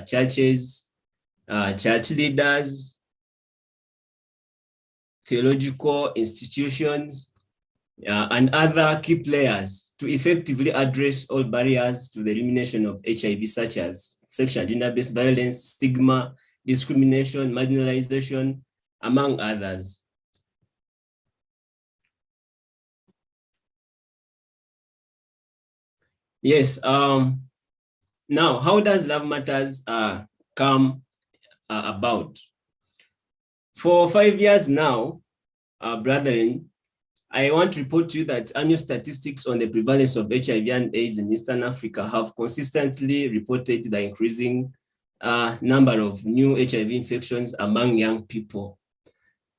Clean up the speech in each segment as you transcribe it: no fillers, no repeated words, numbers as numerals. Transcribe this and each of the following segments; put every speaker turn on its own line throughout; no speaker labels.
churches, church leaders, theological institutions, and other key players to effectively address all barriers to the elimination of HIV, such as sexual and gender-based violence, stigma, discrimination, marginalization, among others. Yes, now how does Love Matters come about? For 5 years now, brethren, I want to report to you that annual statistics on the prevalence of HIV and AIDS in Eastern Africa have consistently reported the increasing number of new HIV infections among young people.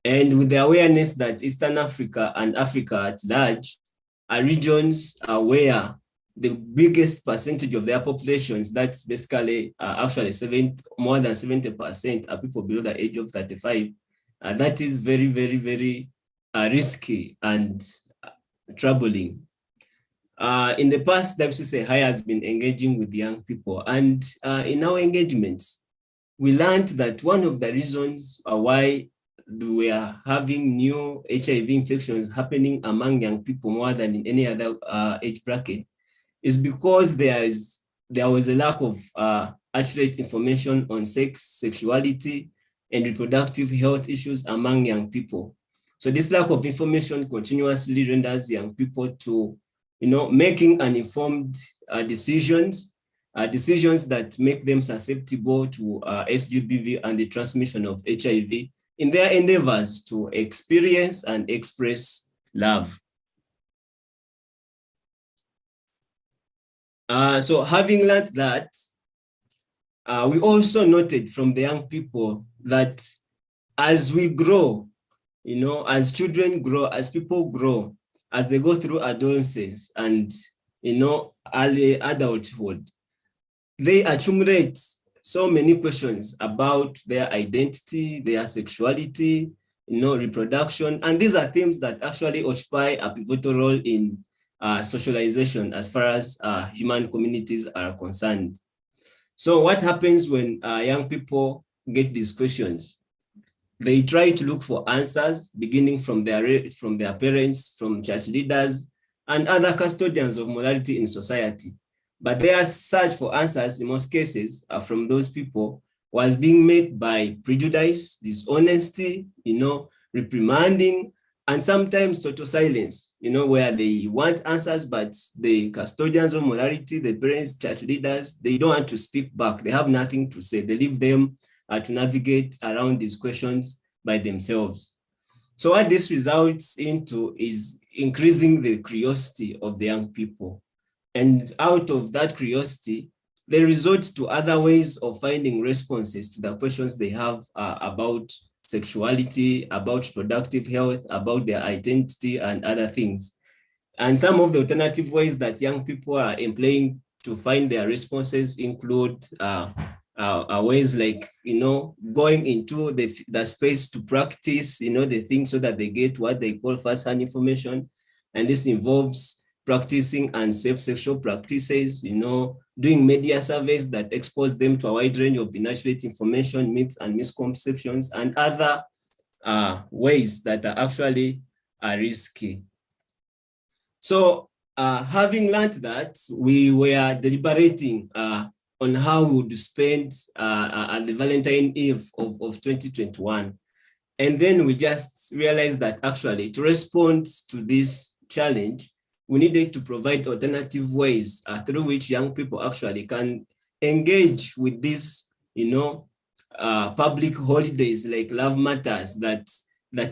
And with the awareness that Eastern Africa and Africa at large are regions where the biggest percentage of their populations, that's basically actually more than 70% are people below the age of 35. That is very, very, very risky and troubling. In the past, WCCI has been engaging with young people, and in our engagements, we learned that one of the reasons why we are having new HIV infections happening among young people more than in any other age bracket is because there was a lack of accurate information on sex, sexuality, and reproductive health issues among young people. So this lack of information continuously renders young people to, making uninformed decisions that make them susceptible to SGBV and the transmission of HIV in their endeavors to experience and express love. So having learned that, we also noted from the young people that as we grow, as children grow, as people grow, as they go through adolescence and, early adulthood, they accumulate so many questions about their identity, their sexuality, reproduction. And these are themes that actually occupy a pivotal role in socialization as far as human communities are concerned. So what happens when young people get these questions? They try to look for answers, beginning from their parents, from church leaders, and other custodians of morality in society. But their search for answers, in most cases, from those people was being met by prejudice, dishonesty, reprimanding, and sometimes total silence, where they want answers, but the custodians of morality, the parents, church leaders, they don't want to speak back. They have nothing to say. They leave them to navigate around these questions by themselves. So what this results into is increasing the curiosity of the young people. And out of that curiosity, they resort to other ways of finding responses to the questions they have about sexuality, about reproductive health, about their identity, and other things. And some of the alternative ways that young people are employing to find their responses include ways like, going into the space to practice, the things so that they get what they call first-hand information. And this involves practicing unsafe sexual practices, doing media surveys that expose them to a wide range of inaccurate information, myths and misconceptions, and other ways that are actually risky. So having learned that, we were deliberating on how we would spend the Valentine Eve of 2021. And then we just realized that actually to respond to this challenge, we needed to provide alternative ways through which young people actually can engage with these, public holidays like Love Matters that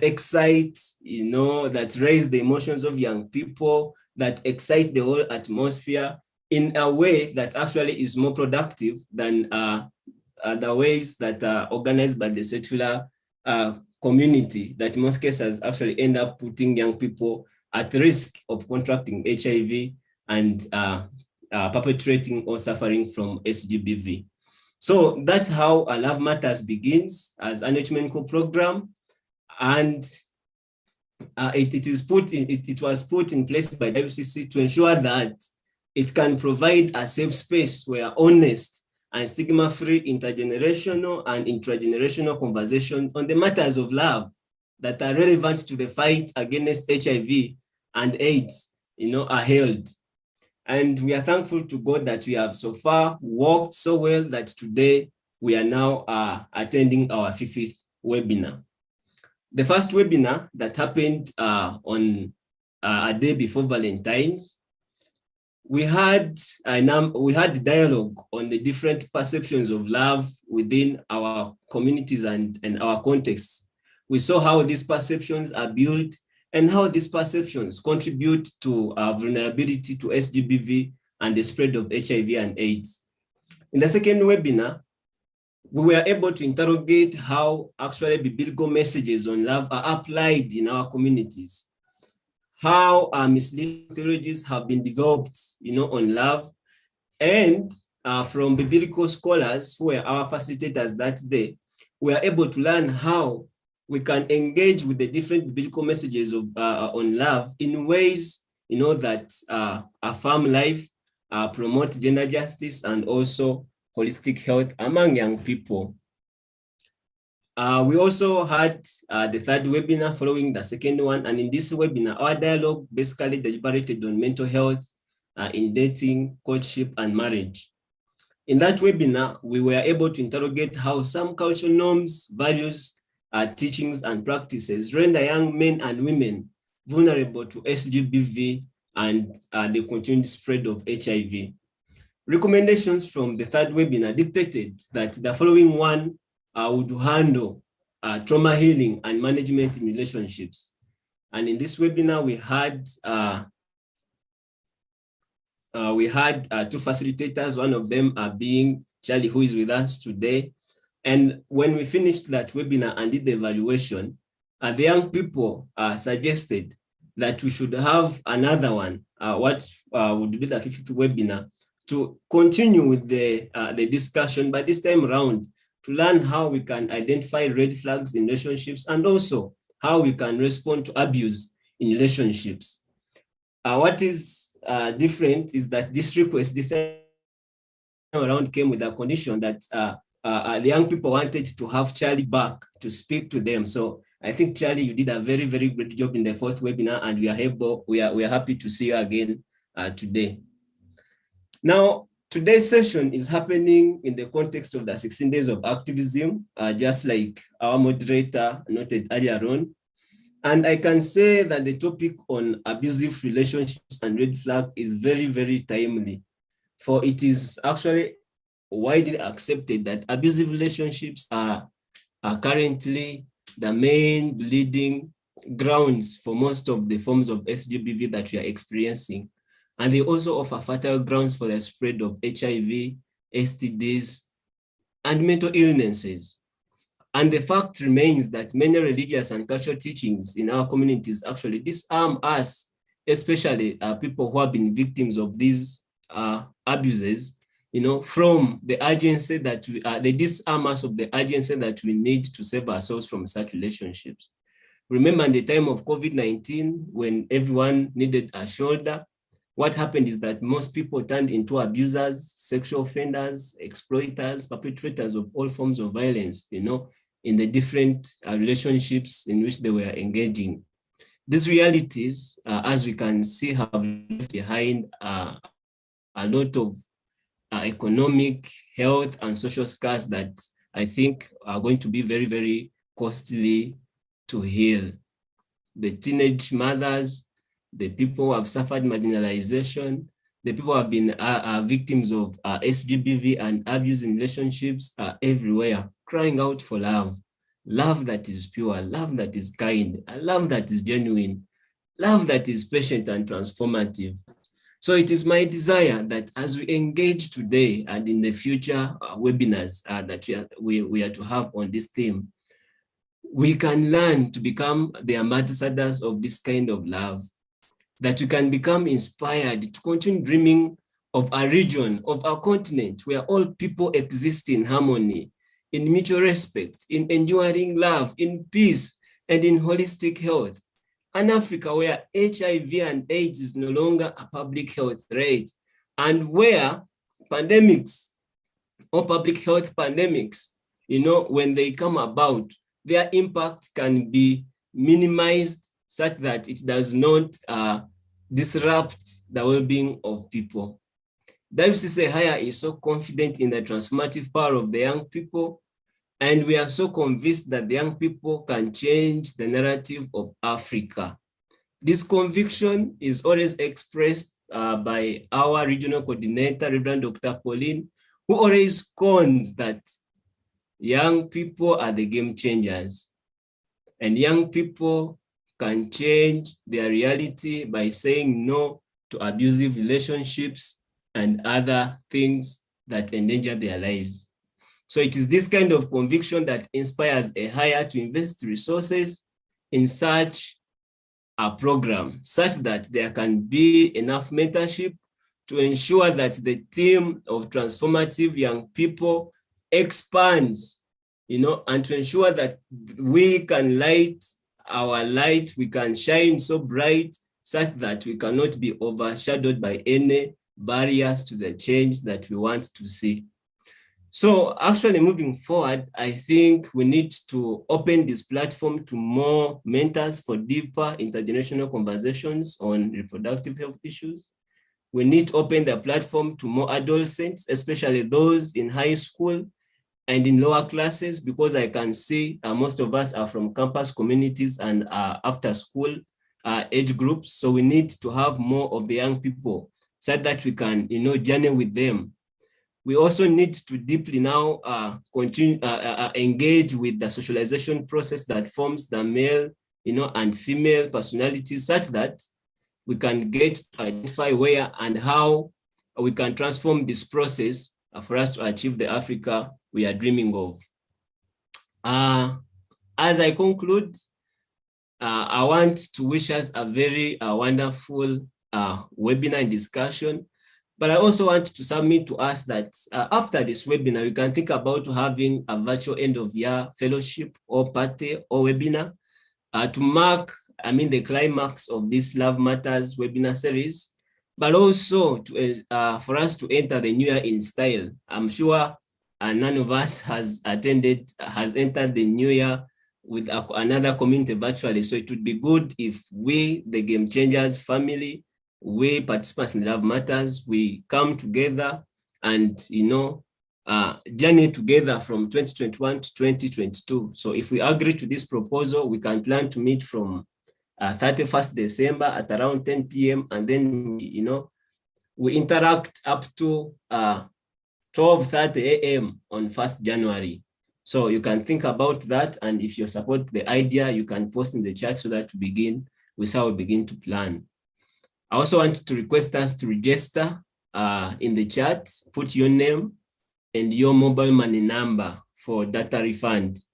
excite, that raise the emotions of young people, that excite the whole atmosphere in a way that actually is more productive than the ways that are organized by the secular community that in most cases actually end up putting young people at risk of contracting HIV and perpetrating or suffering from SGBV. So that's how Love Matters begins as an ecumenical program, and it was put in place by WCC to ensure that it can provide a safe space where honest and stigma-free intergenerational and intragenerational conversation on the matters of love that are relevant to the fight against HIV and AIDS, are held. And we are thankful to God that we have so far worked so well that today we are now attending our 5th webinar. The first webinar that happened on a day before Valentine's, we had dialogue on the different perceptions of love within our communities and our contexts. We saw how these perceptions are built and how these perceptions contribute to vulnerability to SGBV and the spread of HIV and AIDS. In the second webinar, we were able to interrogate how actually biblical messages on love are applied in our communities, how misleading theologies have been developed, on love, and from biblical scholars who were our facilitators that day, we are able to learn how we can engage with the different biblical messages of on love in ways, that affirm life, promote gender justice, and also holistic health among young people. We also had the third webinar following the second one. And in this webinar, our dialogue basically deliberated on mental health in dating, courtship, and marriage. In that webinar, we were able to interrogate how some cultural norms, values, teachings, and practices render young men and women vulnerable to SGBV and the continued spread of HIV. Recommendations from the third webinar dictated that the following one would handle trauma healing and management in relationships. And in this webinar, we had two facilitators, one of them being Charlie, who is with us today. And when we finished that webinar and did the evaluation, the young people suggested that we should have another one, what would be the 5th webinar, to continue with the discussion, but this time around, to learn how we can identify red flags in relationships and also how we can respond to abuse in relationships. What is different is that this request this time around came with a condition that the young people wanted to have Charlie back to speak to them. So I think, Charlie, you did a very, very great job in the 4th webinar, and we are happy to see you again today. Now, today's session is happening in the context of the 16 days of activism, just like our moderator noted earlier on. And I can say that the topic on abusive relationships and red flag is very, very timely, for it is actually widely accepted that abusive relationships are currently the main bleeding grounds for most of the forms of SGBV that we are experiencing. And they also offer fertile grounds for the spread of HIV, STDs, and mental illnesses. And the fact remains that many religious and cultural teachings in our communities actually disarm us, especially people who have been victims of these abuses, from the urgency that they disarm us of the urgency that we need to save ourselves from such relationships. Remember, in the time of COVID-19, when everyone needed a shoulder, what happened is that most people turned into abusers, sexual offenders, exploiters, perpetrators of all forms of violence, in the different relationships in which they were engaging. These realities, as we can see, have left behind a lot of economic, health, and social scars that I think are going to be very, very costly to heal. The teenage mothers, the people who have suffered marginalization, the people who have been victims of SGBV and abuse in relationships are everywhere, crying out for love. Love that is pure, love that is kind, a love that is genuine, love that is patient and transformative. So it is my desire that as we engage today and in the future webinars that we are to have on this theme, we can learn to become the ambassadors of this kind of love, that we can become inspired to continue dreaming of a region, of a continent where all people exist in harmony, in mutual respect, in enduring love, in peace, and in holistic health. An Africa where HIV and AIDS is no longer a public health threat, and where pandemics or public health pandemics, when they come about, their impact can be minimized such that it does not disrupt the well-being of people. WCC Higher is so confident in the transformative power of the young people, and we are so convinced that the young people can change the narrative of Africa. This conviction is always expressed by our regional coordinator, Reverend Dr. Pauline, who always scorns that young people are the game changers, and young people can change their reality by saying no to abusive relationships and other things that endanger their lives. So it is this kind of conviction that inspires a higher to invest resources in such a program, such that there can be enough mentorship to ensure that the team of transformative young people expands, and to ensure that we can light our light, we can shine so bright such that we cannot be overshadowed by any barriers to the change that we want to see. So actually moving forward, I think we need to open this platform to more mentors for deeper intergenerational conversations on reproductive health issues. We need to open the platform to more adolescents, especially those in high school and in lower classes, because I can see most of us are from campus communities and after school age groups. So we need to have more of the young people so that we can, journey with them. We also need to deeply now engage with the socialization process that forms the male, and female personalities, such that we can get to identify where and how we can transform this process for us to achieve the Africa we are dreaming of. As I conclude, I want to wish us a very wonderful webinar and discussion. But I also want to submit to us that after this webinar, we can think about having a virtual end of year fellowship or party or webinar to mark, the climax of this Love Matters webinar series, but also to, for us to enter the new year in style. I'm sure none of us has entered the new year with another community virtually. So it would be good if we, the Game Changers family, we participants in Love Matters, we come together and, journey together from 2021 to 2022. So if we agree to this proposal, we can plan to meet from 31st December at around 10 p.m. And then, we interact up to 12:30 a.m. on 1st January. So you can think about that. And if you support the idea, you can post in the chat so that we begin to plan. I also want to request us to register in the chat, put your name and your mobile money number for data refund.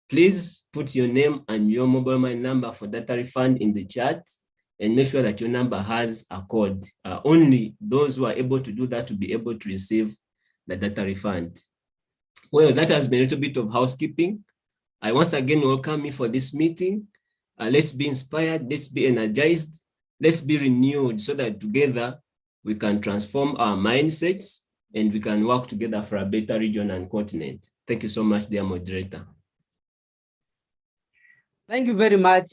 Please put your name and your mobile money number for data refund in the chat and make sure that your number has a code. Only those who are able to do that will be able to receive the data refund. Well, that has been a little bit of housekeeping. I once again welcome you for this meeting. Let's be inspired, let's be energized, let's be renewed so that together we can transform our mindsets and we can work together for a better region and continent. Thank you so much, dear moderator.
Thank you very much,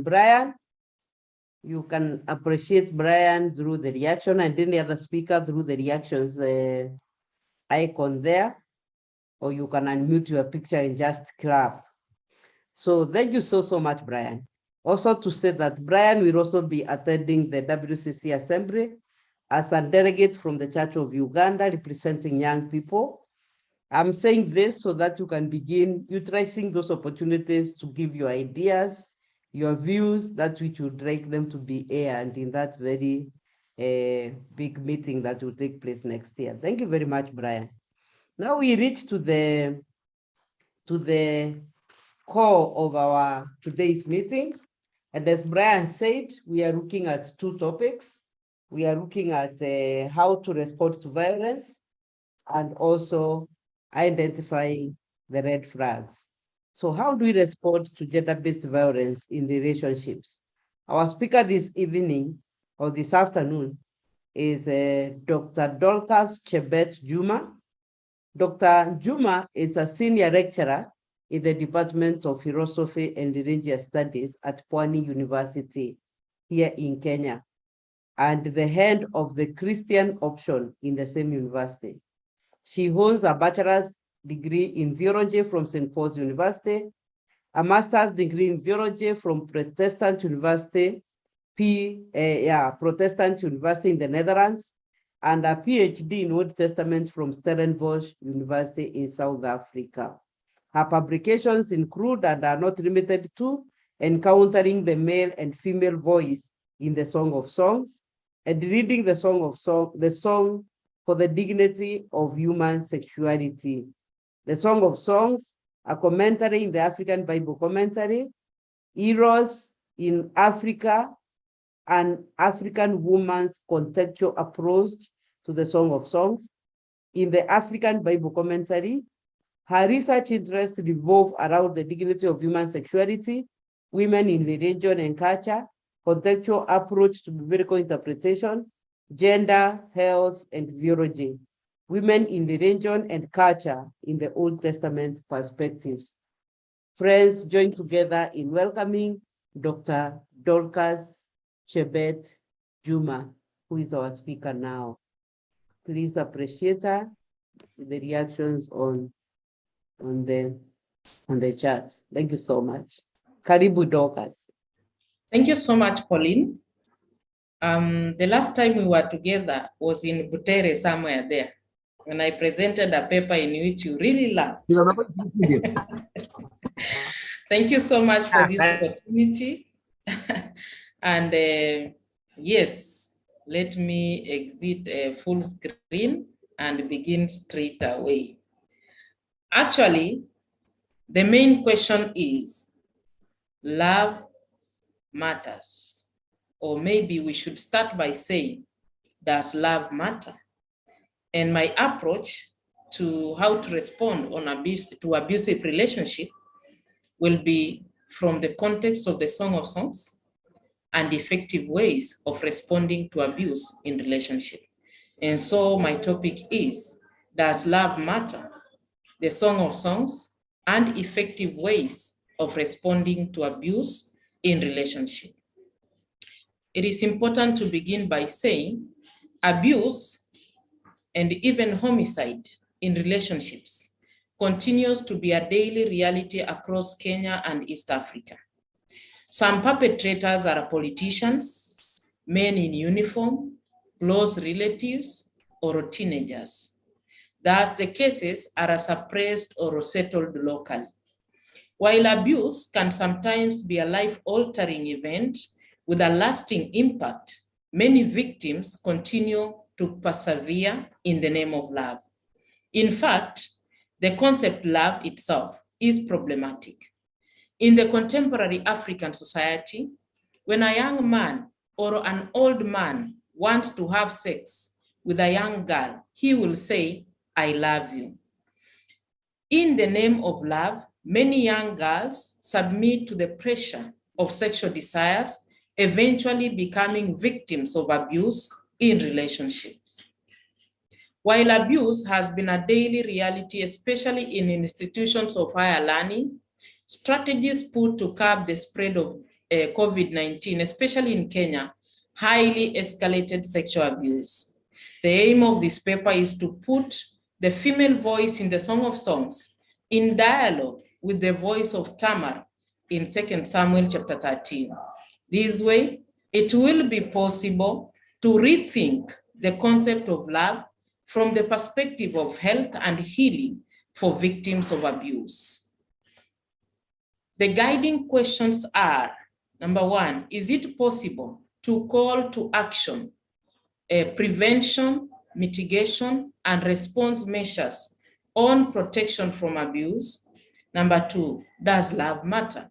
Brian. You can appreciate Brian through the reaction and any other speaker through the reactions icon there, or you can unmute your picture and just clap. So thank you so much, Brian. Also to say that Brian will also be attending the WCC Assembly as a delegate from the Church of Uganda representing young people. I'm saying this so that you can begin utilizing those opportunities to give your ideas, your views, that which would like them to be aired in that very big meeting that will take place next year. Thank you very much, Brian. Now we reach to the core of our today's meeting. And as Brian said, we are looking at two topics. We are looking at how to respond to violence and also identifying the red flags. So how do we respond to gender-based violence in relationships? Our speaker this evening or this afternoon is Dr. Dorcas Chebet Juma. Dr. Juma is a senior lecturer in the Department of Philosophy and Religious Studies at Pwani University here in Kenya, and the head of the Christian option in the same university. She holds a bachelor's degree in theology from St. Paul's University, a master's degree in theology from Protestant University, Protestant University in the Netherlands, and a PhD in Old Testament from Stellenbosch University in South Africa. Her publications include and are not limited to Encountering the Male and Female Voice in the Song of Songs, and Reading the Song for the Dignity of Human Sexuality. The Song of Songs, a commentary in the African Bible Commentary, Eros in Africa, an African woman's contextual approach to the Song of Songs. In the African Bible Commentary, her research interests revolve around the dignity of human sexuality, women in religion and culture, contextual approach to biblical interpretation, gender, health, and theology, women in religion and culture in the Old Testament perspectives. Friends, join together in welcoming Dr. Dorcas Chebet Juma, who is our speaker now. Please appreciate her, the reactions on the chat. Thank you so much. Karibu Dorcas.
Thank you so much, Pauline. The last time we were together was in Butere, somewhere there, when I presented a paper in which you really laughed. Thank you so much for this opportunity. And yes, let me exit full screen and begin straight away. Actually, the main question is, love matters. Or maybe we should start by saying, does love matter? And my approach to how to respond on abusive relationship will be from the context of the Song of Songs and effective ways of responding to abuse in relationship. And so my topic is, does love matter? The Song of Songs and effective ways of responding to abuse in relationship. It is important to begin by saying abuse and even homicide in relationships continues to be a daily reality across Kenya and East Africa. Some perpetrators are politicians, men in uniform, close relatives, or teenagers. Thus, the cases are suppressed or settled locally. While abuse can sometimes be a life-altering event with a lasting impact, many victims continue to persevere in the name of love. In fact, the concept love itself is problematic. In the contemporary African society, when a young man or an old man wants to have sex with a young girl, he will say, "I love you." In the name of love, many young girls submit to the pressure of sexual desires, eventually becoming victims of abuse in relationships. While abuse has been a daily reality, especially in institutions of higher learning, strategies put to curb the spread of COVID-19, especially in Kenya, highly escalated sexual abuse. The aim of this paper is to put the female voice in the Song of Songs in dialogue with the voice of Tamar in 2 Samuel chapter 13. This way, it will be possible to rethink the concept of love from the perspective of health and healing for victims of abuse. The guiding questions are, number one, is it possible to call to action prevention, mitigation, and response measures on protection from abuse? Number two, does love matter?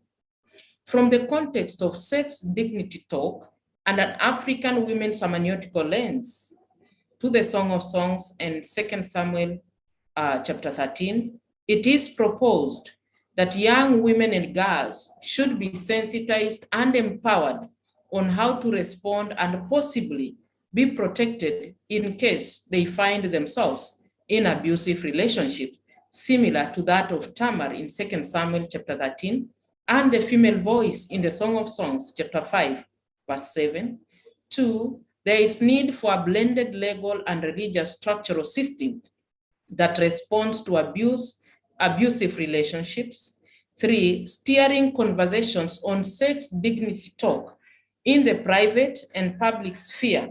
From the context of sex dignity talk and an African women's hermeneutical lens to the Song of Songs and 2 Samuel chapter 13, it is proposed that young women and girls should be sensitized and empowered on how to respond and possibly be protected in case they find themselves in abusive relationships, similar to that of Tamar in 2 Samuel chapter 13, and the female voice in the Song of Songs, chapter 5, verse 7. 2, there is need for a blended legal and religious structural system that responds to abusive relationships. 3, steering conversations on sex dignity talk in the private and public sphere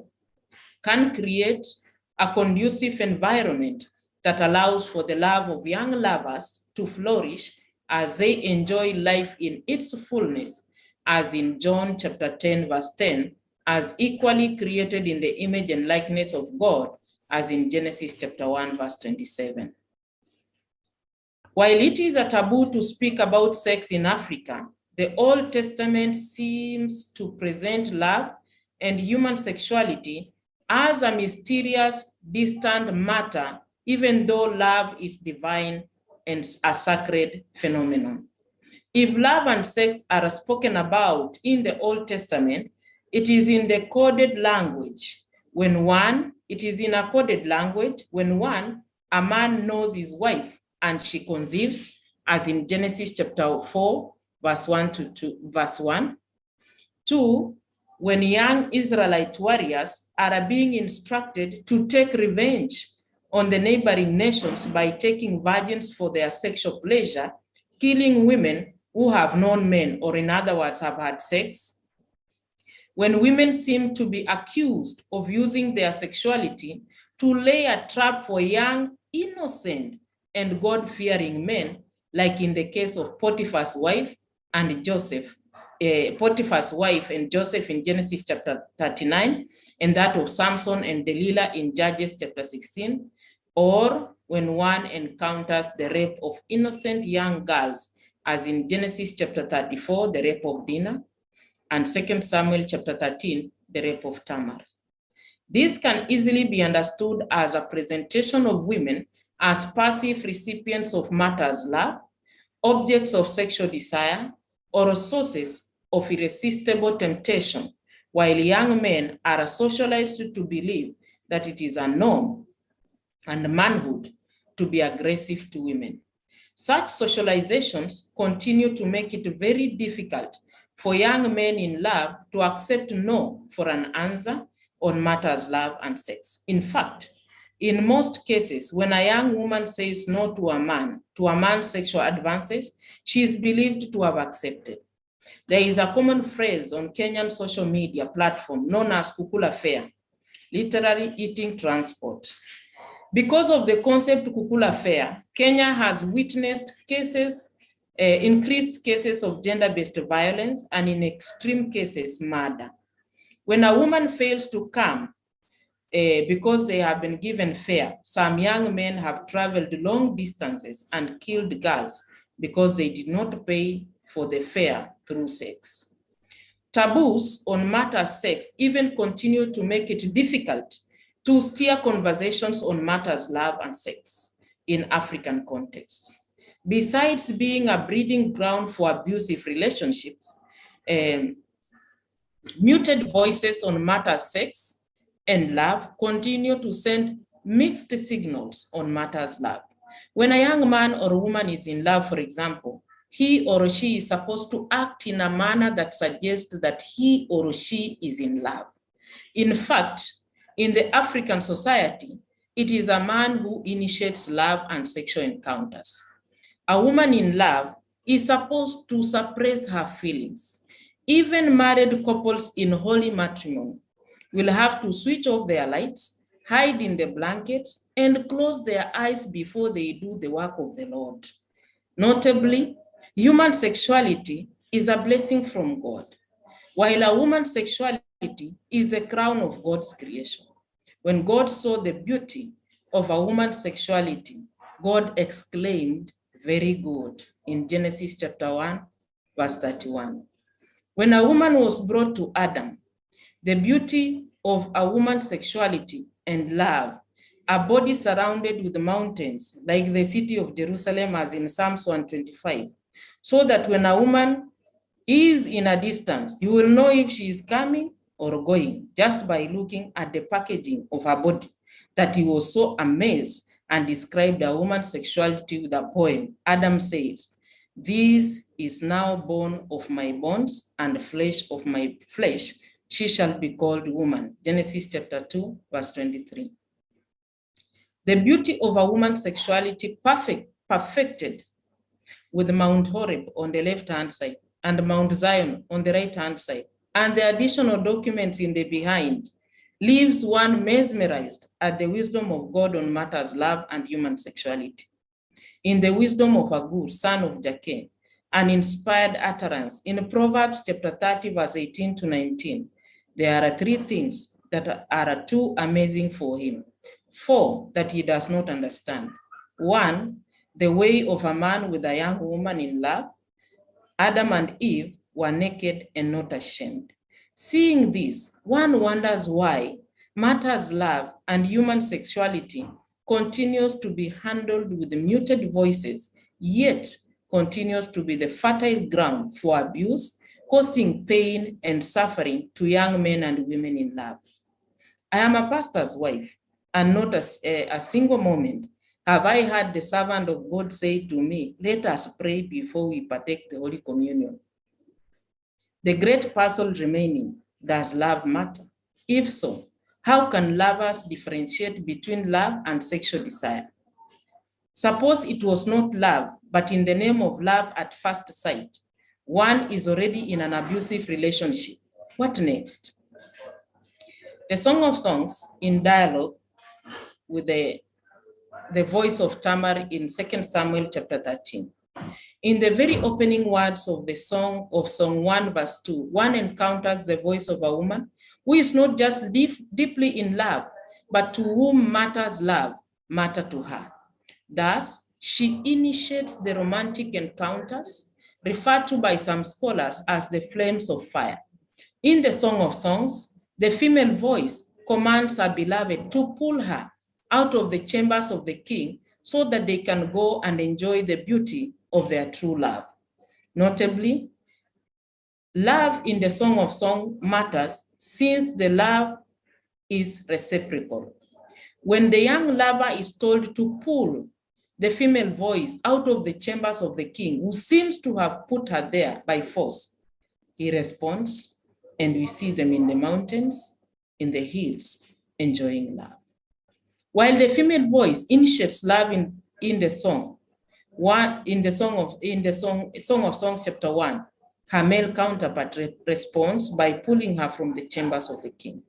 can create a conducive environment that allows for the love of young lovers to flourish as they enjoy life in its fullness, as in John chapter 10, verse 10, as equally created in the image and likeness of God, as in Genesis chapter 1, verse 27. While it is a taboo to speak about sex in Africa, the Old Testament seems to present love and human sexuality as a mysterious, distant matter, even though love is divine and a sacred phenomenon. If love and sex are spoken about in the Old Testament, it is in the coded language. It is in a coded language when a man knows his wife and she conceives, as in Genesis chapter 4, verse 1 to 2, verse 1. 2, when young Israelite warriors are being instructed to take revenge on the neighboring nations by taking virgins for their sexual pleasure, killing women who have known men, or in other words, have had sex. When women seem to be accused of using their sexuality to lay a trap for young, innocent, and God-fearing men, like in the case of Potiphar's wife and Joseph, Potiphar's wife and Joseph in Genesis chapter 39, and that of Samson and Delilah in Judges chapter 16, or when one encounters the rape of innocent young girls, as in Genesis chapter 34, the rape of Dinah, and 2 Samuel chapter 13, the rape of Tamar. This can easily be understood as a presentation of women as passive recipients of matters love, objects of sexual desire, or sources of irresistible temptation, while young men are socialized to believe that it is a norm and manhood to be aggressive to women. Such socializations continue to make it very difficult for young men in love to accept no for an answer on matters love and sex. In fact, in most cases, when a young woman says no to a man's sexual advances, she is believed to have accepted. There is a common phrase on Kenyan social media platform known as kukula fare, literally eating transport. Because of the concept kukula fare, Kenya has witnessed increased cases of gender-based violence and in extreme cases, murder. When a woman fails to come because they have been given fare, some young men have traveled long distances and killed girls because they did not pay for the fare through sex. Taboos on matters sex even continue to make it difficult to steer conversations on matters love and sex in African contexts. Besides being a breeding ground for abusive relationships, muted voices on matters sex and love continue to send mixed signals on matters love. When a young man or woman is in love, for example, he or she is supposed to act in a manner that suggests that he or she is in love. In fact, in the African society, it is a man who initiates love and sexual encounters. A woman in love is supposed to suppress her feelings. Even married couples in holy matrimony will have to switch off their lights, hide in the blankets, and close their eyes before they do the work of the Lord. Notably, human sexuality is a blessing from God, while a woman's sexuality is a crown of God's creation. When God saw the beauty of a woman's sexuality, God exclaimed, "Very good," in Genesis chapter 1, verse 31. When a woman was brought to Adam, the beauty of a woman's sexuality and love, a body surrounded with mountains, like the city of Jerusalem, as in Psalms 125, so that when a woman is in a distance, you will know if she is coming or going just by looking at the packaging of her body, that he was so amazed and described a woman's sexuality with a poem. Adam says, "This is now bone of my bones and flesh of my flesh. She shall be called woman." Genesis chapter 2, verse 23. The beauty of a woman's sexuality perfected with Mount Horeb on the left-hand side and Mount Zion on the right-hand side, and the additional documents in the behind, leaves one mesmerized at the wisdom of God on matters love and human sexuality. In the wisdom of Al Ghul, son of Jacquin, an inspired utterance in Proverbs chapter 30, verse 18 to 19, there are 3 things that are too amazing for him, 4 that he does not understand. 1, the way of a man with a young woman in love. Adam and Eve were naked and not ashamed. Seeing this, one wonders why matters love and human sexuality continues to be handled with muted voices, yet continues to be the fertile ground for abuse, causing pain and suffering to young men and women in love. I am a pastor's wife, and not a single moment have I heard the servant of God say to me, "Let us pray before we partake the Holy Communion." The great puzzle remaining, does love matter? If so, how can lovers differentiate between love and sexual desire? Suppose it was not love, but in the name of love at first sight, one is already in an abusive relationship. What next? The Song of Songs in dialogue with the voice of Tamar in 2 Samuel chapter 13. In the very opening words of the song of Song 1 verse 2, one encounters the voice of a woman who is not just deeply in love, but to whom matters love matter to her. Thus, she initiates the romantic encounters referred to by some scholars as the flames of fire. In the Song of Songs, the female voice commands her beloved to pull her out of the chambers of the king so that they can go and enjoy the beauty of their true love. Notably, love in the Song of Songs matters since the love is reciprocal. When the young lover is told to pull the female voice out of the chambers of the king, who seems to have put her there by force, he responds, and we see them in the mountains, in the hills, enjoying love. While the female voice initiates love in the song, Song of Songs chapter 1, her male counterpart responds by pulling her from the chambers of the king.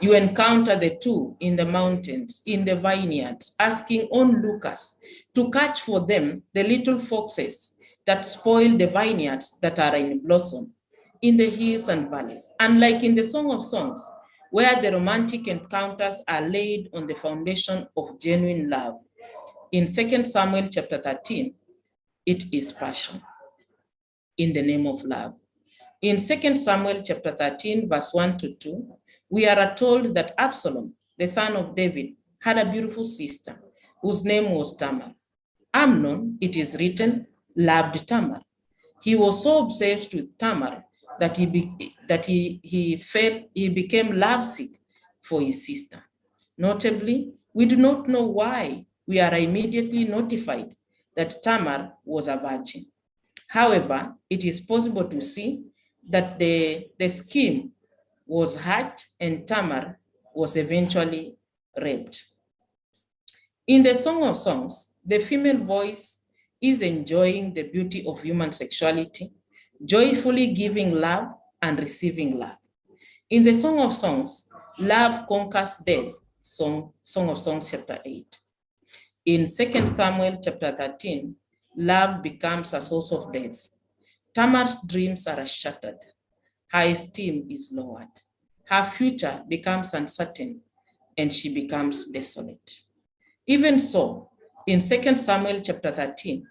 You encounter the two in the mountains, in the vineyards, asking onlookers to catch for them the little foxes that spoil the vineyards that are in blossom, in the hills and valleys. Unlike in the Song of Songs, where the romantic encounters are laid on the foundation of genuine love, in 2 Samuel chapter 13, it is passion in the name of love. In 2 Samuel chapter 13, verse 1 to 2, we are told that Absalom, the son of David, had a beautiful sister whose name was Tamar. Amnon, it is written, loved Tamar. He was so obsessed with Tamar that he became lovesick for his sister. Notably, we do not know why we are immediately notified that Tamar was a virgin. However, it is possible to see that the scheme was hatched and Tamar was eventually raped. In the Song of Songs, the female voice is enjoying the beauty of human sexuality, joyfully giving love and receiving love. In the Song of Songs, love conquers death, Song of Songs chapter 8. In 2 Samuel chapter 13, love becomes a source of death. Tamar's dreams are shattered. Her esteem is lowered. Her future becomes uncertain, and she becomes desolate. Even so, in 2 Samuel chapter 13,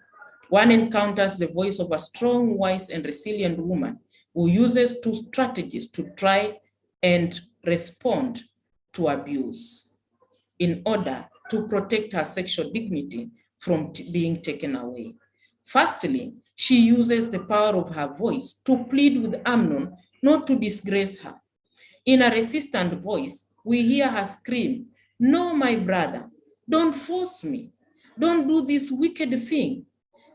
one encounters the voice of a strong, wise, and resilient woman who uses 2 strategies to try and respond to abuse in order to protect her sexual dignity from being taken away. Firstly, she uses the power of her voice to plead with Amnon not to disgrace her. In a resistant voice, we hear her scream, "No, my brother, Don't force me. Don't do this wicked thing.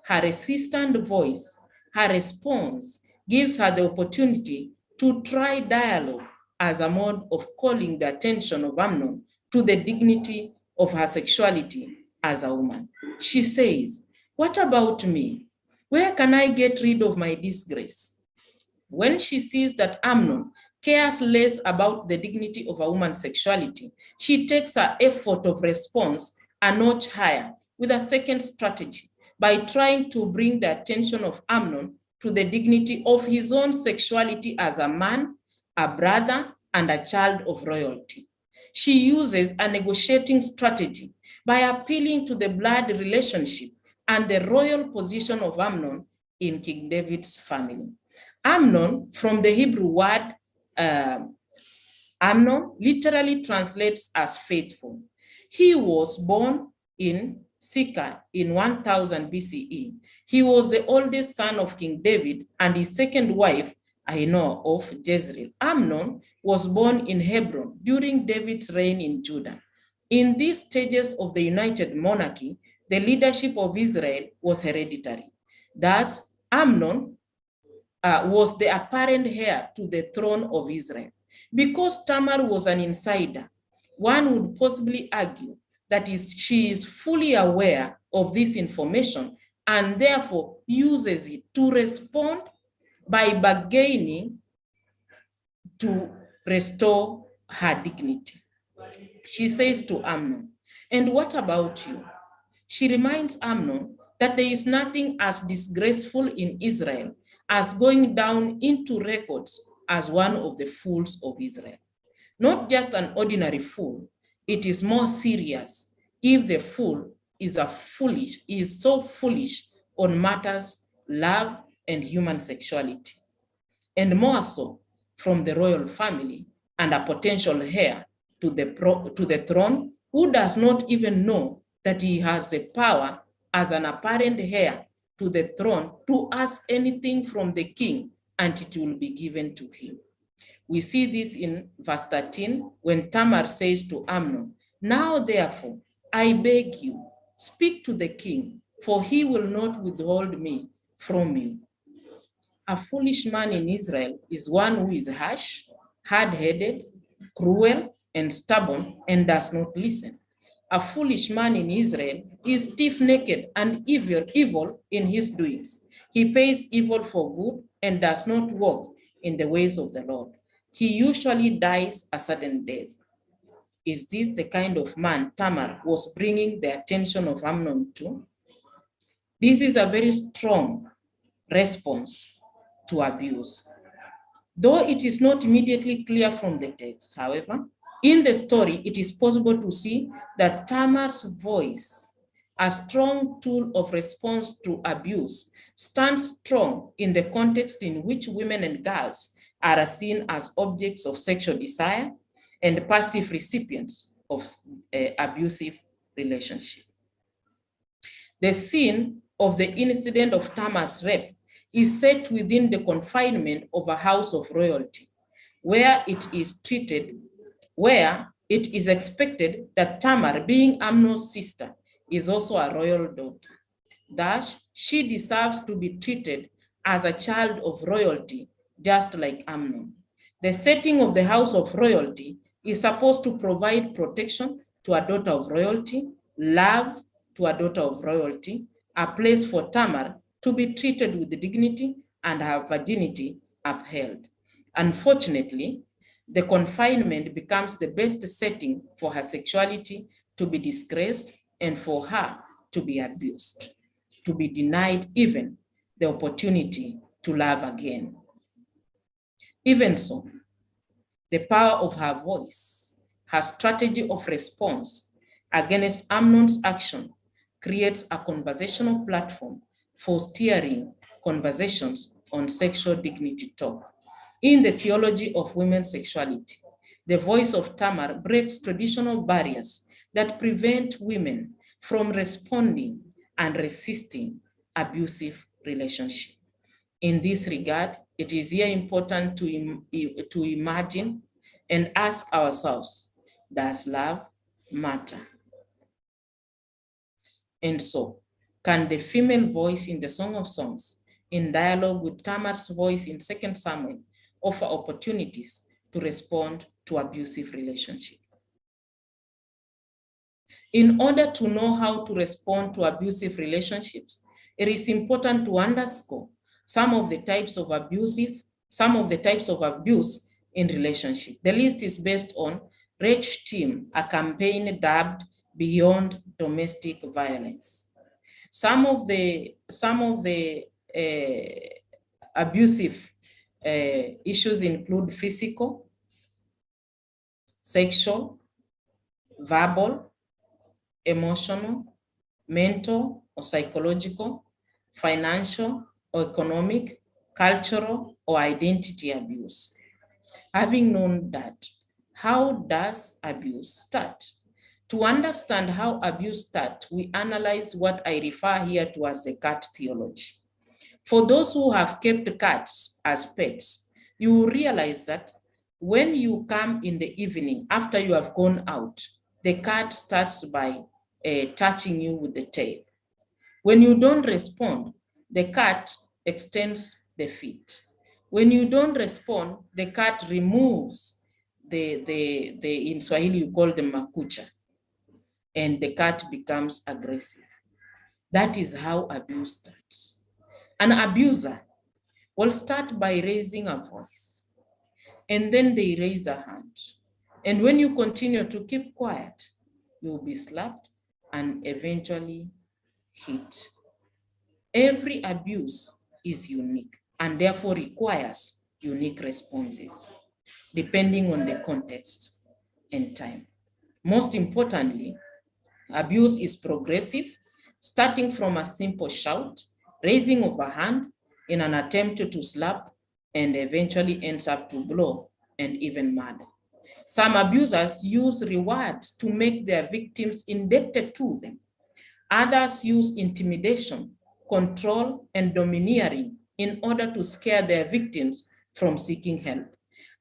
Her resistant voice, her response gives her the opportunity to try dialogue as a mode of calling the attention of Amnon to the dignity of her sexuality as a woman. She says, "What about me? Where can I get rid of my disgrace?" When she sees that Amnon cares less about the dignity of a woman's sexuality, she takes her effort of response a notch higher with a second strategy by trying to bring the attention of Amnon to the dignity of his own sexuality as a man, a brother, and a child of royalty. She uses a negotiating strategy by appealing to the blood relationship and the royal position of Amnon in King David's family. Amnon, from the Hebrew word Amnon, literally translates as faithful. He was born in Sychar in 1000 BCE. He was the oldest son of King David and his second wife, Ahinoam of Jezreel. Amnon was born in Hebron during David's reign in Judah. In these stages of the united monarchy, the leadership of Israel was hereditary. Thus, Amnon was the apparent heir to the throne of Israel. Because Tamar was an insider, one would possibly argue that she is fully aware of this information and therefore uses it to respond by bargaining to restore her dignity. She says to Amnon, "And what about you?" She reminds Amnon that there is nothing as disgraceful in Israel as going down into records as one of the fools of Israel. Not just an ordinary fool, it is more serious if the fool is so foolish on matters love and human sexuality, and more so from the royal family and a potential heir to the throne who does not even know that he has the power as an apparent heir to the throne to ask anything from the king and it will be given to him. We see this in verse 13 when Tamar says to Amnon, "Now therefore, I beg you, speak to the king, for he will not withhold me from you." A foolish man in Israel is one who is harsh, hard-headed, cruel, and stubborn, and does not listen. A foolish man in Israel is stiff-necked and evil in his doings. He pays evil for good and does not walk in the ways of the Lord. He usually dies a sudden death. Is this the kind of man Tamar was bringing the attention of Amnon to? This is a very strong response to abuse. Though it is not immediately clear from the text, however, in the story, it is possible to see that Tamar's voice, a strong tool of response to abuse, stands strong in the context in which women and girls are seen as objects of sexual desire and passive recipients of abusive relationship. The scene of the incident of Tamar's rape is set within the confinement of a house of royalty, where it is expected that Tamar, being Amnon's sister, is also a royal daughter. Thus, she deserves to be treated as a child of royalty, just like Amnon. The setting of the house of royalty is supposed to provide protection to a daughter of royalty, love to a daughter of royalty, a place for Tamar to be treated with dignity and her virginity upheld. Unfortunately, the confinement becomes the best setting for her sexuality to be disgraced and for her to be abused, to be denied even the opportunity to love again. Even so, the power of her voice, her strategy of response against Amnon's action creates a conversational platform for steering conversations on sexual dignity talk. In the theology of women's sexuality, the voice of Tamar breaks traditional barriers that prevent women from responding and resisting abusive relationships. In this regard, it is here important to imagine and ask ourselves, does love matter? And so, can the female voice in the Song of Songs, in dialogue with Tamar's voice in 2 Samuel, offer opportunities to respond to abusive relationship? In order to know how to respond to abusive relationships, it is important to underscore some of the types of abuse in relationship. The list is based on Rich Team, a campaign dubbed Beyond Domestic Violence. Some of the abusive issues include physical, sexual, verbal, emotional, mental or psychological, financial or economic, cultural or identity abuse. Having known that, how does abuse start? To understand how abuse starts, we analyze what I refer here to as the cat theology. For those who have kept cats as pets, you will realize that when you come in the evening after you have gone out, the cat starts by touching you with the tail. When you don't respond, the cat extends the feet. When you don't respond, the cat removes in Swahili you call them makucha, and the cat becomes aggressive. That is how abuse starts. An abuser will start by raising a voice, and then they raise a hand. And when you continue to keep quiet, you will be slapped and eventually hit. Every abuse is unique and therefore requires unique responses, depending on the context and time. Most importantly, abuse is progressive, starting from a simple shout, raising of a hand in an attempt to slap, and eventually ends up to blow and even murder. Some abusers use rewards to make their victims indebted to them. Others use intimidation, control, and domineering in order to scare their victims from seeking help.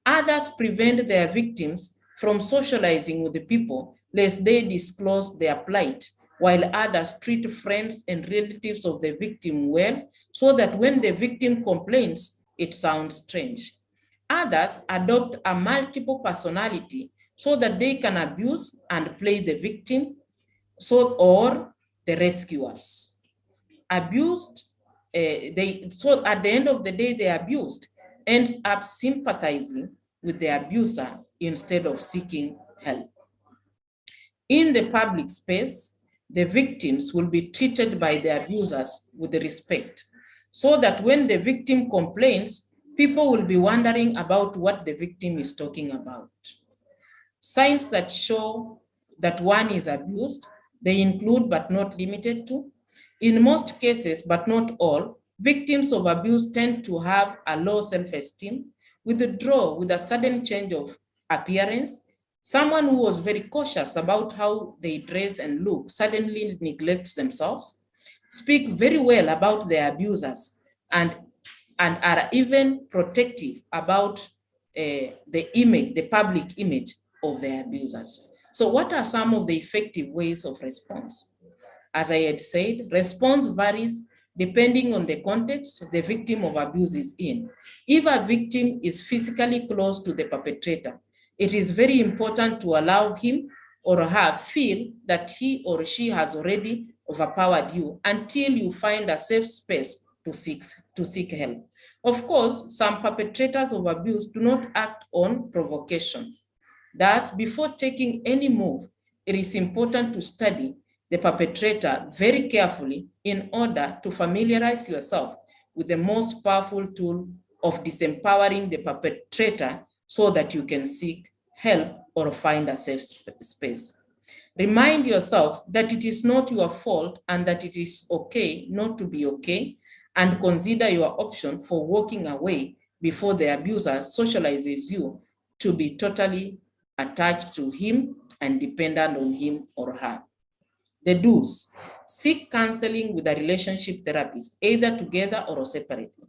Others prevent their victims from socializing with the people lest they disclose their plight, while others treat friends and relatives of the victim well so that when the victim complains, it sounds strange. Others adopt a multiple personality so that they can abuse and play the victim or the rescuers. Abused, so at the end of the day, the abused ends up sympathizing with the abuser instead of seeking help. In the public space, the victims will be treated by the abusers with respect, so that when the victim complains, people will be wondering about what the victim is talking about. Signs that show that one is abused, they include but not limited to, in most cases, but not all, victims of abuse tend to have a low self-esteem, withdraw with a sudden change of appearance. Someone who was very cautious about how they dress and look suddenly neglects themselves, speak very well about their abusers, and are even protective about the public image of their abusers. So what are some of the effective ways of response? As I had said, response varies depending on the context the victim of abuse is in. If a victim is physically close to the perpetrator, it is very important to allow him or her feel that he or she has already overpowered you until you find a safe space to seek help. Of course, some perpetrators of abuse do not act on provocation. Thus, before taking any move, it is important to study the perpetrator very carefully in order to familiarize yourself with the most powerful tool of disempowering the perpetrator so that you can seek help or find a safe space. Remind yourself that it is not your fault and that it is okay not to be okay, and consider your option for walking away before the abuser socializes you to be totally attached to him and dependent on him or her. The do's: seek counseling with a relationship therapist, either together or separately.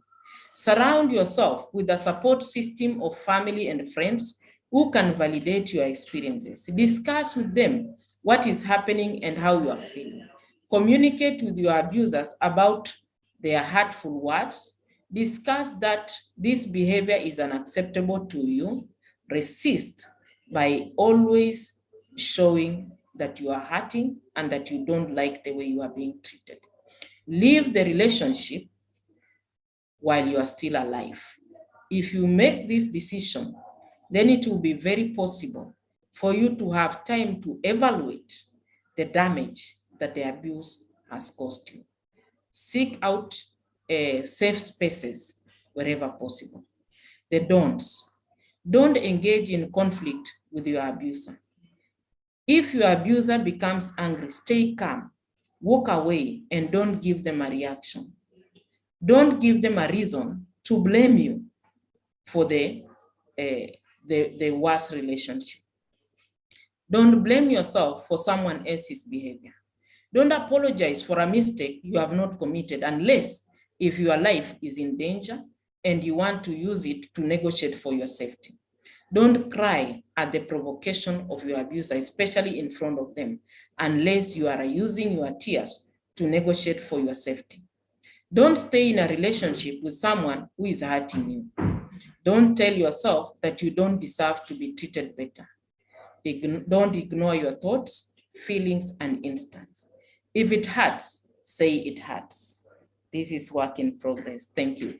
Surround yourself with a support system of family and friends who can validate your experiences. Discuss with them what is happening and how you are feeling. Communicate with your abusers about their hurtful words. Discuss that this behavior is unacceptable to you. Resist by always showing that you are hurting and that you don't like the way you are being treated. Leave the relationship while you are still alive. If you make this decision, then it will be very possible for you to have time to evaluate the damage that the abuse has caused you. Seek out safe spaces wherever possible. The don'ts. Don't engage in conflict with your abuser. If your abuser becomes angry, stay calm, walk away, and don't give them a reaction. Don't give them a reason to blame you for the worst relationship. Don't blame yourself for someone else's behavior. Don't apologize for a mistake you have not committed unless if your life is in danger and you want to use it to negotiate for your safety. Don't cry at the provocation of your abuser, especially in front of them, unless you are using your tears to negotiate for your safety. Don't stay in a relationship with someone who is hurting you. Don't tell yourself that you don't deserve to be treated better. Don't ignore your thoughts, feelings, and instincts. If it hurts, say it hurts. This is work in progress. Thank you.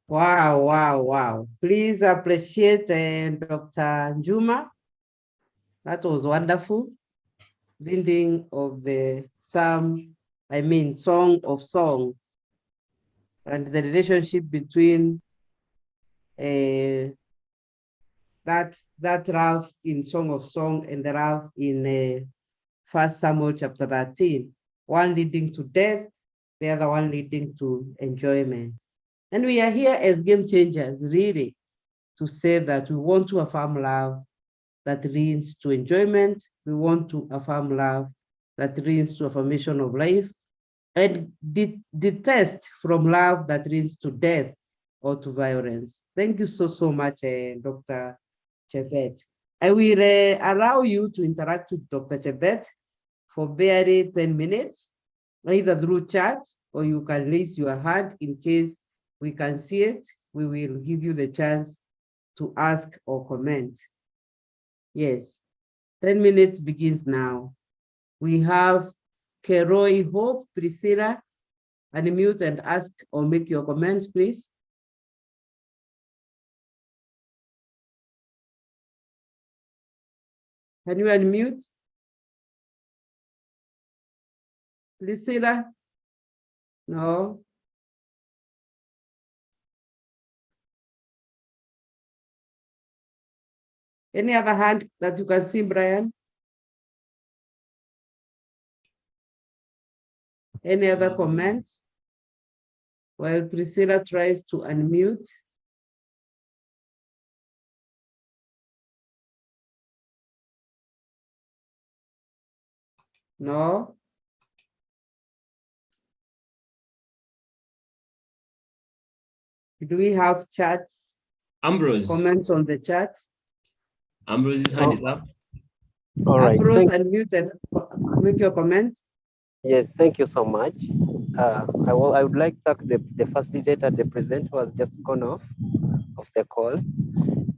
Wow, wow, wow. Please appreciate Dr. Njuma. That was wonderful. Reading of the Song of Song, and the relationship between that Ralph in Song of Song and the Ralph in 1 Samuel chapter 13, one leading to death, the other one leading to enjoyment. And we are here as game changers, really, to say that we want to affirm love that leads to enjoyment. We want to affirm love that leads to affirmation of life, and detest from love that leads to death or to violence. Thank you so, so much, Dr. Chebet. I will allow you to interact with Dr. Chebet for barely 10 minutes, either through chat or you can raise your hand in case we can see it. We will give you the chance to ask or comment. Yes, 10 minutes begins now. We have Keroy Hope, Priscilla, unmute and ask or make your comments, please. Can you unmute? Priscilla? No. Any other hand that you can see, Brian? Any other comments? While Priscilla tries to unmute. No. Do we have chats?
Ambrose.
Comments on the chat?
Ambrose's hand is up.
All right.
Ambrose, unmute and make your comment.
Yes, thank you so much. I would like to thank the facilitator, the presenter was just gone off of the call.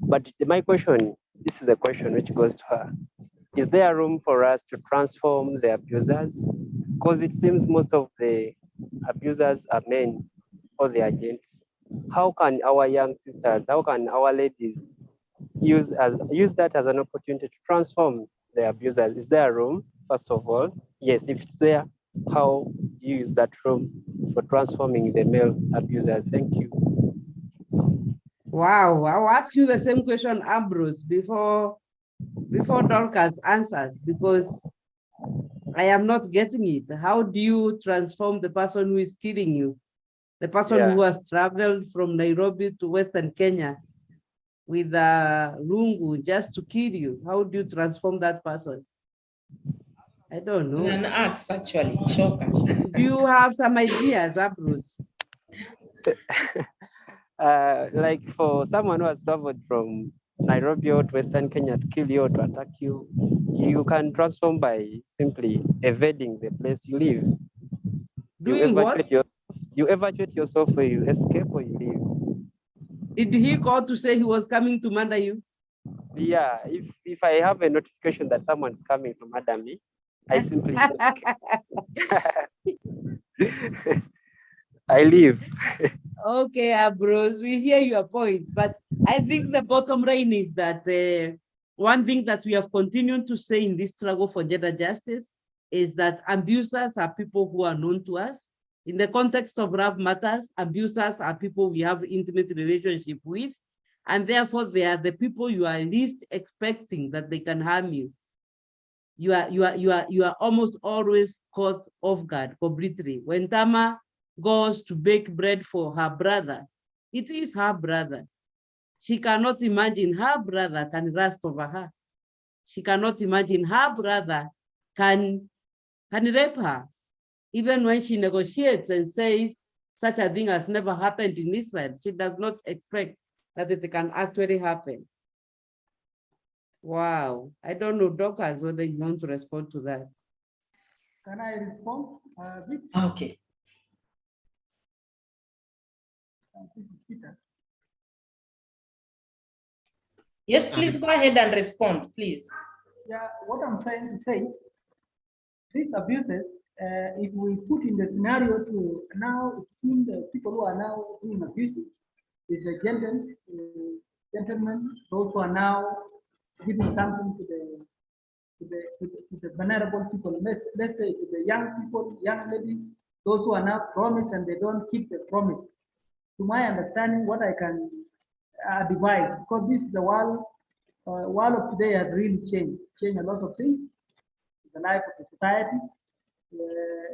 But my question, this is a question which goes to her. Is there room for us to transform the abusers? Because it seems most of the abusers are men or the agents. How can our young sisters, how can our ladies use that as an opportunity to transform the abusers? Is there room, first of all? Yes, if it's there, how do you use that room for transforming the male abusers? Thank you.
Wow, I'll ask you the same question, Ambrose, before Dorcas answers, because I am not getting it. How do you transform the person who is killing you? The person who has traveled from Nairobi to Western Kenya with a rungu just to kill you. How do you transform that person? I don't know.
An axe, actually, shocker.
Do you have some ideas, Bruce?
Like for someone who has traveled from Nairobi or to Western Kenya to kill you or to attack you, you can transform by simply evading the place you live.
Doing what?
You evacuate yourself, or you escape, or you leave.
Did he call to say he was coming to murder you?
Yeah, if I have a notification that someone's coming to murder me, I simply I leave.
Okay, Ambrose, we hear your point, but I think the bottom line is that one thing that we have continued to say in this struggle for gender justice is that abusers are people who are known to us. In the context of Love Matters, abusers are people we have intimate relationship with, and therefore they are the people you are least expecting that they can harm you. You are almost always caught off guard completely. When Tamar goes to bake bread for her brother, it is her brother. She cannot imagine her brother can lust over her. She cannot imagine her brother can rape her. Even when she negotiates and says such a thing has never happened in Israel, she does not expect that it can actually happen. Wow. I don't know, Dorcas, whether you want to respond to that.
Can I respond?
Okay.
This is Peter.
Yes, please go ahead and respond, please.
Yeah, what I'm trying to say, these abuses, if we put in the scenario to now, it seems the people who are now doing abuses is the gentlemen, those who are now giving something to the vulnerable people. Let's say to the young people, young ladies, those who are now promised and they don't keep the promise. To my understanding, what I can advise, because this is the world of today has really changed a lot of things in the life of the society.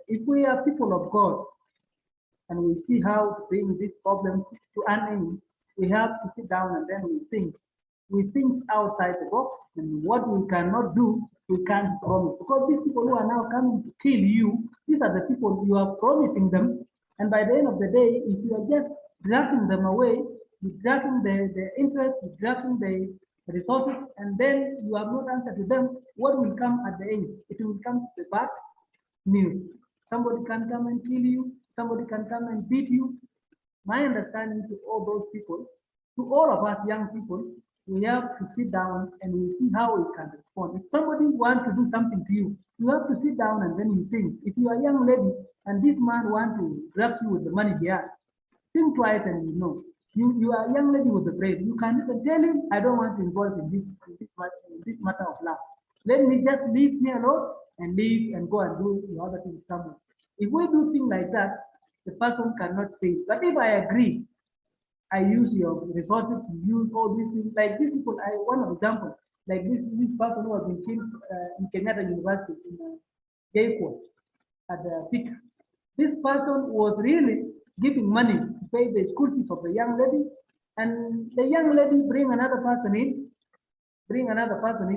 If we are people of God and we see how to bring this problem to an end, we have to sit down and then we think. We think outside the box, and what we cannot do, we can't promise. Because these people who are now coming to kill you, these are the people you are promising them. And by the end of the day, if you are just drafting them away, you're drafting the interest, you're drafting the resources, and then you have not answered to them, what will come at the end? It will come to the bad news. Somebody can come and kill you, somebody can come and beat you. My understanding to all those people, to all of us young people, we have to sit down and we see how we can respond. If somebody wants to do something to you, you have to sit down and then you think. If you are a young lady and this man wants to grab you with the money he has, think twice and you know. You are a young lady with the brain. You can even tell him, I don't want to involve in this matter of love. Let me just leave me alone and leave and go and do the other things somewhere. If we do things like that, the person cannot fail. But if I agree, I use your resources to use all these things. Like these people, one example, like this person who has been killed in Kenyatta University in Gay Court at the PIC. This person was really giving money to pay the school fees of the young lady, and the young lady bring another person in,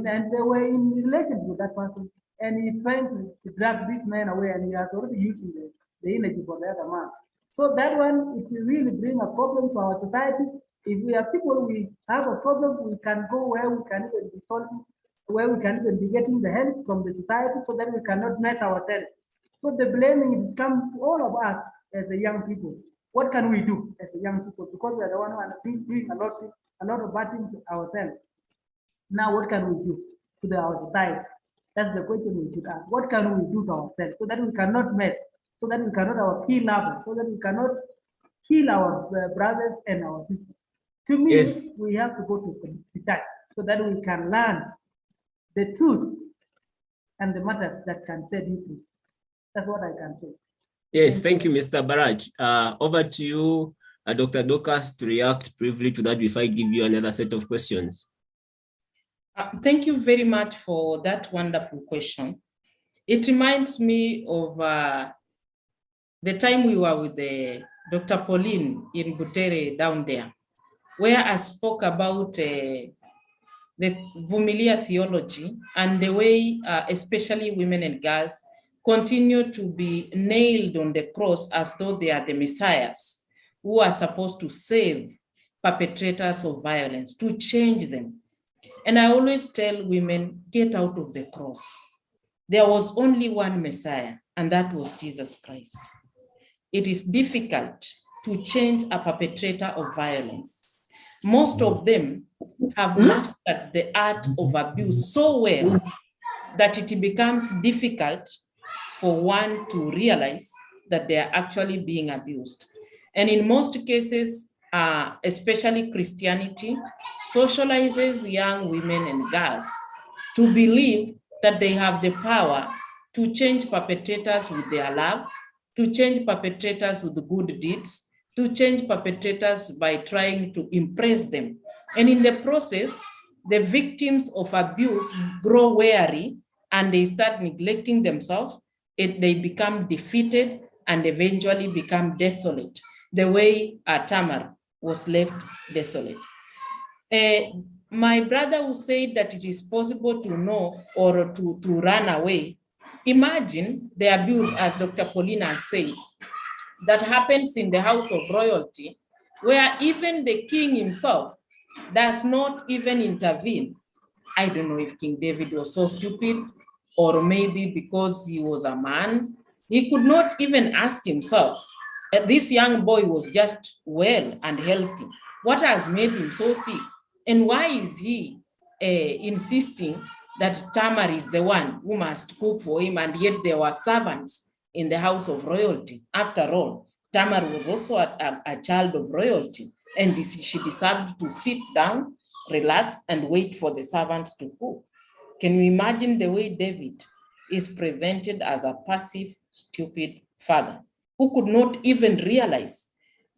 and they were in relation with that person, and he's trying to drag this man away, and he has already using the energy for the other man. So that one, it will really bring a problem to our society. If we are people, we have a problem, we can go where we can even be solving, where we can even be getting the help from the society so that we cannot mess ourselves. So the blaming is come to all of us as the young people. What can we do as the young people? Because we are the one who are doing a lot of bad things to ourselves. Now, what can we do to our society? That's the question we should ask. What can we do to ourselves so that we cannot mess, so that we cannot kill others, so that we cannot kill our brothers and our sisters? To me, yes, we have to go to that so that we can learn the truth and the matters that can set you free. That's what I can say.
Yes, thank you, Mr. Baraj. Over to you, Dr. Dorcas, to react briefly to that before I give you another set of questions.
Thank you very much for that wonderful question. It reminds me of the time we were with Dr. Pauline in Butere down there, where I spoke about the Vumilia theology and the way especially women and girls continue to be nailed on the cross as though they are the messiahs who are supposed to save perpetrators of violence, to change them. And I always tell women, get out of the cross. There was only one Messiah, and that was Jesus Christ. It is difficult to change a perpetrator of violence. Most of them have mastered the art of abuse so well that it becomes difficult for one to realize that they are actually being abused. And in most cases, especially Christianity, socializes young women and girls to believe that they have the power to change perpetrators with their love, to change perpetrators with good deeds, to change perpetrators by trying to impress them. And in the process, the victims of abuse grow weary and they start neglecting themselves. They become defeated and eventually become desolate, the way Tamar was left desolate. My brother who said that it is possible to know or to run away. Imagine the abuse, as Dr. Paulina said, that happens in the house of royalty, where even the king himself does not even intervene. I don't know if King David was so stupid, or maybe because he was a man, he could not even ask himself. This young boy was just well and healthy. What has made him so sick? And why is he insisting that Tamar is the one who must cook for him, and yet there were servants in the house of royalty? After all, Tamar was also a child of royalty, and she deserved to sit down, relax, and wait for the servants to cook. Can you imagine the way David is presented as a passive, stupid father who could not even realize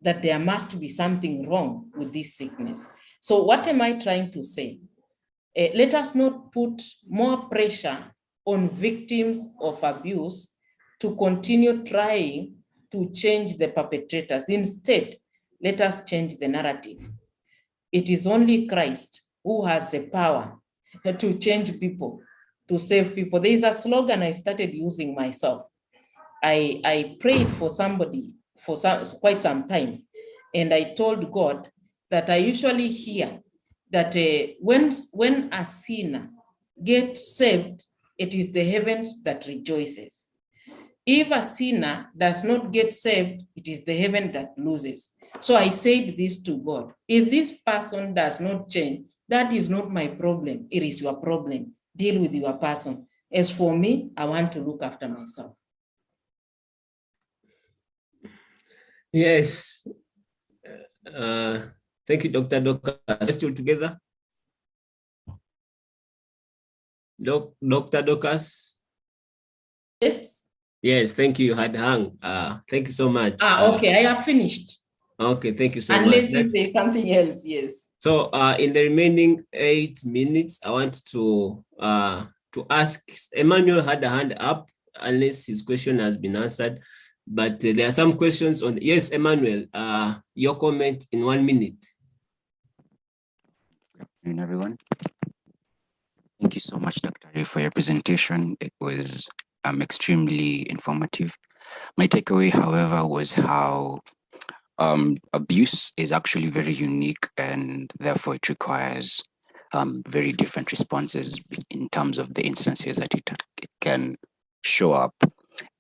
that there must be something wrong with this sickness? So what am I trying to say? Let us not put more pressure on victims of abuse to continue trying to change the perpetrators. Instead, let us change the narrative. It is only Christ who has the power to change people, to save people. There is a slogan I started using myself. I prayed for somebody for quite some time, and I told God that I usually hear that when a sinner gets saved, it is the heavens that rejoices. If a sinner does not get saved, it is the heaven that loses. So I said this to God: if this person does not change, that is not my problem. It is your problem. Deal with your person. As for me, I want to look after myself.
Yes. Thank you, Dr. Docas. Still together? Dr. Docas?
Yes?
Yes, thank you. You had hung. Thank you so much.
Okay, I have finished.
Okay, thank you so
Unless
much.
you say something else, yes.
So in the remaining 8 minutes, I want to ask, Emmanuel had a hand up, unless his question has been answered. But there are some questions on, yes, Emmanuel, your comment in 1 minute.
Good afternoon, everyone. Thank you so much, Dr. Ray, for your presentation. It was extremely informative. My takeaway, however, was how abuse is actually very unique, and therefore it requires very different responses in terms of the instances that it can show up,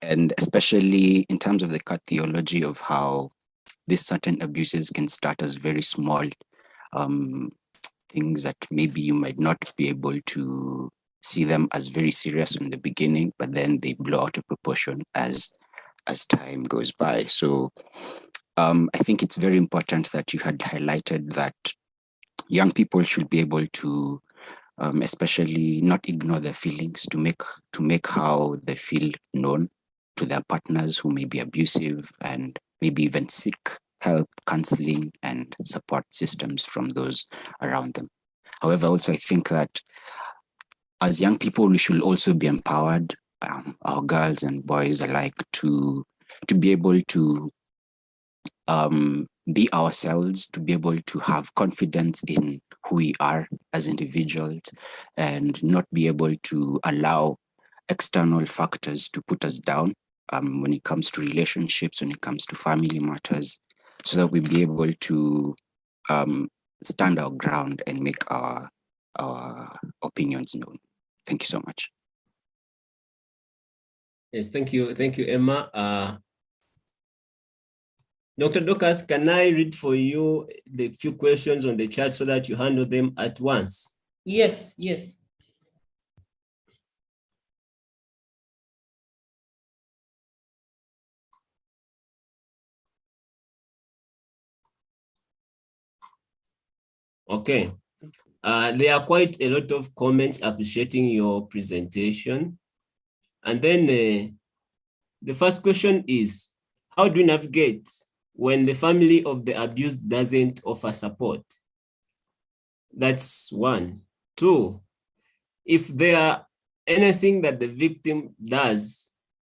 and especially in terms of the cut theology of how these certain abuses can start as very small things that maybe you might not be able to see them as very serious in the beginning, but then they blow out of proportion as time goes by. So I think it's very important that you had highlighted that young people should be able to especially not ignore their feelings, to make how they feel known to their partners who may be abusive, and maybe even seek help, counseling, and support systems from those around them. However, also I think that as young people, we should also be empowered, our girls and boys alike, to be able to be ourselves, to be able to have confidence in who we are as individuals, and not be able to allow external factors to put us down when it comes to relationships, when it comes to family matters, so that we be able to stand our ground and make our opinions known. Thank you so much.
Yes, thank you, Emma. Dr. Dorcas, can I read for you the few questions on the chat so that you handle them at once?
Yes, yes.
Okay. There are quite a lot of comments appreciating your presentation. And then the first question is, how do you navigate when the family of the abused doesn't offer support? That's one. Two, if there anything that the victim does,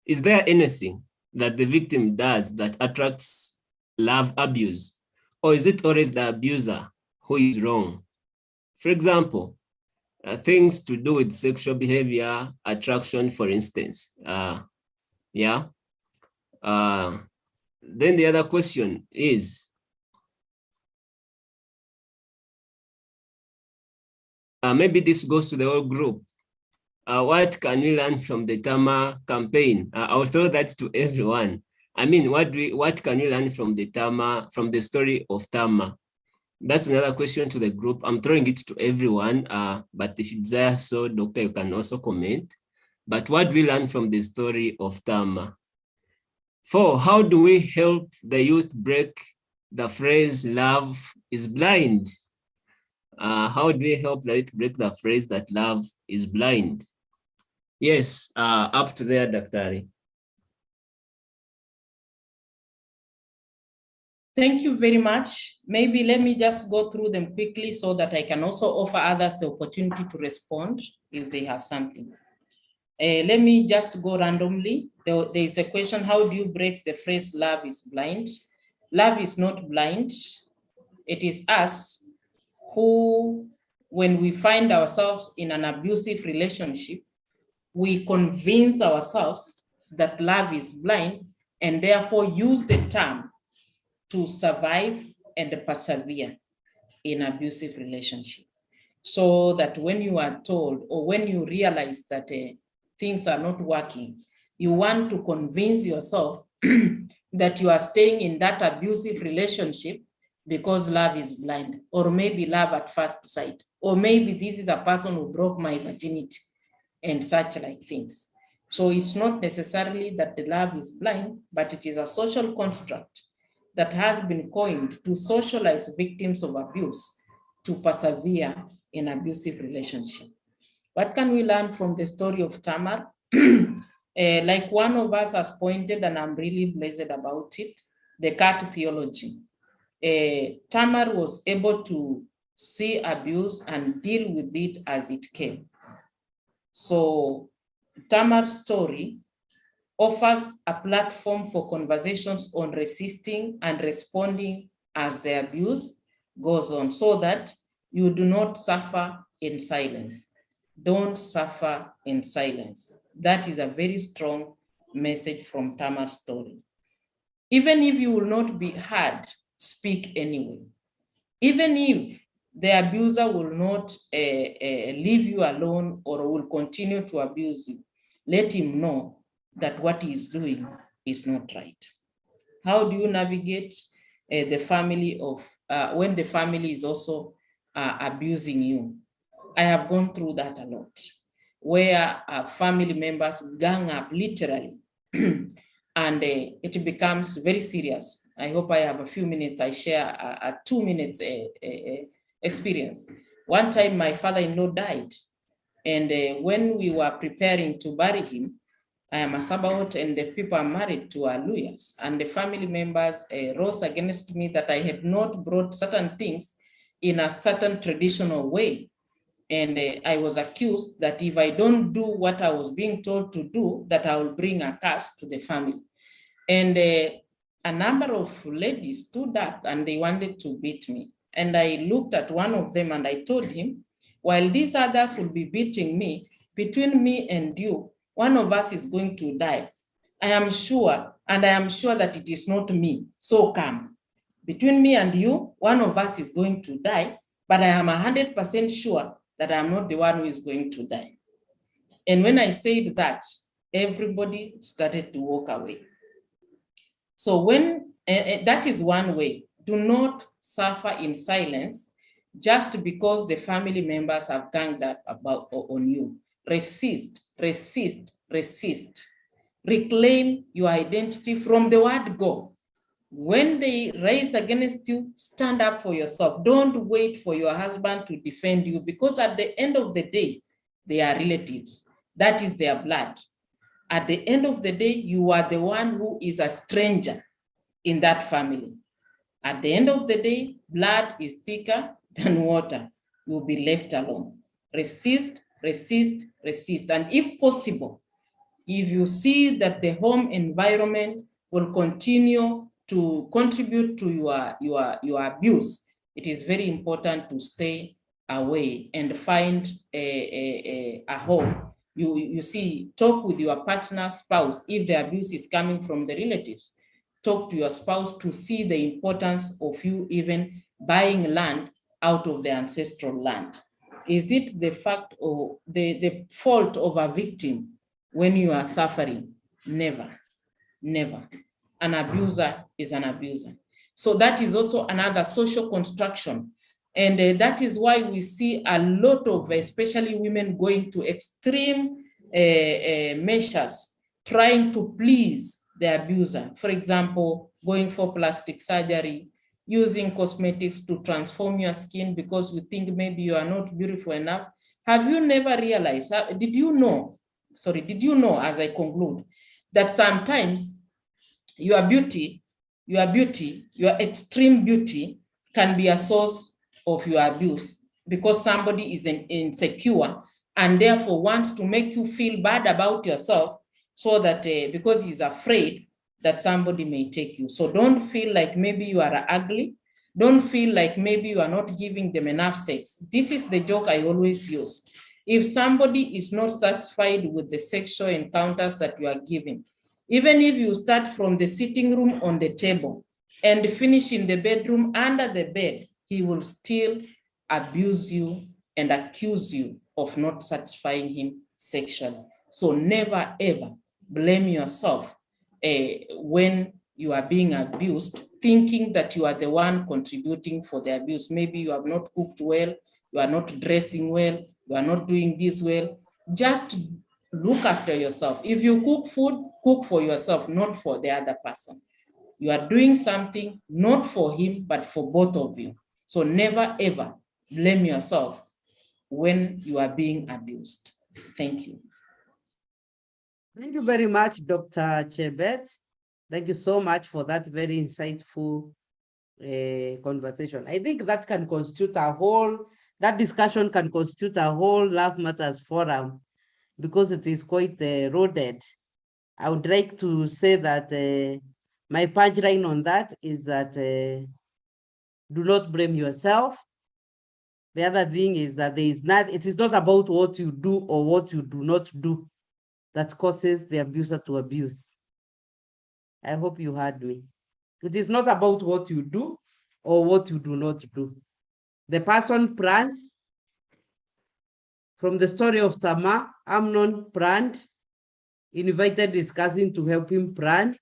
is there anything that the victim does that attracts love abuse? Or is it always the abuser who is wrong? For example, things to do with sexual behavior, attraction, for instance. Then the other question is, maybe this goes to the whole group. What can we learn from the Tamar campaign? I'll throw that to everyone. I mean, what can we learn from the story of Tamar? That's another question to the group. I'm throwing it to everyone, but if you desire so, Doctor, you can also comment. But what we learn from the story of Tamar? 4, how do we help the youth break the phrase love is blind? How do we help the youth break the phrase that love is blind? Yes, up to there, Daktari.
Thank you very much. Maybe let me just go through them quickly so that I can also offer others the opportunity to respond if they have something. Let me just go randomly. There is a question, how do you break the phrase love is blind? Love is not blind. It is us who, when we find ourselves in an abusive relationship, we convince ourselves that love is blind and therefore use the term to survive and persevere in abusive relationship. So that when you are told or when you realize that things are not working, you want to convince yourself that you are staying in that abusive relationship because love is blind, or maybe love at first sight, or maybe this is a person who broke my virginity and such like things. So it's not necessarily that the love is blind, but it is a social construct that has been coined to socialize victims of abuse to persevere in abusive relationship. What can we learn from the story of Tamar? Like one of us has pointed, and I'm really blessed about it, the cat theology. Tamar was able to see abuse and deal with it as it came. So Tamar's story offers a platform for conversations on resisting and responding as the abuse goes on, so that you do not suffer in silence. Don't suffer in silence. That is a very strong message from Tamar's story. Even if you will not be heard, speak anyway. Even if the abuser will not leave you alone or will continue to abuse you, let him know that what he is doing is not right. How do you navigate the family of, when the family is also abusing you? I have gone through that a lot, where family members gang up literally, and it becomes very serious. I hope I have a few minutes. I share a 2 minutes experience. One time my father-in-law died, and when we were preparing to bury him, I am a Sabaoth and the people are married to are lawyers, and the family members rose against me that I had not brought certain things in a certain traditional way. And I was accused that if I don't do what I was being told to do, that I will bring a curse to the family. And a number of ladies stood up and they wanted to beat me. And I looked at one of them and I told him, while these others will be beating me, between me and you, one of us is going to die. I am sure, and I am sure that it is not me. So come. Between me and you, one of us is going to die, but I am 100% sure that I'm not the one who is going to die. And when I said that, everybody started to walk away. So when that is one way, do not suffer in silence just because the family members have ganged up on you. Resist, resist, resist. Reclaim your identity from the word go. When they rise against you, stand up for yourself. Don't wait for your husband to defend you, because at the end of the day, they are relatives. That is their blood. At the end of the day, you are the one who is a stranger in that family. At the end of the day, blood is thicker than water. You'll be left alone. Resist, resist, resist. And if possible, if you see that the home environment will continue to contribute to your abuse, it is very important to stay away and find a home. You see, talk with your partner, spouse. If the abuse is coming from the relatives, talk to your spouse to see the importance of you even buying land out of the ancestral land. Is it the fact or the fault of a victim when you are suffering? Never, never. An abuser is an abuser. So that is also another social construction. And that is why we see a lot of, especially women, going to extreme measures, trying to please the abuser. For example, going for plastic surgery, using cosmetics to transform your skin because we think maybe you are not beautiful enough. Have you never realized, did you know, as I conclude, that sometimes your beauty, your extreme beauty can be a source of your abuse, because somebody is insecure and therefore wants to make you feel bad about yourself, so that because he's afraid that somebody may take you. So don't feel like maybe you are ugly. Don't feel like maybe you are not giving them enough sex. This is the joke I always use. If somebody is not satisfied with the sexual encounters that you are giving, even if you start from the sitting room on the table and finish in the bedroom under the bed, he will still abuse you and accuse you of not satisfying him sexually. So never ever blame yourself when you are being abused, thinking that you are the one contributing for the abuse. Maybe you have not cooked well, you are not dressing well, you are not doing this well. Just look after yourself. If you cook food, cook for yourself, not for the other person. You are doing something not for him, but for both of you. So never ever blame yourself when you are being abused. Thank you.
Thank you very much, Dr. Chebet. Thank you so much for that very insightful conversation. I think that can constitute that discussion can constitute a whole Love Matters forum, because it is quite loaded. I would like to say that my punchline on that is that do not blame yourself. The other thing is that it is not about what you do or what you do not do that causes the abuser to abuse. I hope you heard me. It is not about what you do or what you do not do. The person plans. From the story of Tamar, Amnon planned, invited his cousin to help him plan,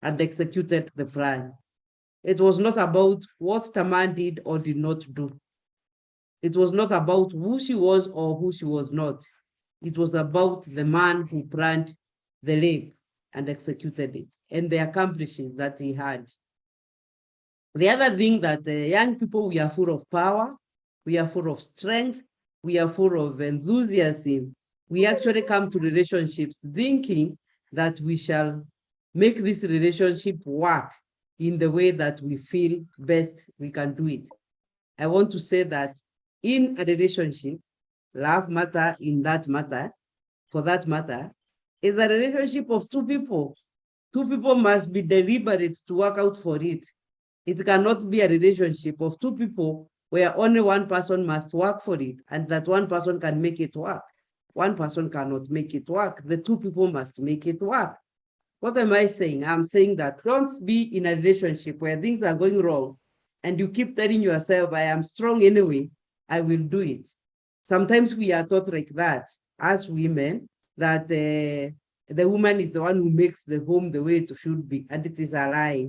and executed the plan. It was not about what Tamar did or did not do. It was not about who she was or who she was not. It was about the man who planned the rape and executed it, and the accomplishments that he had. The other thing that young people, we are full of power, we are full of strength, we are full of enthusiasm. We actually come to relationships thinking that we shall make this relationship work in the way that we feel best we can do it. I want to say that in a relationship, love matter in that matter, for that matter, is a relationship of two people. Two people must be deliberate to work out for it. It cannot be a relationship of two people where only one person must work for it and that one person can make it work. One person cannot make it work. The two people must make it work. What am I saying? I'm saying that don't be in a relationship where things are going wrong and you keep telling yourself, I am strong anyway, I will do it. Sometimes we are taught like that as women, that the woman is the one who makes the home the way it should be, and it is a lie.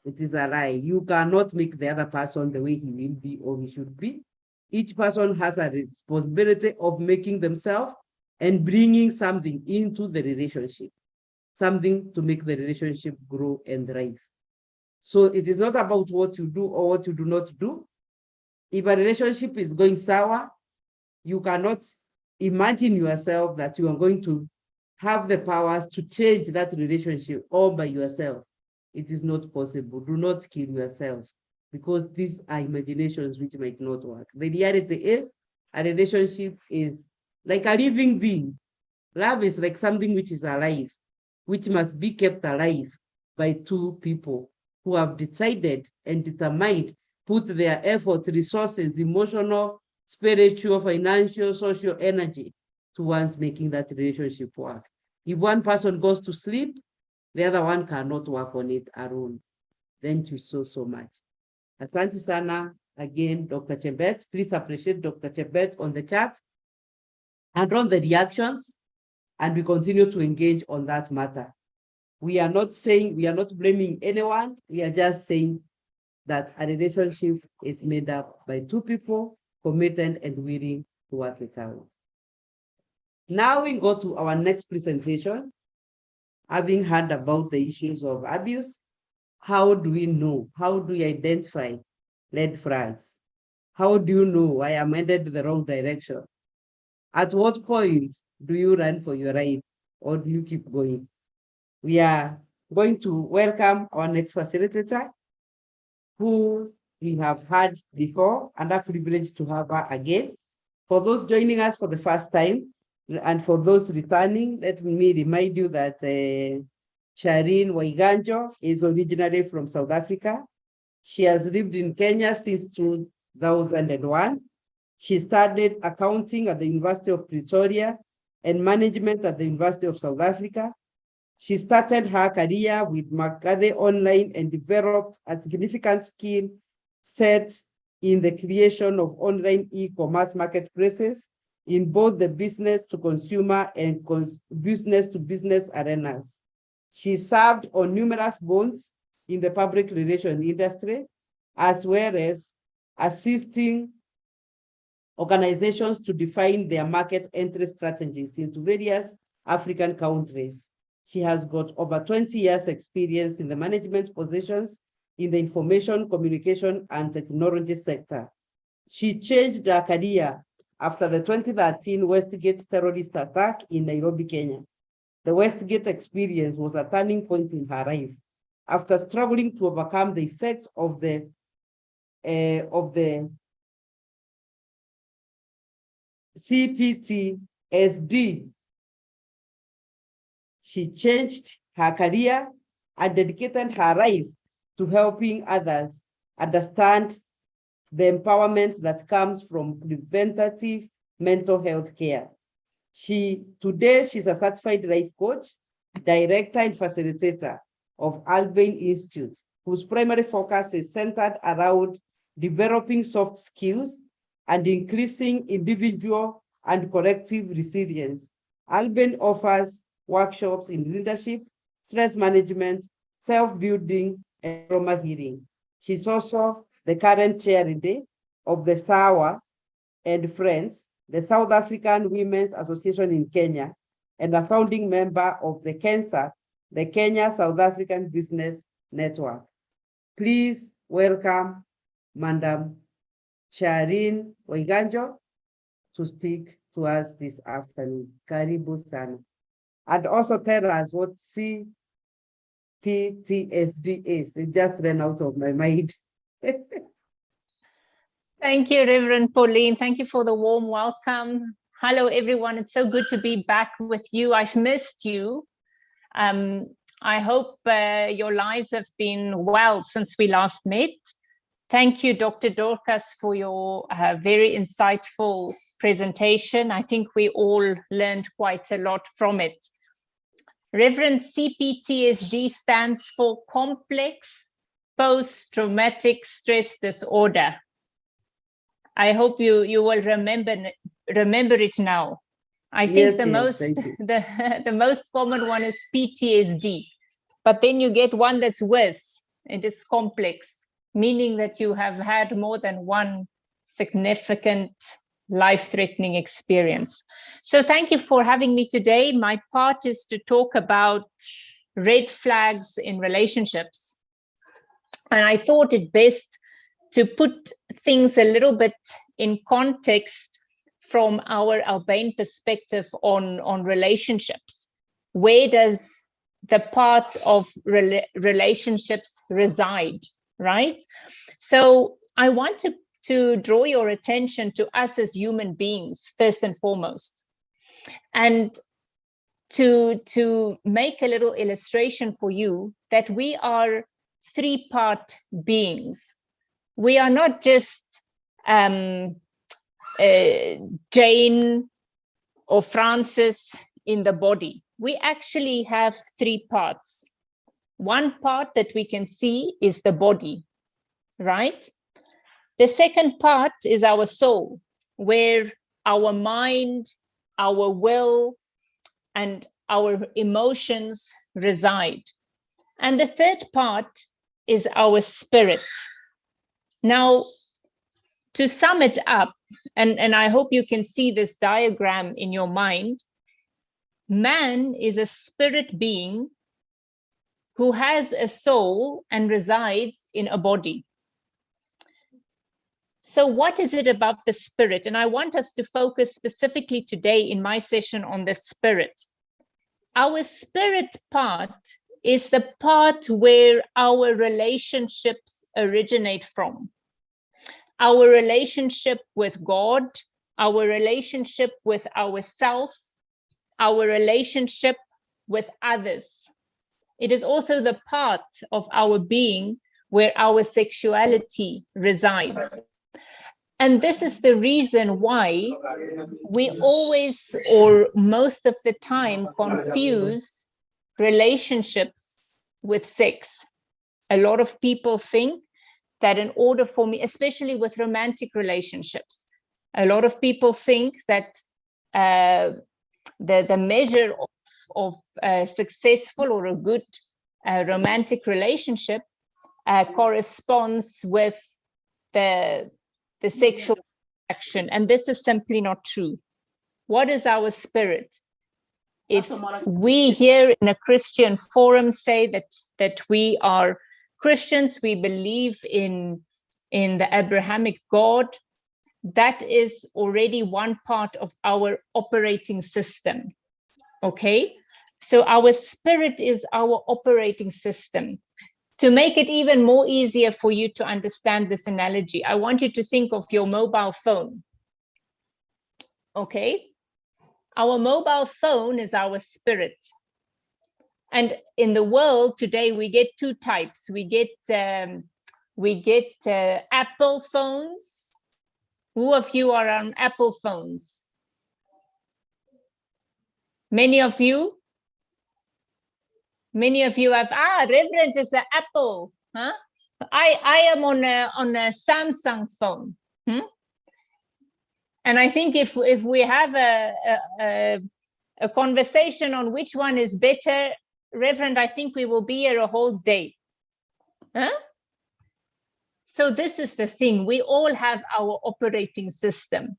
It is a lie. You cannot make the other person the way he will be or he should be. Each person has a responsibility of making themselves and bringing something into the relationship, something to make the relationship grow and thrive. So it is not about what you do or what you do not do. If a relationship is going sour, you cannot imagine yourself that you are going to have the powers to change that relationship all by yourself. It is not possible. Do not kill yourself, because these are imaginations which might not work. The reality is a relationship is like a living being. Love is like something which is alive, which must be kept alive by two people who have decided and determined, put their effort, resources, emotional, spiritual, financial, social energy towards making that relationship work. If one person goes to sleep, the other one cannot work on it alone. Thank you so much. Asante sana again, Dr. Chebet. Please appreciate Dr. Chebet on the chat and on the reactions, and we continue to engage on that matter. We are not saying, we are not blaming anyone. We are just saying that a relationship is made up by two people committed and willing to work it out. Now we go to our next presentation. Having heard about the issues of abuse, how do we know? How do we identify red flags? How do you know I am headed the wrong direction? At what point do you run for your life, or do you keep going? We are going to welcome our next facilitator, who we have had before, and are privileged to have her again. For those joining us for the first time, and for those returning, let me remind you that Shireen Waiganjo is originally from South Africa. She has lived in Kenya since 2001. She studied accounting at the University of Pretoria and management at the University of South Africa. She started her career with McCarthy Online and developed a significant skill set in the creation of online e-commerce marketplaces in both the business to consumer and business to business arenas. She served on numerous boards in the public relations industry, as well as assisting organizations to define their market entry strategies into various African countries. She has got over 20 years experience in the management positions in the information, communication, and technology sector. She changed her career after the 2013 Westgate terrorist attack in Nairobi, Kenya. The Westgate experience was a turning point in her life. After struggling to overcome the effects of the CPTSD, she changed her career and dedicated her life to helping others understand the empowerment that comes from preventative mental health care. Today, she's a certified life coach, director and facilitator of Al Ghul Institute, whose primary focus is centered around developing soft skills and increasing individual and collective resilience. Al Ghul offers workshops in leadership, stress management, self-building, and trauma healing. She's also the current chair of the SAWA and Friends, the South African Women's Association in Kenya, and a founding member of the KENSA, the Kenya South African Business Network. Please welcome Madam Shireen Waiganjo to speak to us this afternoon. Karibu sana. And also tell us what CPTSD is. It just ran out of my mind.
Thank you, Reverend Pauline. Thank you for the warm welcome. Hello, everyone. It's so good to be back with you. I've missed you. I hope your lives have been well since we last met. Thank you, Dr. Dorcas, for your very insightful presentation. I think we all learned quite a lot from it. Reverend, CPTSD stands for complex post-traumatic stress disorder. I hope you will remember it now. I think
Yes,
the
yes,
most
thank you.
the most common one is PTSD, but then you get one that's worse. It is complex, meaning that you have had more than one significant life-threatening experience. So thank you for having me today. My part is to talk about red flags in relationships. And I thought it best to put things a little bit in context from our Albanian perspective on relationships. Where does the part of relationships reside, right? So I want to draw your attention to us as human beings, first and foremost, and to make a little illustration for you that we are three-part beings. We are not just Jane or Francis in the body. We actually have three parts. One part that we can see is the body, right? The second part is our soul, where our mind, our will, and our emotions reside. And the third part is our spirit. Now, to sum it up, and I hope you can see this diagram in your mind, man is a spirit being who has a soul and resides in a body. So what is it about the spirit? And I want us to focus specifically today in my session on the spirit. Our spirit part is the part where our relationships originate from. Our relationship with God, our relationship with ourselves, our relationship with others. It is also the part of our being where our sexuality resides. And this is the reason why we always, or most of the time, confuse relationships with sex. A lot of people think that in order for me, especially with romantic relationships, a lot of people think that the measure of a successful or a good romantic relationship corresponds with the sexual action, and this is simply not true. What is our spirit? If we here in a Christian forum say that we are Christians, we believe in the Abrahamic God, that is already one part of our operating system. Okay, so our spirit is our operating system. To make it even more easier for you to understand this analogy, I want you to think of your mobile phone. Okay, our mobile phone is our spirit. And in the world today, we get two types. We get Apple phones. Who of you are on Apple phones? Many of you? Many of you have, Reverend is an Apple, huh? I am on a Samsung phone. And I think if we have a conversation on which one is better, Reverend, I think we will be here a whole day. Huh? So this is the thing, we all have our operating system.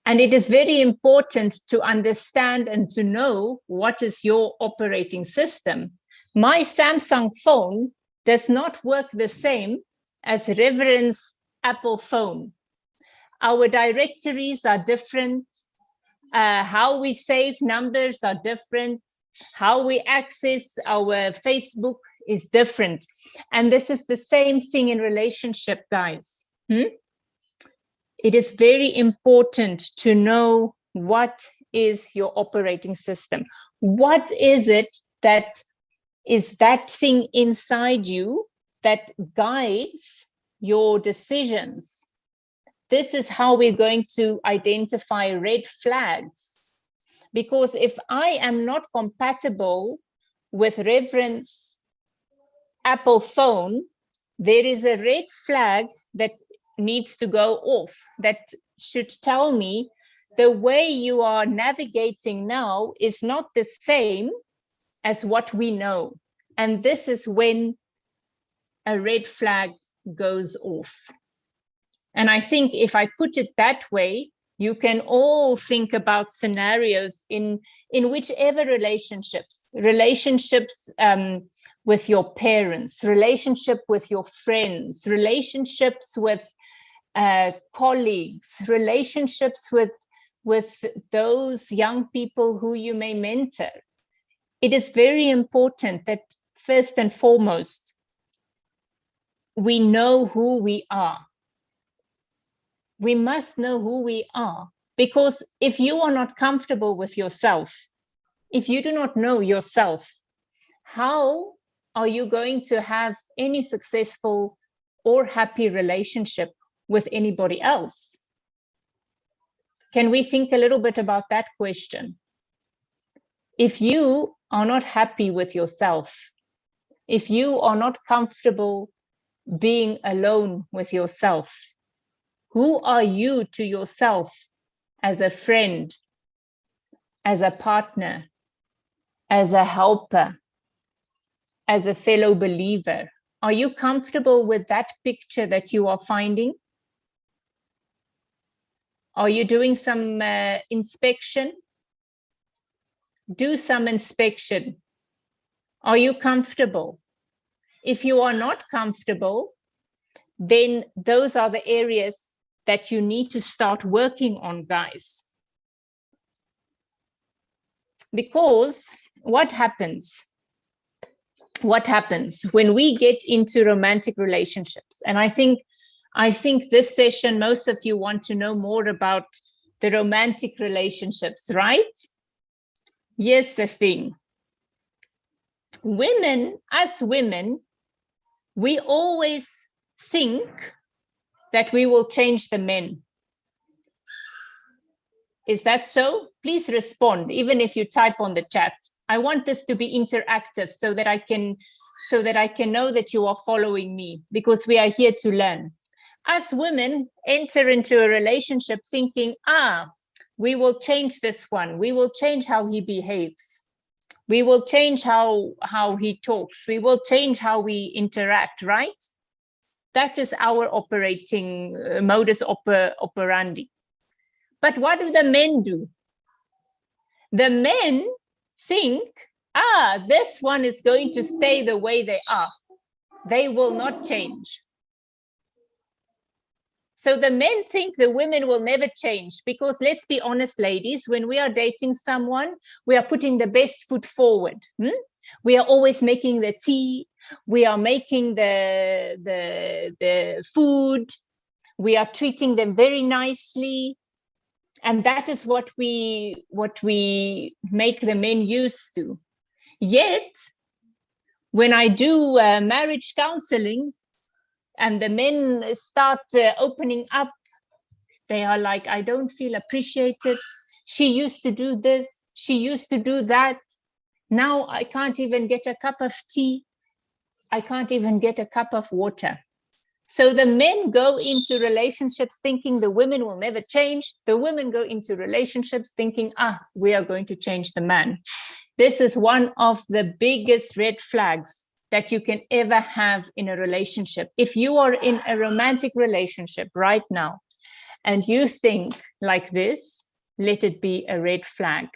And it is very important to understand and to know what is your operating system. My Samsung phone does not work the same as Reverend's Apple phone. Our directories are different. How we save numbers are different. How we access our Facebook is different. And this is the same thing in relationship, guys. It is very important to know what is your operating system. What is it that is that thing inside you that guides your decisions? This is how we're going to identify red flags. Because if I am not compatible with Reverend's Apple phone, there is a red flag that needs to go off, that should tell me the way you are navigating now is not the same as what we know. And this is when a red flag goes off. And I think if I put it that way, you can all think about scenarios in whichever relationships with your parents, relationship with your friends, relationships with colleagues, relationships with those young people who you may mentor. It is very important that first and foremost, we know who we are. We must know who we are, because if you are not comfortable with yourself, if you do not know yourself, how are you going to have any successful or happy relationship with anybody else? Can we think a little bit about that question? If you are not happy with yourself, if you are not comfortable being alone with yourself, who are you to yourself as a friend, as a partner, as a helper, as a fellow believer? Are you comfortable with that picture that you are finding? Are you doing some inspection? Do some inspection. Are you comfortable? If you are not comfortable, then those are the areas that you need to start working on, guys. Because what happens? What happens when we get into romantic relationships? And I think this session, most of you want to know more about the romantic relationships, right? Here's the thing. Women, as women, we always think that we will change the men. Is that so? Please respond, even if you type on the chat. I want this to be interactive so that I can know that you are following me, because we are here to learn. As women enter into a relationship thinking, we will change this one. We will change how he behaves. We will change how he talks. We will change how we interact, right? That is our operating modus operandi. But what do the men do? The men think, this one is going to stay the way they are. They will not change. So the men think the women will never change, because let's be honest, ladies, when we are dating someone, we are putting the best foot forward. We are always making the tea. We are making the food. We are treating them very nicely. And that is what we make the men used to. Yet, when I do marriage counseling and the men start opening up, they are like, I don't feel appreciated. She used to do this. She used to do that. Now I can't even get a cup of tea. I can't even get a cup of water. So the men go into relationships thinking the women will never change. The women go into relationships thinking, we are going to change the man. This is one of the biggest red flags that you can ever have in a relationship. If you are in a romantic relationship right now and you think like this, let it be a red flag.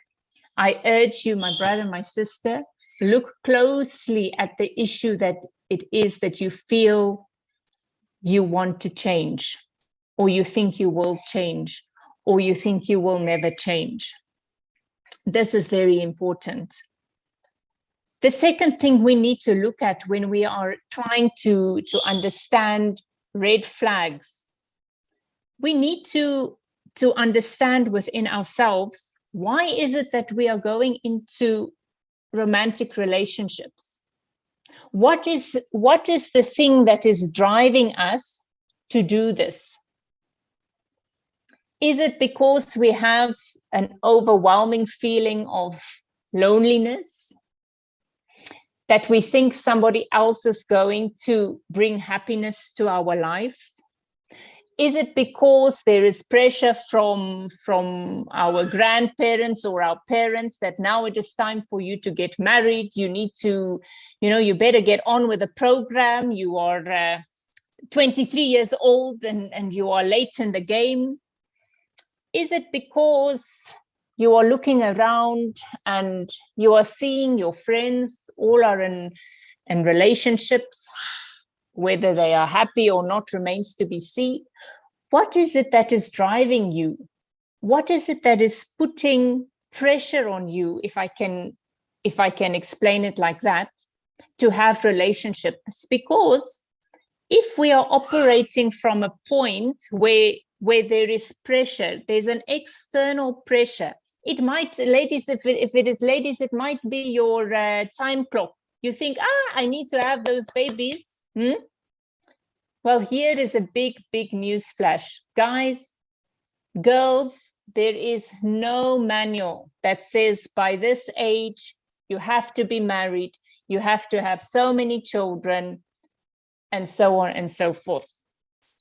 I urge you, my brother, my sister, look closely at the issue that it is that you feel you want to change, or you think you will change, or you think you will never change. This is very important. The second thing we need to look at when we are trying to understand red flags, we need to understand within ourselves, why is it that we are going into romantic relationships? What is the thing that is driving us to do this? Is it because we have an overwhelming feeling of loneliness, that we think somebody else is going to bring happiness to our life? Is it because there is pressure from our grandparents or our parents that now it is time for you to get married? You need to, you better get on with the program. You are 23 years old and you are late in the game. Is it because you are looking around and you are seeing your friends all are in relationships? Whether they are happy or not remains to be seen. What is it that is driving you? What is it that is putting pressure on you, if I can explain it like that, to have relationships? Because if we are operating from a point where there is pressure, there's an external pressure. It might, ladies, if it is ladies, it might be your time clock. You think, I need to have those babies. Well, here is a big news flash. Guys, girls, there is no manual that says by this age, you have to be married, you have to have so many children, and so on and so forth.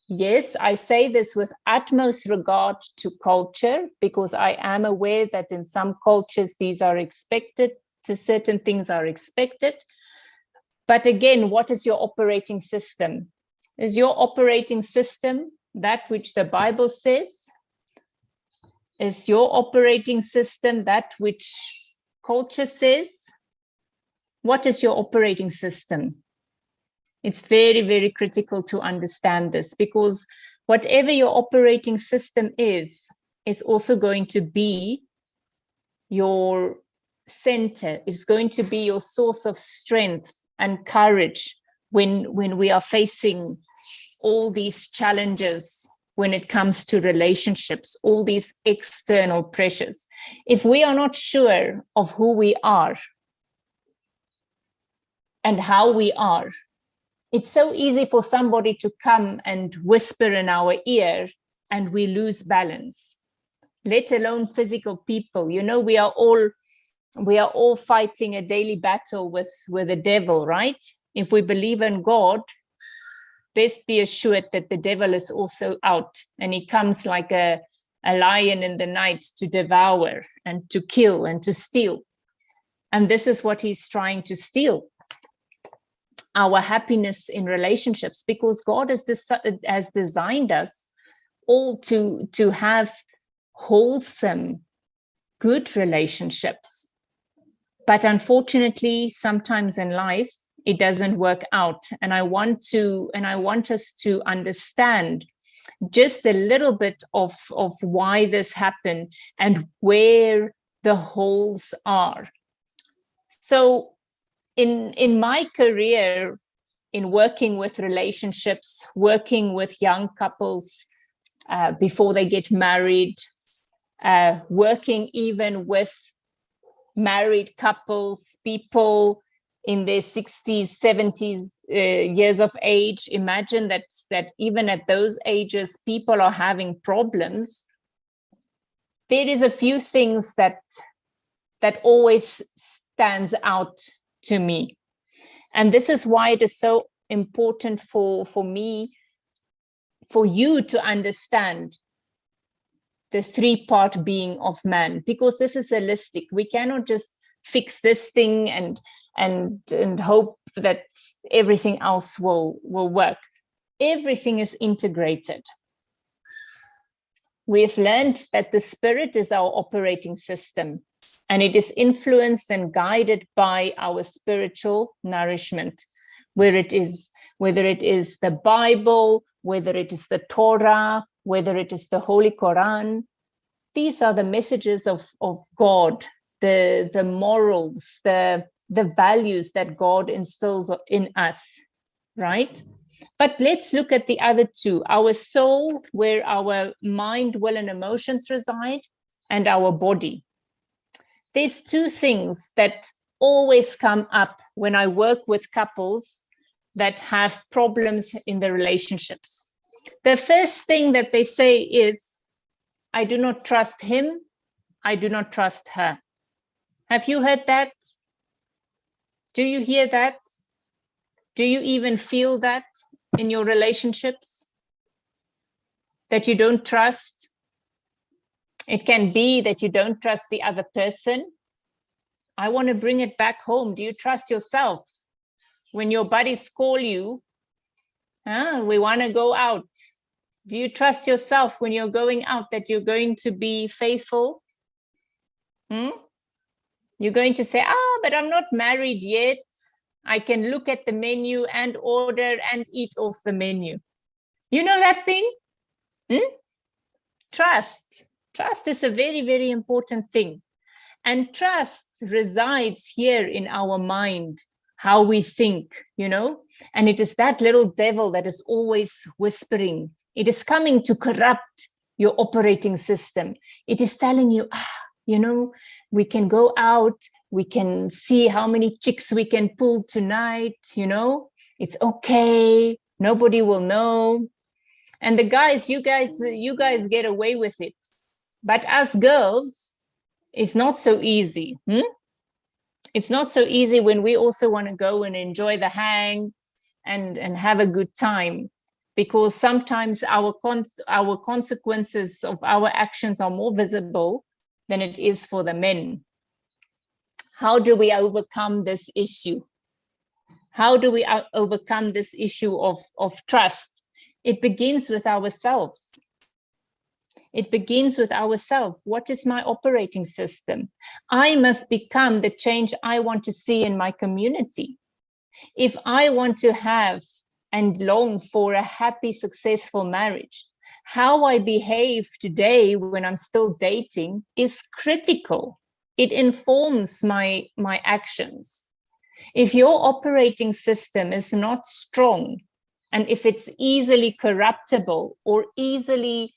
Yes, I say this with utmost regard to culture, because I am aware that in some cultures, these are expected, certain things are expected. But again, what is your operating system? Is your operating system that which the Bible says? Is your operating system that which culture says? What is your operating system? It's very, very critical to understand this, because whatever your operating system is also going to be your center, is going to be your source of strength and courage when we are facing all these challenges when it comes to relationships, all these external pressures. If we are not sure of who we are and how we are, it's so easy for somebody to come and whisper in our ear and we lose balance, let alone physical people. We are all fighting a daily battle with the devil, right? If we believe in God, best be assured that the devil is also out, and he comes like a lion in the night to devour and to kill and to steal. And this is what he's trying to steal, our happiness in relationships, because God has designed us all to have wholesome, good relationships. But unfortunately, sometimes in life, it doesn't work out. And I want us to understand just a little bit of why this happened and where the holes are. So in my career, in working with relationships, working with young couples before they get married, working even with married couples, people in their 60s, 70s years of age. Imagine that even at those ages, people are having problems. There is a few things that always stands out to me. And this is why it is so important for me, for you to understand the three-part being of man, because this is holistic. We cannot just fix this thing and hope that everything else will work. Everything is integrated. We've learned that the spirit is our operating system, and it is influenced and guided by our spiritual nourishment, whether it is the Bible, whether it is the Torah, whether it is the Holy Quran. These are the messages of God, the morals, the values that God instills in us, right? But let's look at the other two: our soul, where our mind, will, and emotions reside, and our body. There's two things that always come up when I work with couples that have problems in their relationships. The first thing that they say is, I do not trust him. I do not trust her. Have you heard that? Do you hear that? Do you even feel that in your relationships? That you don't trust? It can be that you don't trust the other person. I want to bring it back home. Do you trust yourself? When your buddies call you, we want to go out. Do you trust yourself when you're going out that you're going to be faithful? You're going to say, but I'm not married yet. I can look at the menu and order and eat off the menu. You know that thing? Trust. Trust is a very, very important thing. And trust resides here in our mind, how we think, and it is that little devil that is always whispering. It is coming to corrupt your operating system. It is telling you, we can go out, we can see how many chicks we can pull tonight, it's okay, nobody will know. And the guys, you guys get away with it. But as girls, it's not so easy. It's not so easy when we also want to go and enjoy the hang and have a good time, because sometimes our consequences of our actions are more visible than it is for the men. How do we overcome this issue? How do we overcome this issue of trust? It begins with ourselves. It begins with ourselves. What is my operating system? I must become the change I want to see in my community. If I want to have and long for a happy, successful marriage, how I behave today when I'm still dating is critical. It informs my actions. If your operating system is not strong, and if it's easily corruptible or easily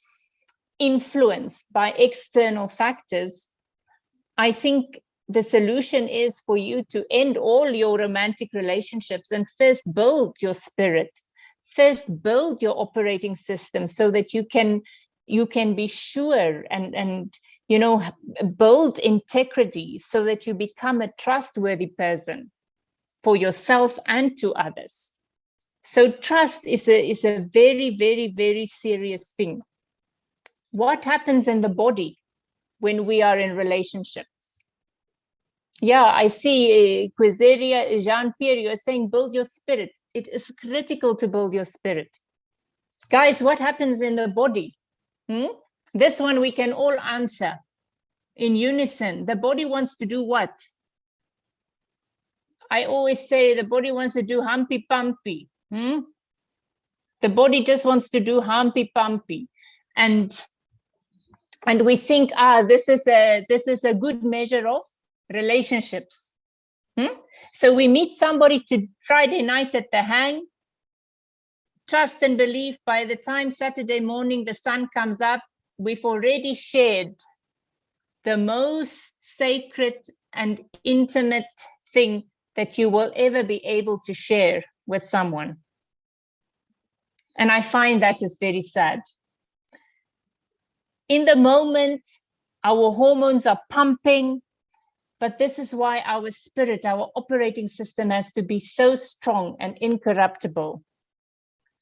influenced by external factors, I think the solution is for you to end all your romantic relationships and first build your spirit, first build your operating system so that you can be sure and build integrity so that you become a trustworthy person for yourself and to others. So trust is a very, very, very serious thing. What happens in the body when we are in relationships? Yeah, I see Quizeria, Jean-Pierre, you're saying build your spirit. It is critical to build your spirit. Guys, what happens in the body? This one we can all answer in unison. The body wants to do what? I always say the body wants to do humpy-pumpy. The body just wants to do humpy-pumpy. And we think, this is a good measure of relationships. So we meet somebody to Friday night at the hang, trust and belief. By the time Saturday morning the sun comes up, we've already shared the most sacred and intimate thing that you will ever be able to share with someone. And I find that is very sad. In the moment, our hormones are pumping, but this is why our spirit, our operating system has to be so strong and incorruptible.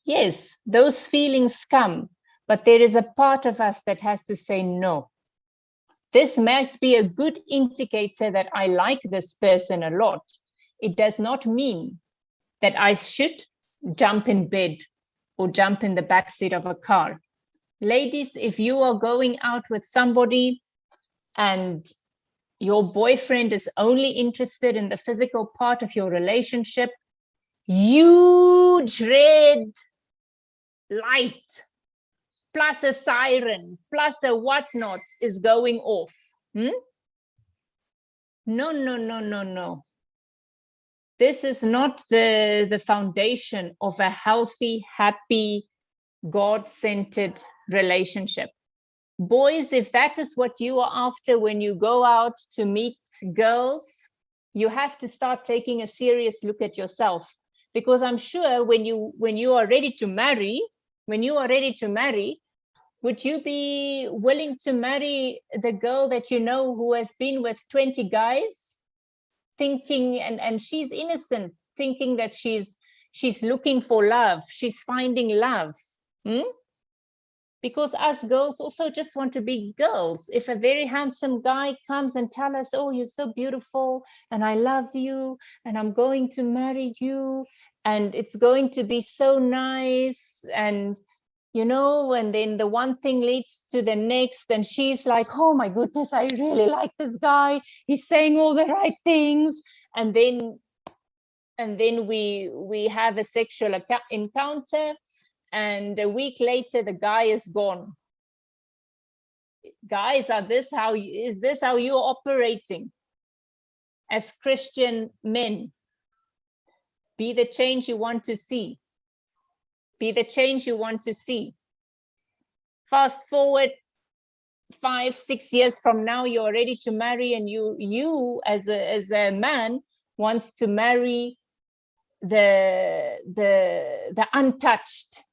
Yes, those feelings come, but there is a part of us that has to say no. This might be a good indicator that I like this person a lot. It does not mean that I should jump in bed or jump in the backseat of a car. Ladies, if you are going out with somebody and your boyfriend is only interested in the physical part of your relationship, huge red light plus a siren plus a whatnot is going off. No. This is not the foundation of a healthy, happy, God-centered relationship. Boys, if that is what you are after when you go out to meet girls, you have to start taking a serious look at yourself, because I'm sure when you are ready to marry, Would you be willing to marry the girl that you know who has been with 20 guys, thinking, and she's innocent, thinking that she's looking for love, she's finding love? Because us girls also just want to be girls. If a very handsome guy comes and tells us, oh, you're so beautiful and I love you and I'm going to marry you and it's going to be so nice, and you know, and then the one thing leads to the next, and she's like, oh my goodness, I really like this guy, he's saying all the right things, and then we have a sexual encounter, and a week later the guy is gone. Guys, is this how you're operating as Christian men? Be the change you want to see. Be the change you want to see. Fast forward 5-6 years from now, you're ready to marry, and you as a man wants to marry the untouched.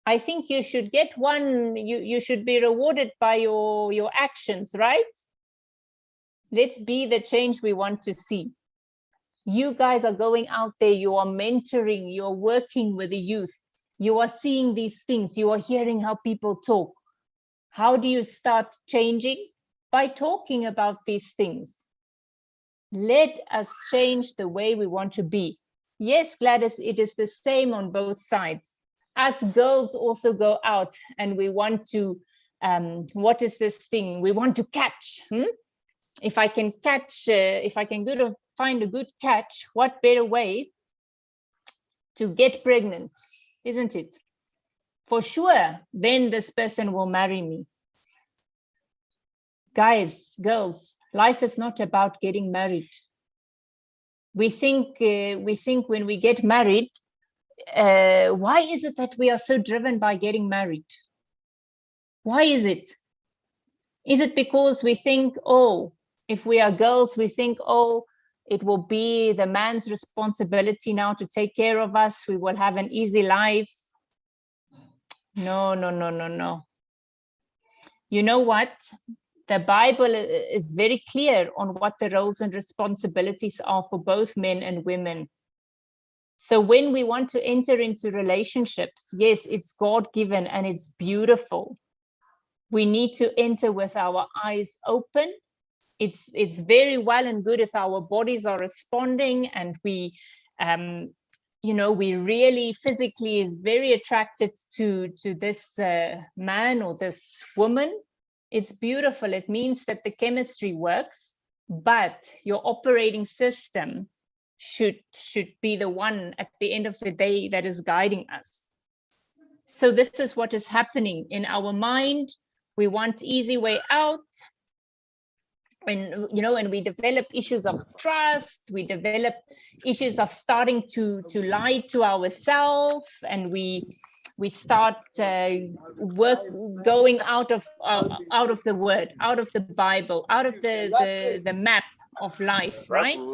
I think you should get one, you should be rewarded by your actions, right? Let's be the change we want to see. You guys are going out there, you are mentoring, you're working with the youth, you are seeing these things, you are hearing how people talk. How do you start changing? By talking about these things. Let us change the way we want to be. Yes, Gladys, it is the same on both sides. Us girls also go out and we want to, what is this thing? We want to catch. If I can catch, if I can find a good catch, what better way to get pregnant, isn't it? For sure, then this person will marry me. Guys, girls, life is not about getting married. We think when we get married, why is it that we are so driven by getting married? Why is it? Is it because we think, oh, if we are girls, we think, oh, it will be the man's responsibility now to take care of us. We will have an easy life. No, no, no, no, no. You know what? The Bible is very clear on what the roles and responsibilities are for both men and women. So when we want to enter into relationships, yes, it's God-given and it's beautiful. We need to enter with our eyes open. It's very well and good if our bodies are responding and we, we really physically is very attracted to this man or this woman. It's beautiful. It means that the chemistry works, but your operating system should be the one at the end of the day that is guiding us. So this is what is happening in our mind. We want easy way out. And we develop issues of trust, we develop issues of starting to lie to ourselves, and we start going out of the word, out of the Bible, out of the map of life, right? In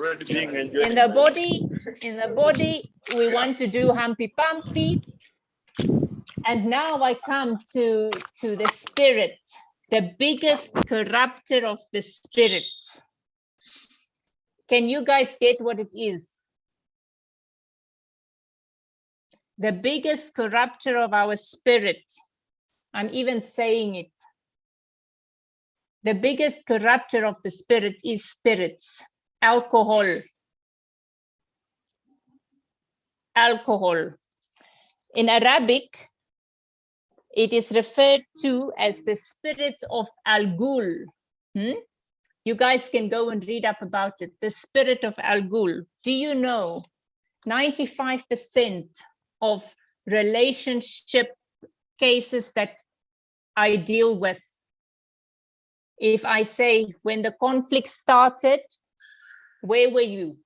the body, we want to do humpy pumpy. And now I come to the spirit, the biggest corrupter of the spirit. Can you guys get what it is? The biggest corrupter of our spirit. I'm even saying it. The biggest corrupter of the spirit is spirits, alcohol. Alcohol. In Arabic, it is referred to as the Spirit of Al Ghul. You guys can go and read up about it. The Spirit of Al Ghul. Do you know 95% of relationship cases that I deal with, if I say, when the conflict started, where were you?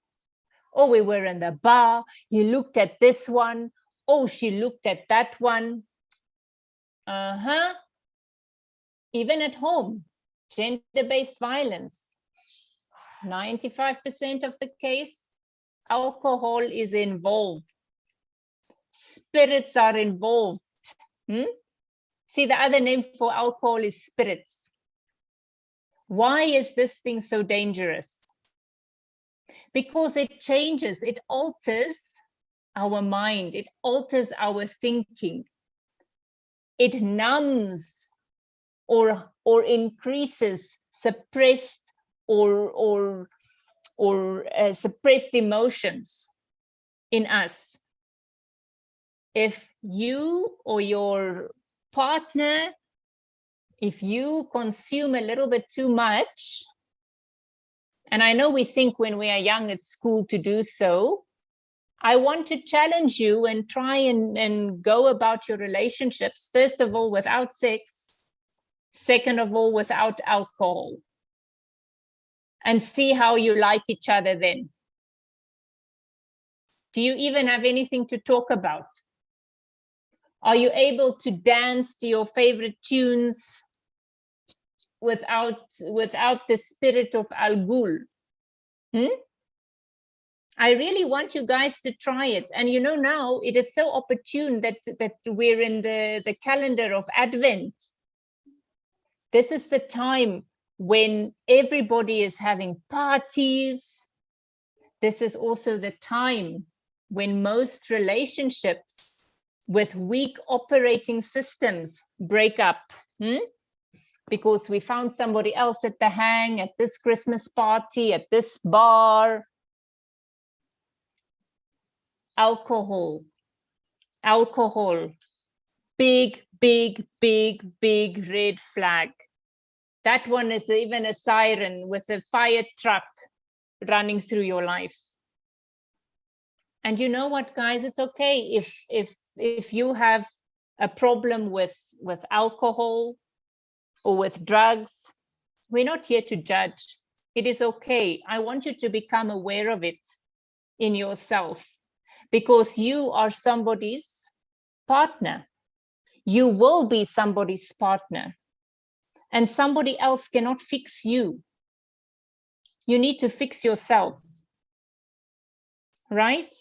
Oh, we were in the bar. You looked at this one. Oh, she looked at that one. Even at home, gender-based violence. 95% of the case, alcohol is involved. Spirits are involved. See, the other name for alcohol is spirits. Why is this thing so dangerous? Because it changes, it alters our mind, it alters our thinking. It numbs or increases suppressed or suppressed emotions in us. If you or your partner, if you consume a little bit too much, and I know we think when we are young it's cool to do so, I want to challenge you and try and go about your relationships, first of all, without sex, second of all, without alcohol, and see how you like each other then. Do you even have anything to talk about? Are you able to dance to your favorite tunes without the spirit of Al Ghul? I really want you guys to try it. And you know, now it is so opportune that we're in the calendar of Advent. This is the time when everybody is having parties. This is also the time when most relationships with weak operating systems break up. Because we found somebody else at the hang, at this Christmas party, at this bar. Alcohol, big red flag. That one is even a siren with a fire truck running through your life. And you know what, guys, it's okay if you have a problem with alcohol or with drugs. We're not here to judge. It is okay. I want you to become aware of it in yourself, because you are somebody's partner. You will be somebody's partner, and somebody else cannot fix you. You need to fix yourself, right?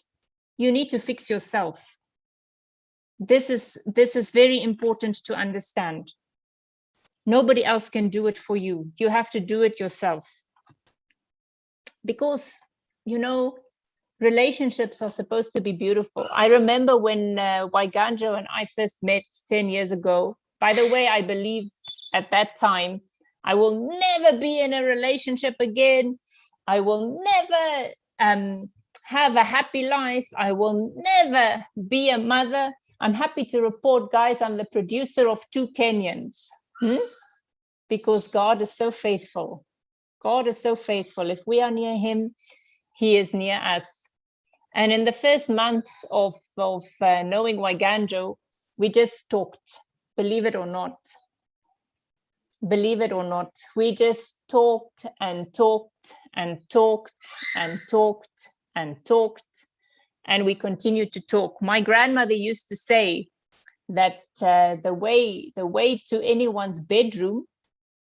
You need to fix yourself. This is very important to understand. Nobody else can do it for you. You have to do it yourself. Because, you know, relationships are supposed to be beautiful. I remember when Waiganjo and I first met 10 years ago. By the way, I believe at that time, I will never be in a relationship again. I will never have a happy life. I will never be a mother. I'm happy to report, guys, I'm the producer of 2 Kenyans. Because God is so faithful. God is so faithful. If we are near him, he is near us. And in the first month of knowing Waiganjo, we just talked, believe it or not. Believe it or not, we just talked and talked and talked and talked and talked, and we continued to talk. My grandmother used to say that the way to anyone's bedroom,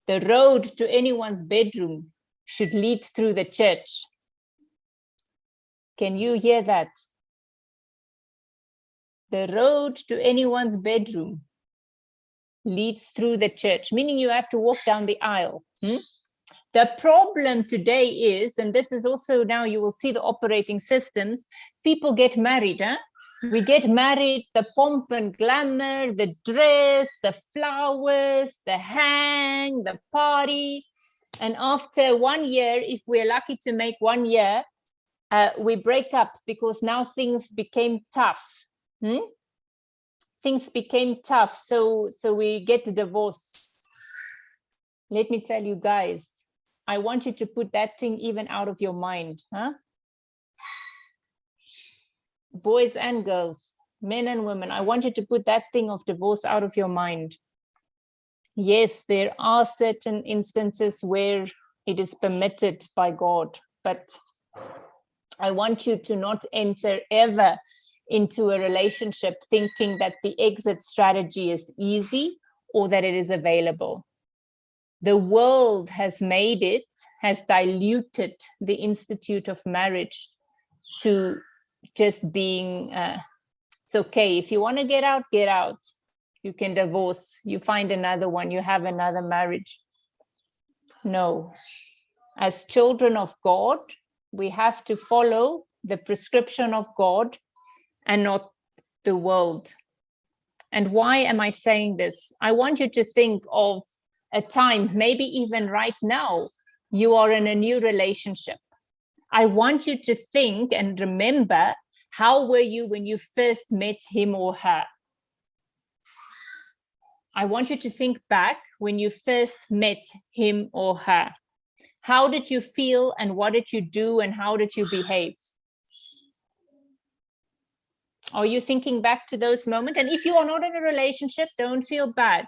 the road to anyone's bedroom should lead through the church. Can you hear that? The road to anyone's bedroom leads through the church, meaning you have to walk down the aisle. The problem today is, and this is also now you will see the operating systems, people get married. We get married, the pomp and glamour, the dress, the flowers, the hang, the party. And after 1 year, if we're lucky to make 1 year, we break up because now things became tough. Things became tough, so we get a divorce. Let me tell you guys, I want you to put that thing even out of your mind. Boys and girls, men and women, I want you to put that thing of divorce out of your mind. Yes, there are certain instances where it is permitted by God, but I want you to not enter ever into a relationship thinking that the exit strategy is easy or that it is available. The world has made it, has diluted the institute of marriage to just being, it's okay. If you want to get out, get out. You can divorce, you find another one, you have another marriage. No. As children of God, we have to follow the prescription of God and not the world. And why am I saying this? I want you to think of a time, maybe even right now, you are in a new relationship. I want you to think and remember, how were you when you first met him or her? I want you to think back when you first met him or her. How did you feel and what did you do and how did you behave? Are you thinking back to those moments? And if you are not in a relationship, don't feel bad.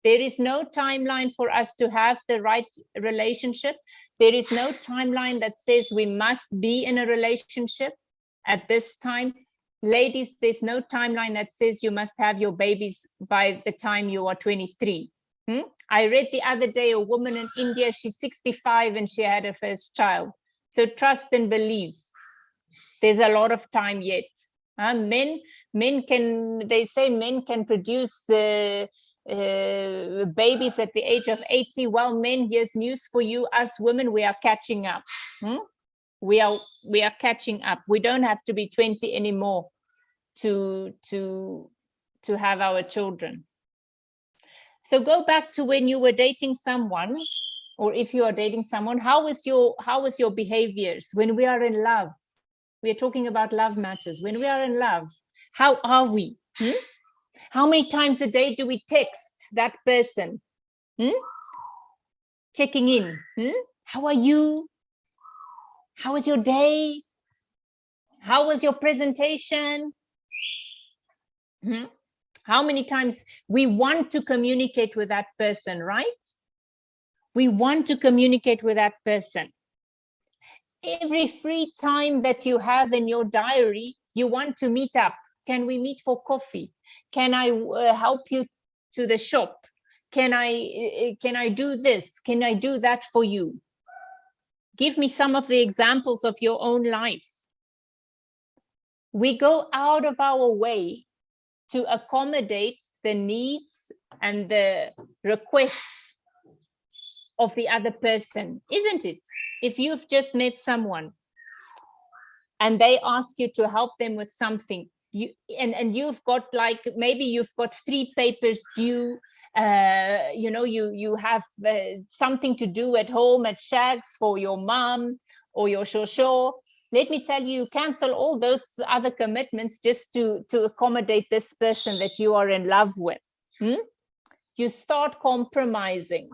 There is no timeline for us to have the right relationship. There is no timeline that says we must be in a relationship at this time. Ladies, there's no timeline that says you must have your babies by the time you are 23. I read the other day a woman in India, she's 65 and she had her first child. So trust and believe. There's a lot of time yet. Men can, they say men can produce babies at the age of 80. Well, men, here's news for you. Us women, we are catching up. We are catching up. We don't have to be 20 anymore to have our children. So go back to when you were dating someone, or if you are dating someone, how was your behaviors when we are in love? We are talking about love matters. When we are in love, how are we? How many times a day do we text that person? Checking in. How are you? How was your day? How was your presentation? How many times we want to communicate with that person, right? We want to communicate with that person. Every free time that you have in your diary, you want to meet up. Can we meet for coffee? Can I help you to the shop? Can I do this? Can I do that for you? Give me some of the examples of your own life. We go out of our way to accommodate the needs and the requests of the other person, isn't it? If you've just met someone and they ask you to help them with something, and you've got like, maybe you've got 3 papers due, you have something to do at home at Shags for your mom or your shosho. Let me tell you, cancel all those other commitments just to accommodate this person that you are in love with. You start compromising.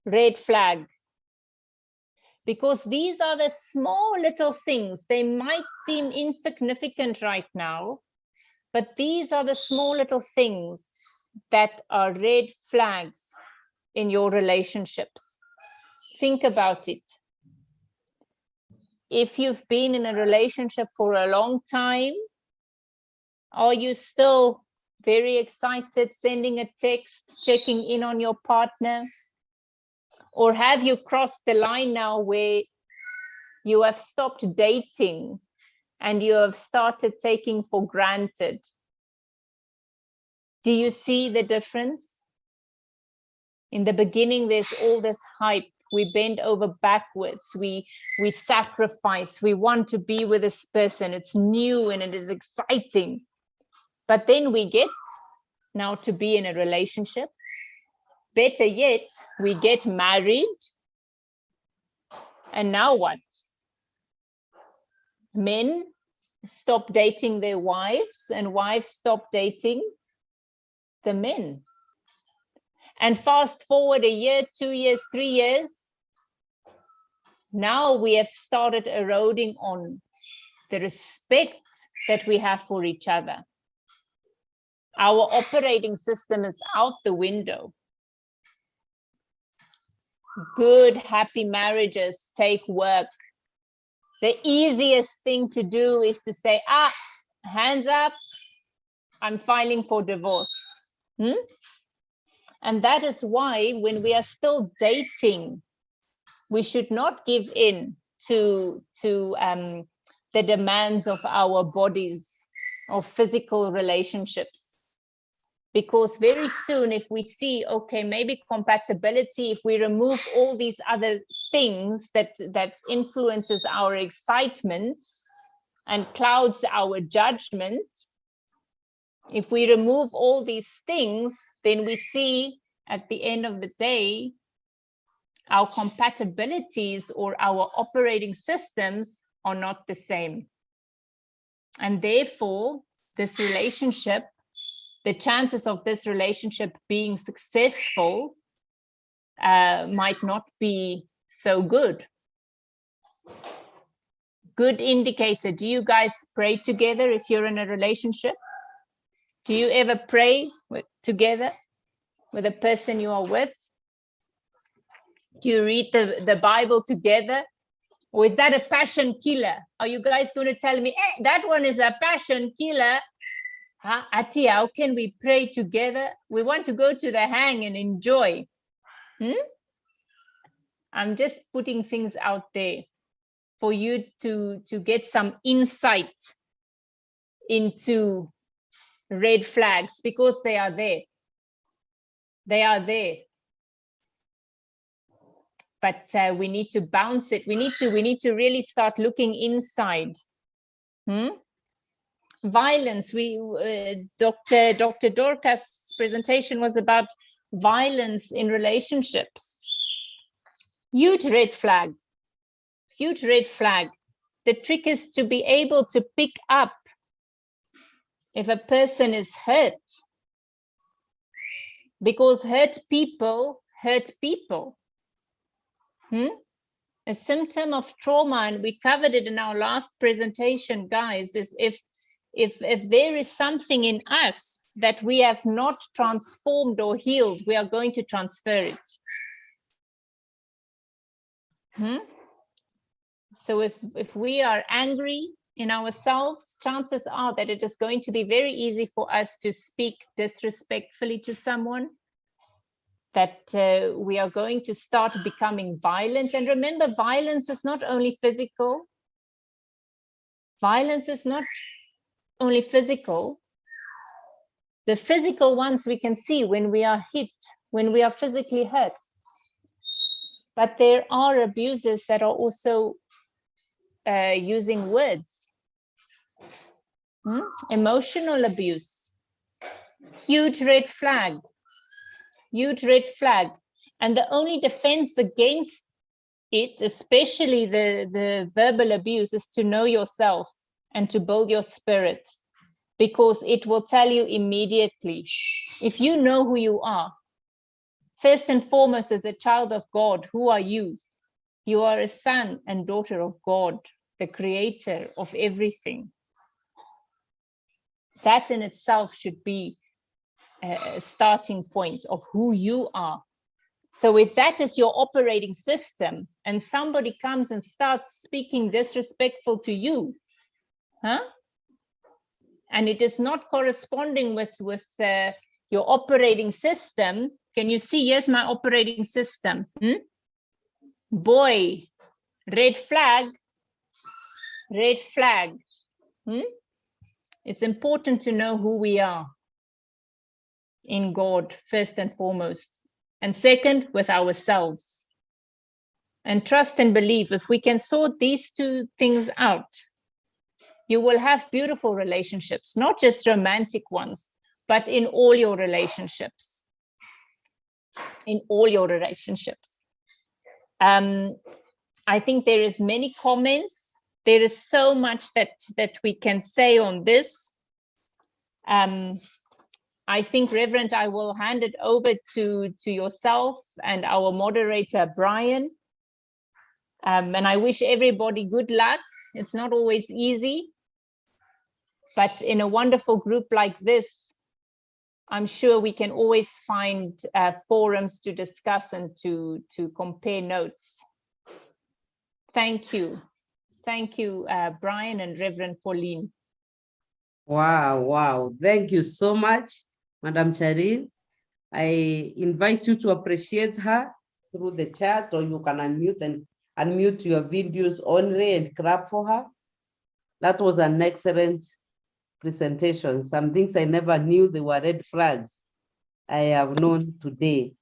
Red flag. Because these are the small little things. They might seem insignificant right now, but these are the small little things that are red flags in your relationships. Think about it. If you've been in a relationship for a long time, are you still very excited, sending a text, checking in on your partner? Or have you crossed the line now where you have stopped dating and you have started taking for granted? Do you see the difference? In the beginning, there's all this hype. We bend over backwards. We sacrifice. We want to be with this person. It's new and it is exciting. But then we get now to be in a relationship. Better yet, we get married. And now what? Men stop dating their wives and wives stop dating the men. And fast forward a year, 2 years, 3 years, now we have started eroding on the respect that we have for each other. Our operating system is out the window. Good, happy marriages take work. The easiest thing to do is to say, hands up, I'm filing for divorce. And that is why when we are still dating, we should not give in to the demands of our bodies or physical relationships. Because very soon, if we see, okay, maybe compatibility, if we remove all these other things that influences our excitement and clouds our judgment, if we remove all these things, then we see at the end of the day, our compatibilities or our operating systems are not the same. And therefore, this relationship, the chances of this relationship being successful might not be so good. Good indicator. Do you guys pray together if you're in a relationship? Do you ever pray together with the person you are with? Do you read the Bible together? Or is that a passion killer? Are you guys going to tell me, hey, that one is a passion killer? Ati, how can we pray together? We want to go to the hang and enjoy. I'm just putting things out there for you to get some insight into red flags, because they are there. They are there. But we need to bounce it. We need to really start looking inside. Violence. Dr. Dorcas' presentation was about violence in relationships. Huge red flag. Huge red flag. The trick is to be able to pick up if a person is hurt, because hurt people hurt people. A symptom of trauma, and we covered it in our last presentation, guys, is if there is something in us that we have not transformed or healed, we are going to transfer it. So if we are angry in ourselves, chances are that it is going to be very easy for us to speak disrespectfully to someone, that we are going to start becoming violent. And remember, violence is not only physical. Violence is not only physical. The physical ones we can see when we are hit, when we are physically hurt. But there are abuses that are also using words. Emotional abuse. Huge red flag. Huge red flag. And the only defense against it, especially the verbal abuse, is to know yourself and to build your spirit, because it will tell you immediately. If you know who you are, first and foremost, as a child of God, who are you? You are a son and daughter of God, the creator of everything. That in itself should be a starting point of who you are. So if that is your operating system and somebody comes and starts speaking disrespectful to you, and it is not corresponding with your operating system, can you see, here's my operating system. Boy, red flag, red flag. It's important to know who we are in God, first and foremost. And second, with ourselves. And trust and believe. If we can sort these two things out, you will have beautiful relationships, not just romantic ones, but in all your relationships. In all your relationships. I think there is many comments. There is so much that we can say on this. I think, Reverend, I will hand it over to yourself and our moderator, Brian. And I wish everybody good luck. It's not always easy, but in a wonderful group like this, I'm sure we can always find forums to discuss and to compare notes. Thank you. Thank you, Brian and Reverend Pauline.
Wow. Thank you so much, Madam Charil. I invite you to appreciate her through the chat, or you can unmute your videos only and clap for her. That was an excellent presentation. Some things I never knew they were red flags. I have known today.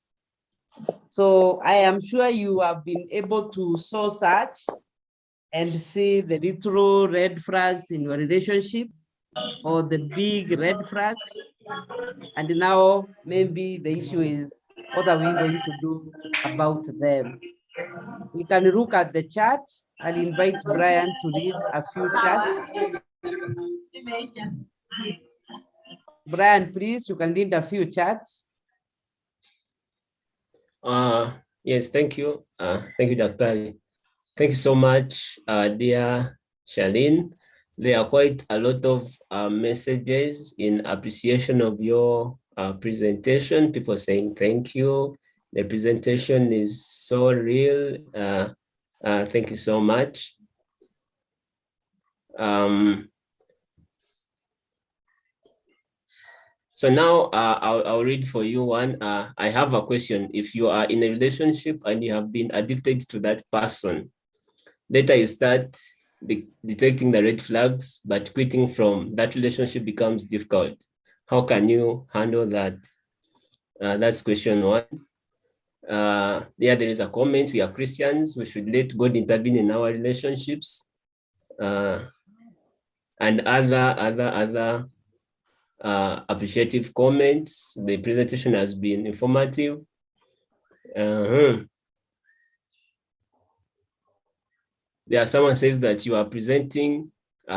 So I am sure you have been able to sow such and see the little red flags in your relationship or the big red flags. And now maybe the issue is, what are we going to do about them? We can look at the chart. I'll invite Brian to read a few charts. Brian, please, you can read a few charts.
Yes, thank you. Thank you, Dr. Thank you so much, dear Charlene. There are quite a lot of messages in appreciation of your presentation. People saying thank you. The presentation is so real. Thank you so much. So now I'll read for you one. I have a question. If you are in a relationship and you have been addicted to that person, later you start detecting the red flags, but quitting from that relationship becomes difficult. How can you handle that? That's question one. There is a comment. We are Christians. We should let God intervene in our relationships. And other appreciative comments. The presentation has been informative. There, someone says that you are presenting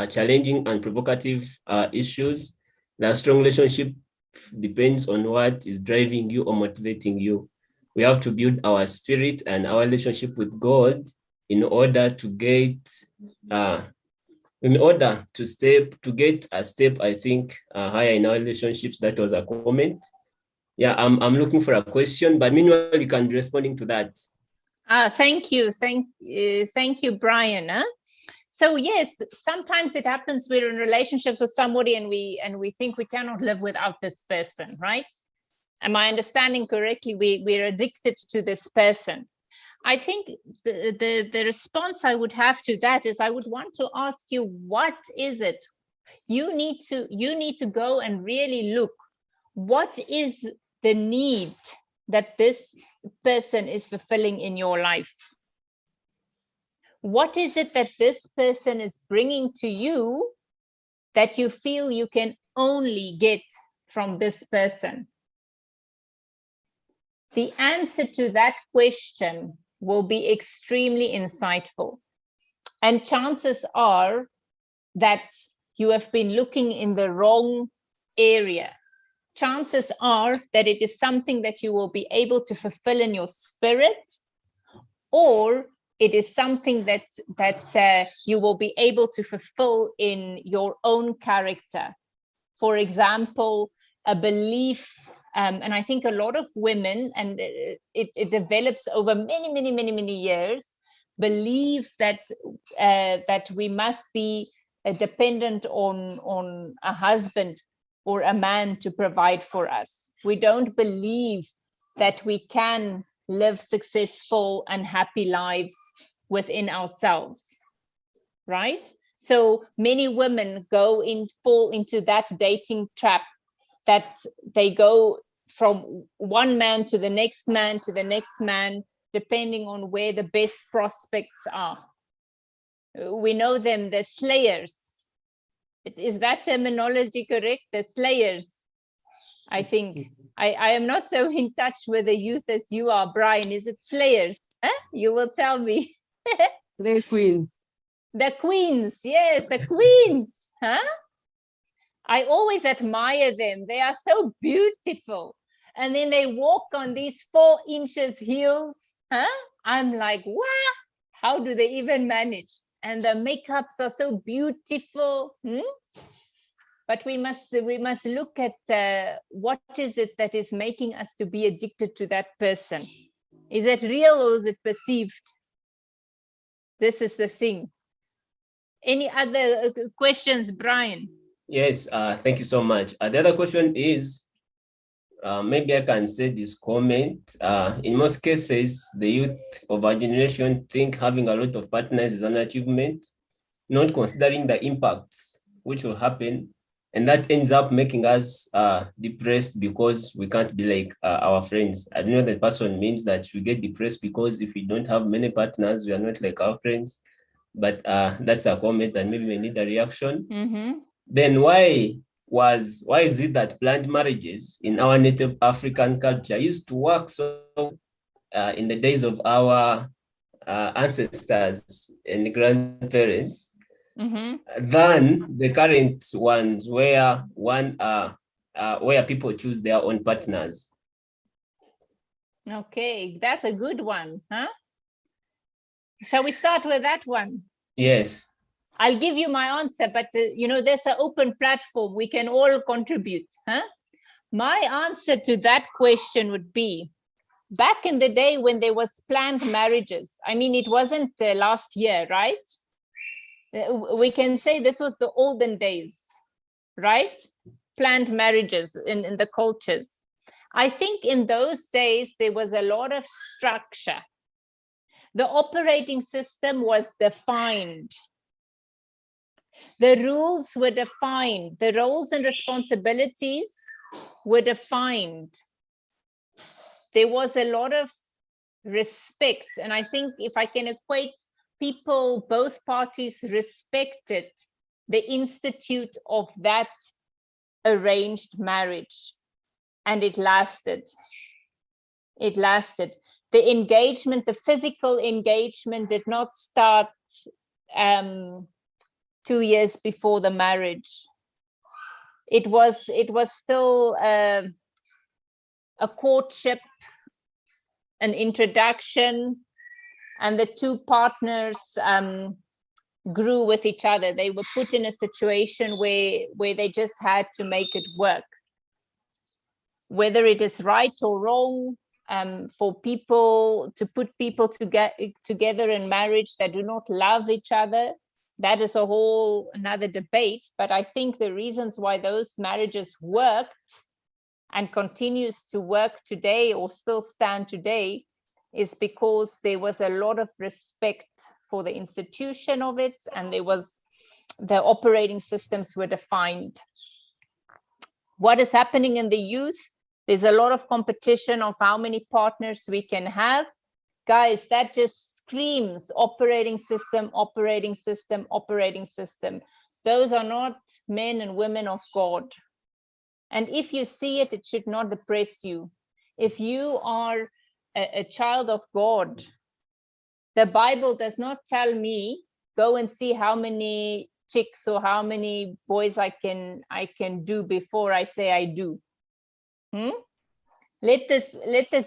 challenging and provocative issues. The strong relationship depends on what is driving you or motivating you. We have to build our spirit and our relationship with God in order to get a step, I think, higher in our relationships. That was a comment. Yeah, I'm looking for a question, but meanwhile, you can be responding to that.
Thank you, Brian. So yes, sometimes it happens we're in a relationship with somebody and we think we cannot live without this person, right? Am I understanding correctly? We're addicted to this person. I think the response I would have to that is I would want to ask you, what is it? You need to go and really look. What is the need that this person is fulfilling in your life? What is it that this person is bringing to you that you feel you can only get from this person? The answer to that question will be extremely insightful. And chances are that you have been looking in the wrong area. Chances are that it is something that you will be able to fulfill in your spirit, or it is something that you will be able to fulfill in your own character. For example, a belief, and I think a lot of women, and it develops over many years, believe that that we must be dependent on a husband or a man to provide for us. We don't believe that we can live successful and happy lives within ourselves, right? So many women fall into that dating trap, that they go from one man to the next man to the next man, depending on where the best prospects are. We know them, the slayers. Is that terminology correct? The slayers, I think. I am not so in touch with the youth as you are, Brian. Is it slayers? Huh? You will tell me.
Slay queens.
The queens, yes, the queens. Huh? I always admire them. They are so beautiful. And then they walk on these 4 inches heels. Huh? I'm like, wow, how do they even manage? And the makeups are so beautiful. But we must look at what is it that is making us to be addicted to that person. Is it real or is it perceived? This is the thing. Any other questions, Brian?
Yes, thank you so much. The other question is, maybe I can say this comment. In most cases, the youth of our generation think having a lot of partners is an achievement, not considering the impacts which will happen And that ends up making us depressed because we can't be like our friends. I don't know the person means that we get depressed because if we don't have many partners, we are not like our friends. But that's a comment and maybe we need a reaction. Then why is it that planned marriages in our native African culture used to work so in the days of our ancestors and grandparents than the current ones where where people choose their own partners?
Okay, that's a good one, huh? Shall we start with that one?
Yes.
I'll give you my answer, but you know, there's an open platform. We can all contribute, huh? My answer to that question would be, back in the day when there was planned marriages, I mean, it wasn't last year, right? We can say this was the olden days, right? Planned marriages in the cultures. I think in those days, there was a lot of structure. The operating system was defined. The rules were defined. The roles and responsibilities were defined. There was a lot of respect. And I think if I can equate people, both parties respected the institute of that arranged marriage. And it lasted. It lasted. The engagement, the physical engagement did not start 2 years before the marriage. It was still a courtship, an introduction, and the two partners grew with each other. They were put in a situation where they just had to make it work. Whether it is right or wrong, for people to put people together in marriage that do not love each other, that is a whole another debate. But I think the reasons why those marriages worked and continues to work today or still stand today is because there was a lot of respect for the institution of it, and there was the operating systems were defined. What is happening in the youth? There's a lot of competition of how many partners we can have. Guys, that just screams operating system, operating system, operating system. Those are not men and women of God. And if you see it, it should not depress you. If you are a child of God, the Bible does not tell me, go and see how many chicks or how many boys I can do before I say I do. Let this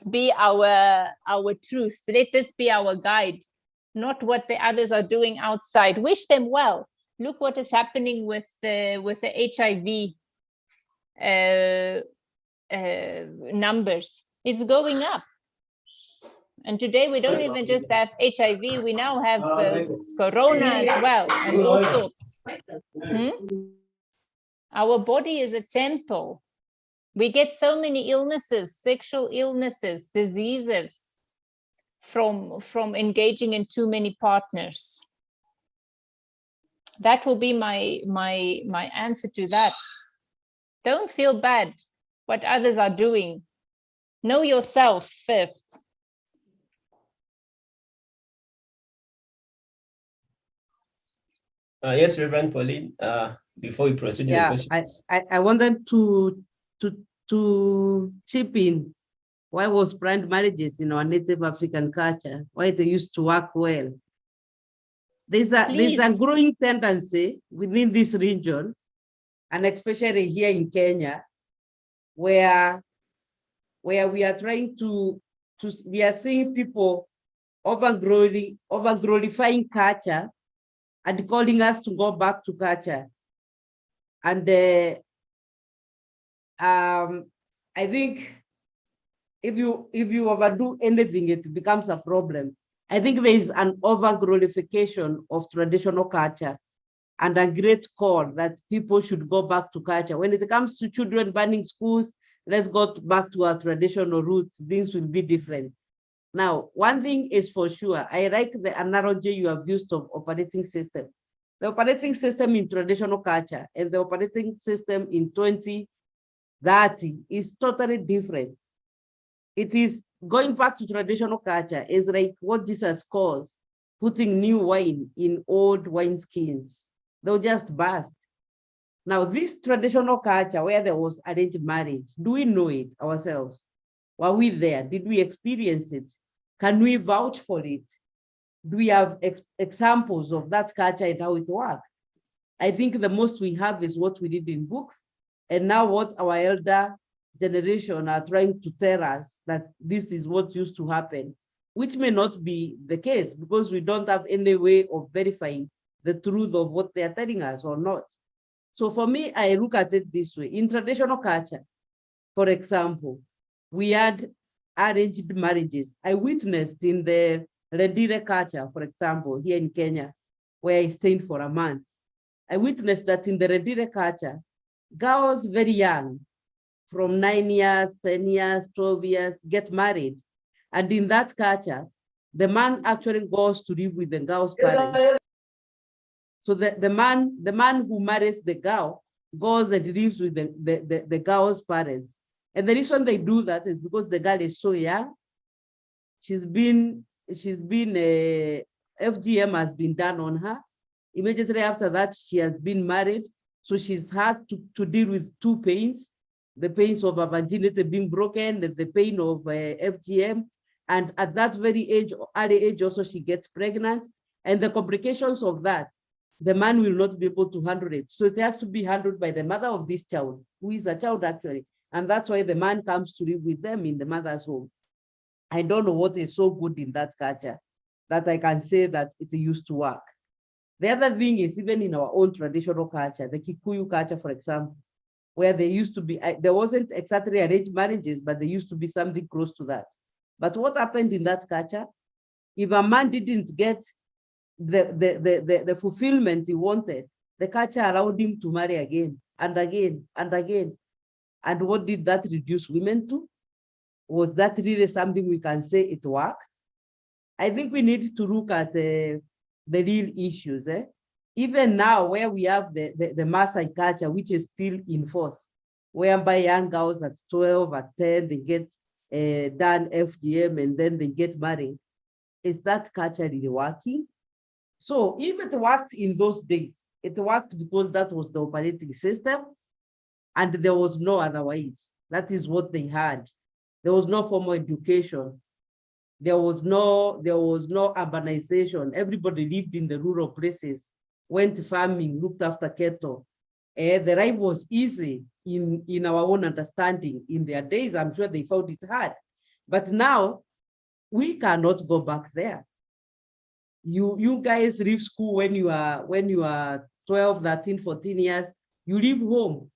be our truth. Let this be our guide, not what the others are doing outside. Wish them well. Look what is happening with the HIV numbers. It's going up. And today we don't even just have HIV, we now have corona as well, and all sorts. Our body is a temple. We get so many illnesses, sexual illnesses, diseases from engaging in too many partners. That will be my answer to that. Don't feel bad what others are doing. Know yourself first.
Yes, Reverend Pauline, before we proceed with the questions.
I wanted to chip in. Why was planned marriages in our native African culture? Why they used to work well? There's a growing tendency within this region, and especially here in Kenya, where we are trying we are seeing people over glorifying culture and calling us to go back to culture. And I think if you overdo anything, it becomes a problem. I think there is an over-glorification of traditional culture and a great call that people should go back to culture. When it comes to children burning schools, let's go back to our traditional roots. Things will be different. Now, one thing is for sure, I like the analogy you have used of operating system. The operating system in traditional culture and the operating system in 2030 is totally different. It is going back to traditional culture is like what Jesus calls putting new wine in old wineskins. They'll just burst. Now, this traditional culture where there was arranged marriage, do we know it ourselves? Were we there? Did we experience it? Can we vouch for it? Do we have examples of that culture and how it worked? I think the most we have is what we did in books, and now what our elder generation are trying to tell us that this is what used to happen, which may not be the case because we don't have any way of verifying the truth of what they are telling us or not. So for me, I look at it this way. In traditional culture, for example, we had arranged marriages. I witnessed in the Rendile culture, for example, here in Kenya, where I stayed for a month. I witnessed that in the Rendile culture, girls very young, from 9 years, 10 years, 12 years, get married. And in that culture, the man actually goes to live with the girl's parents. So the man who marries the girl goes and lives with the girl's parents. And the reason they do that is because the girl is so young. FGM has been done on her. Immediately after that, she has been married. So she's had to deal with two pains, the pains of her virginity being broken, the pain of FGM. And at that very early age also, she gets pregnant. And the complications of that, the man will not be able to handle it. So it has to be handled by the mother of this child, who is a child actually. And that's why the man comes to live with them in the mother's home. I don't know what is so good in that culture that I can say that it used to work. The other thing is even in our own traditional culture, the Kikuyu culture, for example, where there used to be, there wasn't exactly arranged marriages, but there used to be something close to that. But what happened in that culture, if a man didn't get the fulfillment he wanted, the culture allowed him to marry again and again and again. And what did that reduce women to? Was that really something we can say it worked? I think we need to look at the real issues. Even now, where we have the Maasai culture, which is still in force, whereby young girls at 12, at 10, they get done FGM and then they get married. Is that culture really working? So if it worked in those days, it worked because that was the operating system and there was no otherwise. That is what they had. There was no formal education. There was no urbanization. Everybody lived in the rural places, went farming, looked after cattle. The life was easy in our own understanding. In their days, I'm sure they found it hard. But now, we cannot go back there. You guys leave school when you are 12, 13, 14 years, you leave home.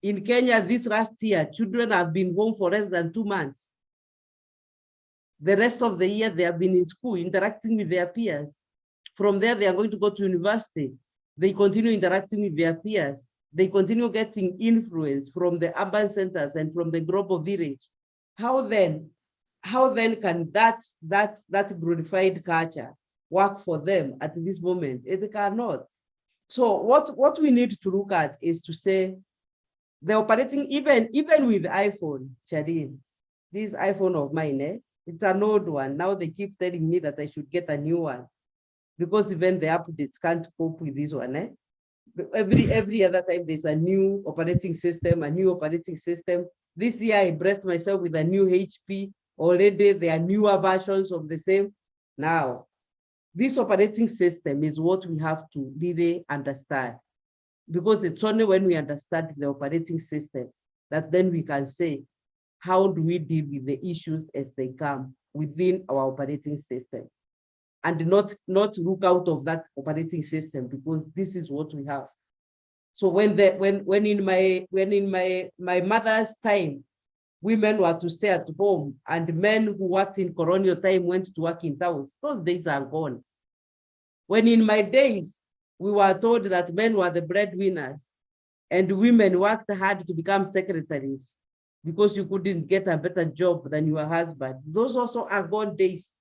In Kenya, this last year, children have been home for less than 2 months. The rest of the year, they have been in school, interacting with their peers. From there, they are going to go to university. They continue interacting with their peers. They continue getting influence from the urban centers and from the global village. How then can that glorified culture work for them at this moment? It cannot. So what we need to look at is to say, the operating, even with iPhone, Charlene, this iPhone of mine, it's an old one. Now they keep telling me that I should get a new one because even the updates can't cope with this one. Every other time there's a new operating system, This year I blessed myself with a new HP. Already there are newer versions of the same. Now, this operating system is what we have to really understand, because it's only when we understand the operating system that then we can say, how do we deal with the issues as they come within our operating system, and not look out of that operating system, because this is what we have. So when in my mother's time, women were to stay at home and men who worked in colonial time went to work in towns, those days are gone. When in my days, we were told that men were the breadwinners and women worked hard to become secretaries because you couldn't get a better job than your husband. Those also are gone days.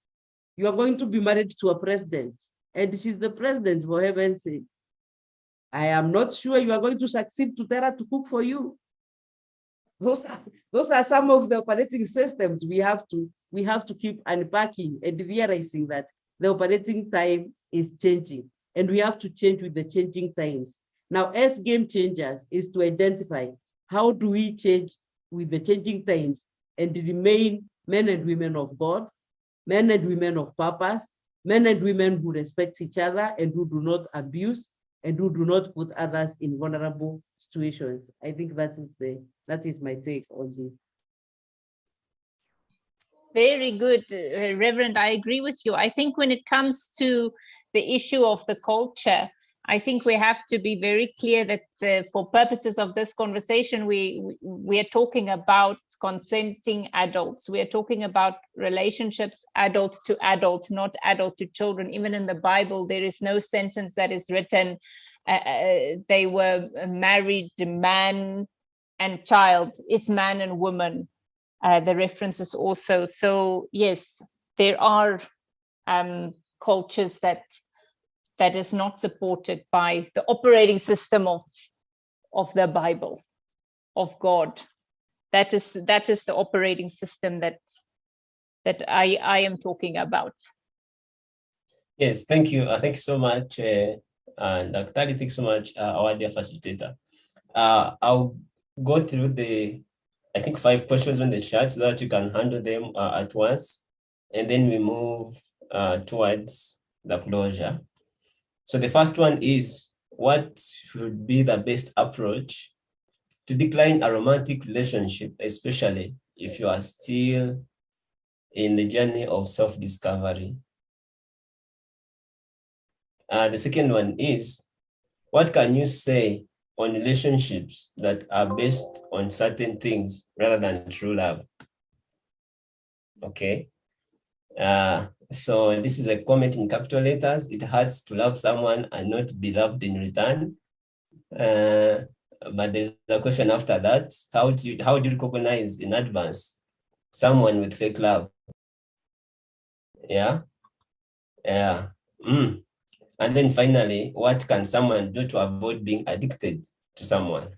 You are going to be married to a president and she's the president, for heaven's sake. I am not sure you are going to succeed to tell her to cook for you. Those are some of the operating systems we have to keep unpacking and realizing that the operating time is changing, and we have to change with the changing times. Now, as game changers, is to identify how do we change with the changing times and remain men and women of God, men and women of purpose, men and women who respect each other and who do not abuse and who do not put others in vulnerable situations. I think that is my take on this.
Very good, Reverend. I agree with you. I think when it comes to the issue of the culture, I think we have to be very clear that for purposes of this conversation, we are talking about consenting adults. We are talking about relationships adult to adult, not adult to children. Even in the Bible, there is no sentence that is written, they were married man and child. It's man and woman. The references also. So yes, there are cultures that is not supported by the operating system of the Bible, of God. That is the operating system that I am talking about.
Yes, thank you. Thank you so much, and Dr. Tali, thank you so much, our dear facilitator. I'll go through I think 5 questions on the chat so that you can handle them at once, and then we move towards the closure. So the first one is, what should be the best approach to decline a romantic relationship, especially if you are still in the journey of self-discovery? The second one is, what can you say on relationships that are based on certain things rather than true love? Okay. So this is a comment in capital letters. It hurts to love someone and not be loved in return. But there's a question after that. How do you recognize in advance someone with fake love? Yeah. Yeah. And then finally, what can someone do to avoid being addicted to someone?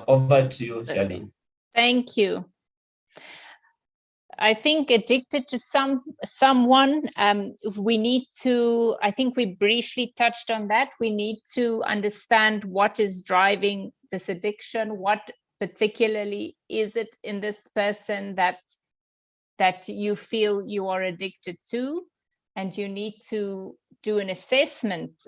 Over to you, Charlene.
Thank you. I think addicted to someone, we need to, I think we briefly touched on that. We need to understand what is driving this addiction. What particularly is it in this person that you feel you are addicted to? And you need to do an assessment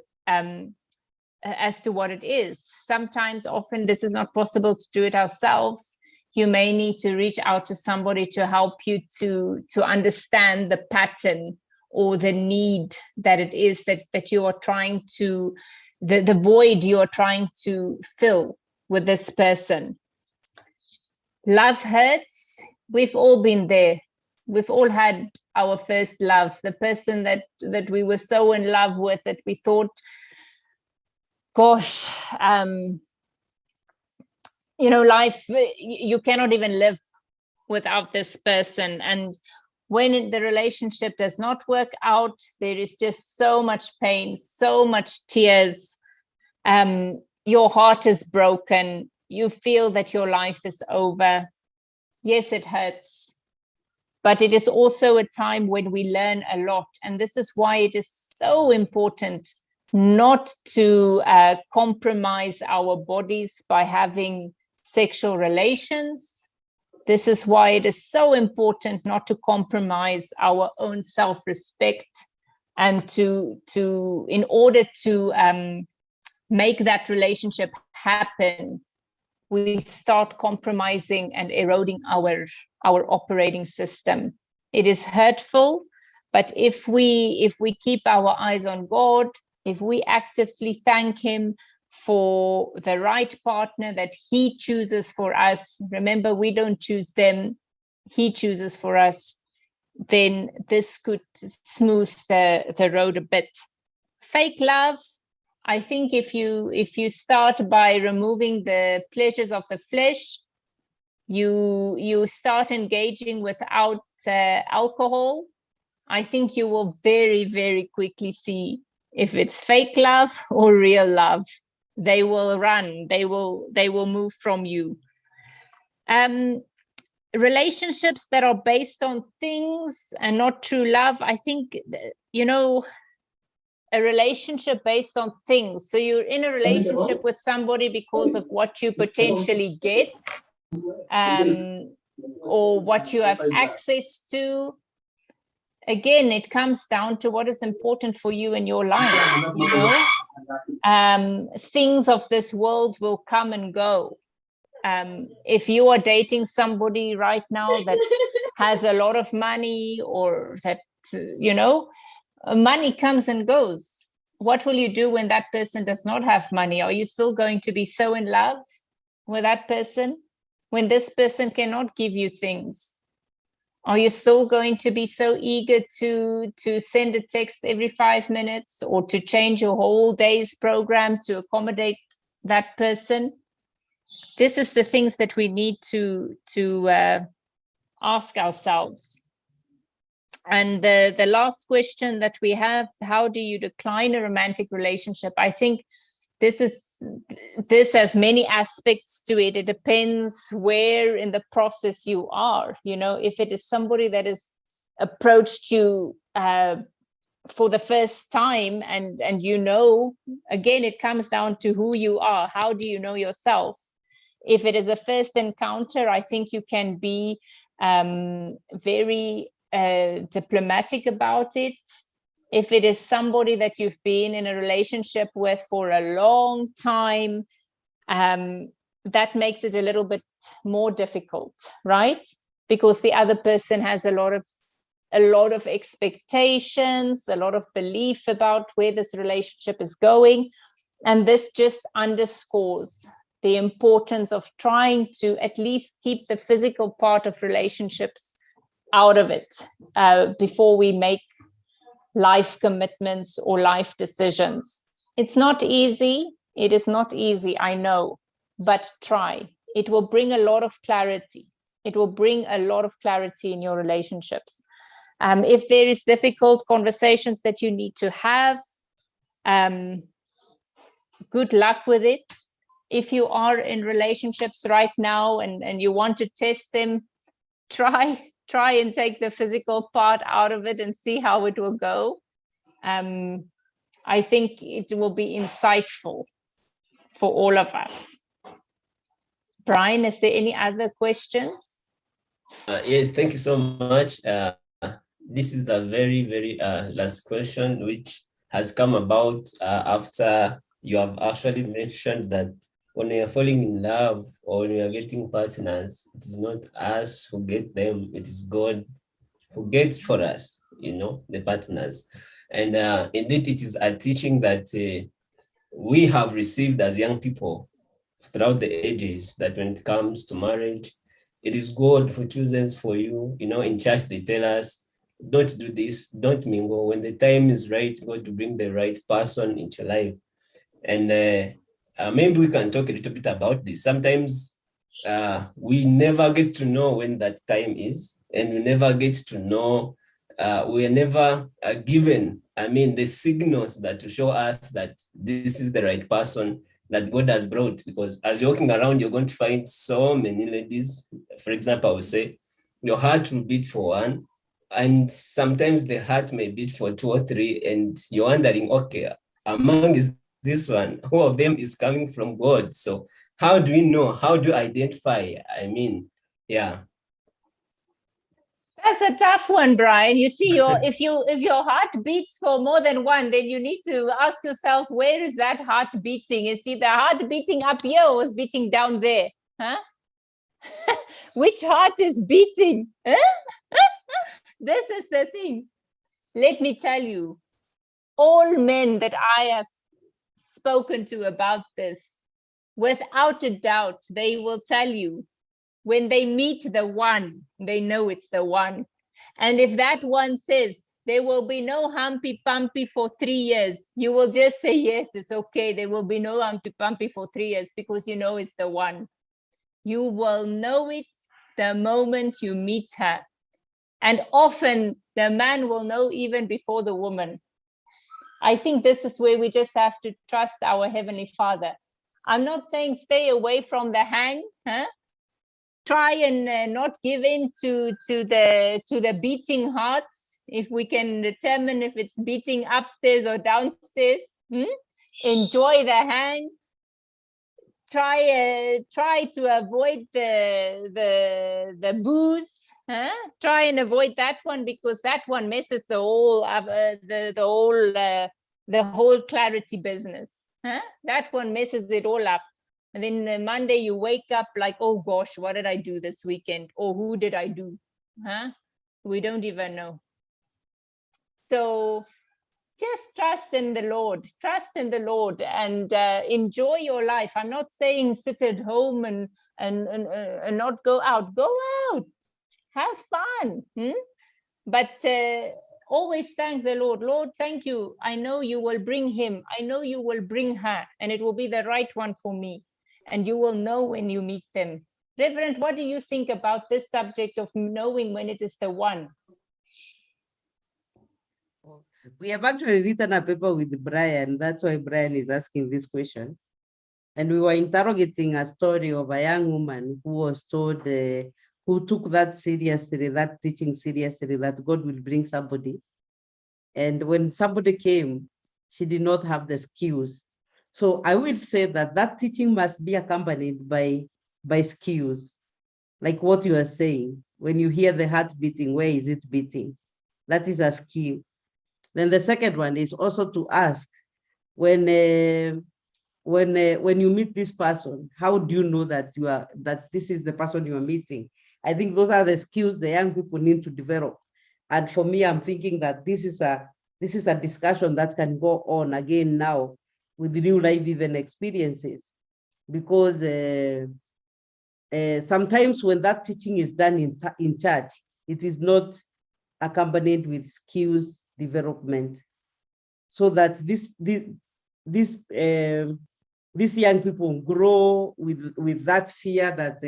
as to what it is. Sometimes, often, this is not possible to do it ourselves. You may need to reach out to somebody to help you to understand the pattern or the need that it is that you are trying to, the void you are trying to fill with this person. Love hurts. We've all been there. We've all had our first love, the person that we were so in love with that we thought, gosh, life, you cannot even live without this person. And when the relationship does not work out, there is just so much pain, so much tears. Your heart is broken. You feel that your life is over. Yes, it hurts. But it is also a time when we learn a lot. And this is why it is so important not to compromise our bodies by having sexual relations. This is why it is so important not to compromise our own self-respect, and in order to make that relationship happen, we start compromising and eroding our operating system. It is hurtful, but if we keep our eyes on God, if we actively thank Him for the right partner that He chooses for us, remember, we don't choose them, He chooses for us, then this could smooth the road a bit. Fake love, I think if you start by removing the pleasures of the flesh, you start engaging without alcohol, I think you will very, very quickly see if it's fake love or real love. They will run, they will move from you. Relationships that are based on things and not true love, I think, you know, a relationship based on things. So you're in a relationship with somebody because of what you potentially get, or what you have access to. Again, it comes down to what is important for you in your life, you know. Things of this world will come and go. If you are dating somebody right now that has a lot of money, or that, you know, money comes and goes. What will you do when that person does not have money? Are you still going to be so in love with that person when this person cannot give you things? Are you still going to be so eager to send a text every 5 minutes, or to change your whole day's program to accommodate that person? This is the things that we need to ask ourselves. And the last question that we have, how do you decline a romantic relationship? I think this has many aspects to it. It depends where in the process you are. You know, if it is somebody that has approached you for the first time, and you know, again, it comes down to who you are. How do you know yourself? If it is a first encounter, I think you can be very diplomatic about it. If it is somebody that you've been in a relationship with for a long time, that makes it a little bit more difficult, right? Because the other person has a lot of expectations, a lot of belief about where this relationship is going. And this just underscores the importance of trying to at least keep the physical part of relationships out of it before we make life commitments or life decisions. It's not easy. It is not easy, I know, but try. It will bring a lot of clarity. It will bring a lot of clarity in your relationships. If there is difficult conversations that you need to have, good luck with it. If you are in relationships right now and you want to test them, try and take the physical part out of it and see how it will go. I think it will be insightful for all of us. Brian, is there any other questions?
Yes, thank you so much. This is the very, very last question, which has come about after you have actually mentioned that when we are falling in love or when we are getting partners, it is not us who get them, it is God who gets for us, you know, the partners. And indeed, it is a teaching that we have received as young people throughout the ages, that when it comes to marriage, it is God who chooses for you. You know, in church, they tell us, don't do this, don't mingle. When the time is right, God to bring the right person into life. And maybe we can talk a little bit about this. Sometimes we never get to know when that time is, and we never get to know, we are never given, the signals that to show us that this is the right person that God has brought. Because as you're walking around, you're going to find so many ladies. For example, I would say your heart will beat for one, and sometimes the heart may beat for 2 or 3, and you're wondering, okay, among this one, who of them is coming from God? So how do we know? How do you identify? Yeah.
That's a tough one, Brian. You see, if your heart beats for more than one, then you need to ask yourself, where is that heart beating? You see, the heart beating up here or was beating down there? Huh? Which heart is beating? Huh? This is the thing. Let me tell you, all men that I have spoken to about this, without a doubt, they will tell you, when they meet the one, they know it's the one. And if that one says there will be no humpy pumpy for 3 years, you will just say, yes, it's okay. There will be no humpy pumpy for 3 years, because you know it's the one. You will know it the moment you meet her. And often the man will know even before the woman. I think this is where we just have to trust our Heavenly Father. I'm not saying stay away from the hang. Try and not give in to the beating hearts. If we can determine if it's beating upstairs or downstairs, enjoy the hang. Try to avoid the booze. Try and avoid that one, because that one messes the whole clarity business. That one messes it all up. And then Monday you wake up like, oh gosh, what did I do this weekend? Or who did I do? We don't even know. So just trust in the Lord, and enjoy your life. I'm not saying sit at home and not go out. Go out, have fun. But always thank the Lord. Lord, thank you. I know you will bring him. I know you will bring her, and it will be the right one for me. And you will know when you meet them. Reverend, what do you think about this subject of knowing when it is the one?
We have actually written a paper with Brian. That's why Brian is asking this question. And we were interrogating a story of a young woman who was told, who took that seriously, that teaching seriously, that God will bring somebody. And when somebody came, she did not have the skills. So I will say that that teaching must be accompanied by skills, like what you are saying. When you hear the heart beating, where is it beating? That is a skill. Then the second one is also to ask, when you meet this person, how do you know that this is the person you are meeting? I think those are the skills the young people need to develop. And for me, I'm thinking that this is a discussion that can go on again now with the new life event experiences, because sometimes when that teaching is done in church, it is not accompanied with skills development, so that these young people grow with that fear that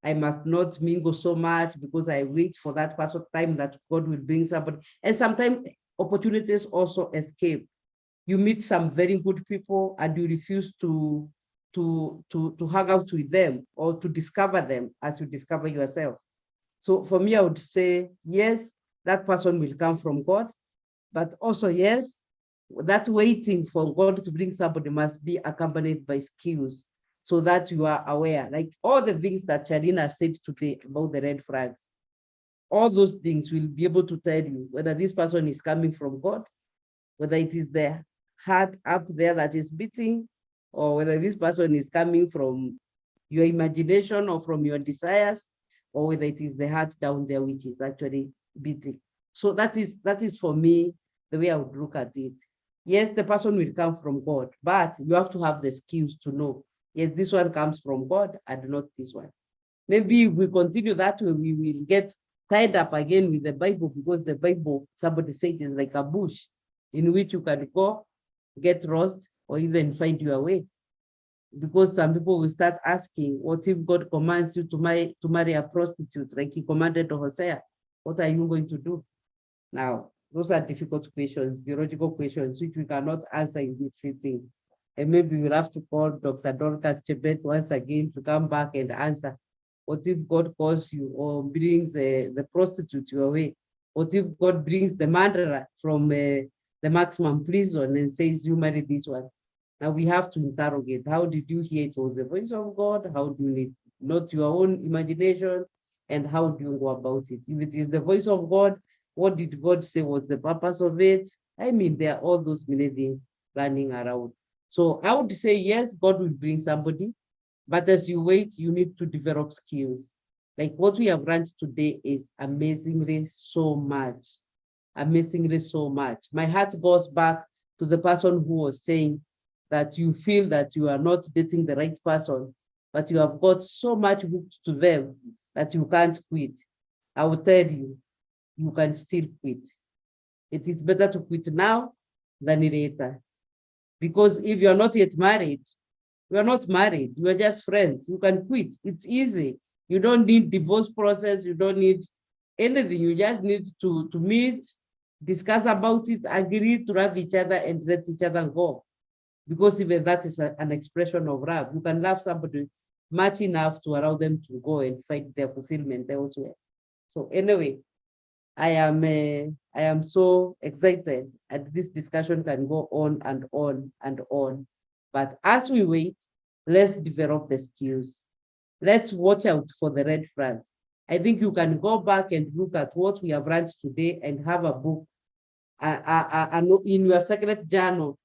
I must not mingle so much because I wait for that person time that God will bring somebody. And sometimes opportunities also escape. You meet some very good people and you refuse to hang out with them or to discover them as you discover yourself. So for me, I would say, yes, that person will come from God, but also, yes, that waiting for God to bring somebody must be accompanied by skills, so that you are aware, like all the things that Charina said today about the red flags. All those things will be able to tell you whether this person is coming from God, whether it is the heart up there that is beating, or whether this person is coming from your imagination or from your desires, or whether it is the heart down there which is actually beating. So that is for me the way I would look at it. Yes, the person will come from God, but you have to have the skills to know, yes, this one comes from God and not this one. Maybe if we continue that way, we will get tied up again with the Bible, because the Bible, somebody said, is like a bush in which you can go, get lost, or even find your way. Because some people will start asking, what if God commands you to marry a prostitute, like he commanded Hosea? What are you going to do? Now, those are difficult questions, theological questions, which we cannot answer in this sitting. And maybe we'll have to call Dr. Dorcas Chebet once again to come back and answer. What if God calls you or brings the prostitute your way? What if God brings the murderer from the maximum prison and says, you marry this one? Now we have to interrogate. How did you hear it was the voice of God? How do you need not your own imagination? And how do you go about it? If it is the voice of God, what did God say was the purpose of it? I mean, there are all those many things running around. So I would say, yes, God will bring somebody, but as you wait, you need to develop skills. Like what we have learned today is amazingly so much. Amazingly so much. My heart goes back to the person who was saying that you feel that you are not dating the right person, but you have got so much hooked to them that you can't quit. I will tell you, you can still quit. It is better to quit now than later. Because if you're not yet married, you are not married, you are just friends, you can quit. It's easy. You don't need divorce process. You don't need anything. You just need to meet, discuss about it, agree to love each other and let each other go. Because even that is an expression of love. You can love somebody much enough to allow them to go and find their fulfillment elsewhere. So anyway, I am so excited, and this discussion can go on and on and on. But as we wait, let's develop the skills. Let's watch out for the red flags. I think you can go back and look at what we have learned today and have a book in your secret journal.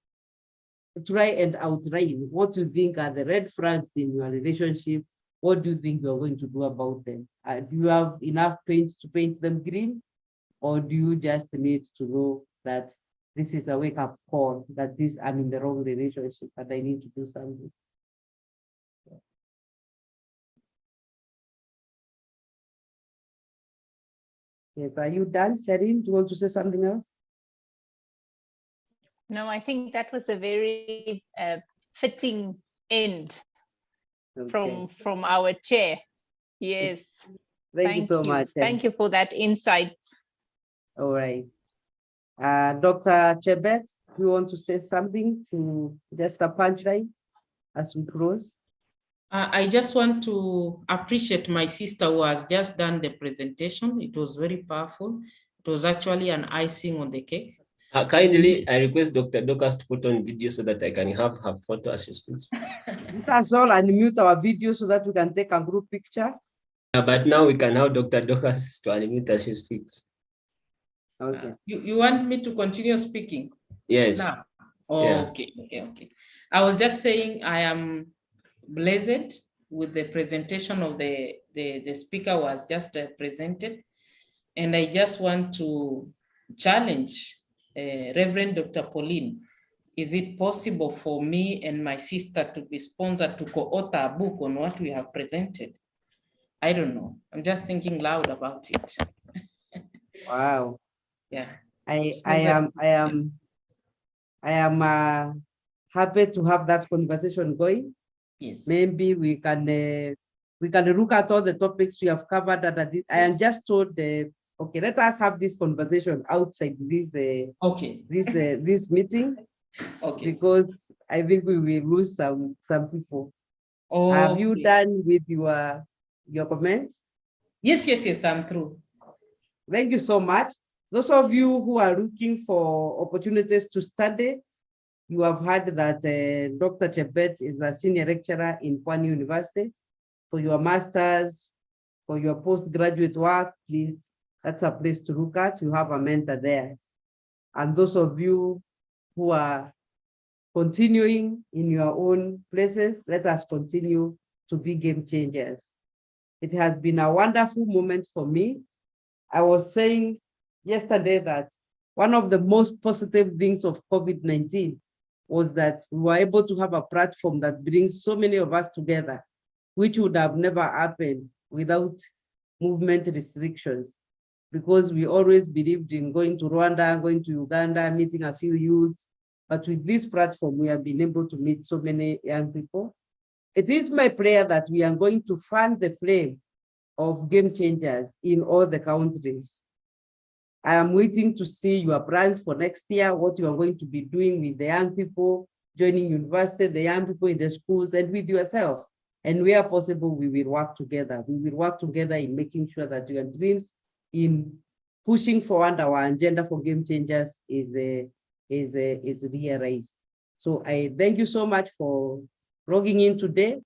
Try and outline what you think are the red flags in your relationship. What do you think you're going to do about them? Do you have enough paint to paint them green? Or do you just need to know that this is a wake-up call, that I'm in the wrong relationship and I need to do something? Yes, are you done, Charim? Do you want to say something else?
No, I think that was a very fitting end from our chair. Yes.
Thank you so much.
Thank you for that insight.
All right. Dr. Chebet, you want to say something to just a punchline as we close?
I just want to appreciate my sister who has just done the presentation. It was very powerful. It was actually an icing on the cake.
Kindly, I request Dr. Dorcas to put on video so that I can have her photo as she speaks.
That's all, unmute our video so that we can take a group picture.
But now we can have Dr. Dorcas to unmute as she speaks.
Okay.
You want me to continue speaking?
Yes.
Now? Okay. I was just saying I am blessed with the presentation of the speaker was just presented. And I just want to challenge Reverend Dr. Pauline. Is it possible for me and my sister to be sponsored to co-author a book on what we have presented? I don't know. I'm just thinking loud about it.
Wow.
Yeah.
I am happy to have that conversation going.
Yes.
Maybe we can look at all the topics we have covered. I am just told, okay, let us have this conversation outside this this meeting.
Okay.
Because I think we will lose some people.
Okay.
Have you done with your comments?
Yes, I'm through.
Thank you so much. Those of you who are looking for opportunities to study, you have heard that Dr. Chebet is a senior lecturer in Pwani University. For your master's, for your postgraduate work, please, that's a place to look at. You have a mentor there. And those of you who are continuing in your own places, let us continue to be game changers. It has been a wonderful moment for me. I was saying yesterday that one of the most positive things of COVID-19 was that we were able to have a platform that brings so many of us together, which would have never happened without movement restrictions, because we always believed in going to Rwanda, going to Uganda, meeting a few youths. But with this platform, we have been able to meet so many young people. It is my prayer that we are going to fan the flame of game changers in all the countries. I am waiting to see your plans for next year, what you are going to be doing with the young people, joining university, the young people in the schools, and with yourselves. And where possible, we will work together. We will work together in making sure that your dreams in pushing forward our agenda for game changers is realized. So I thank you so much for logging in today.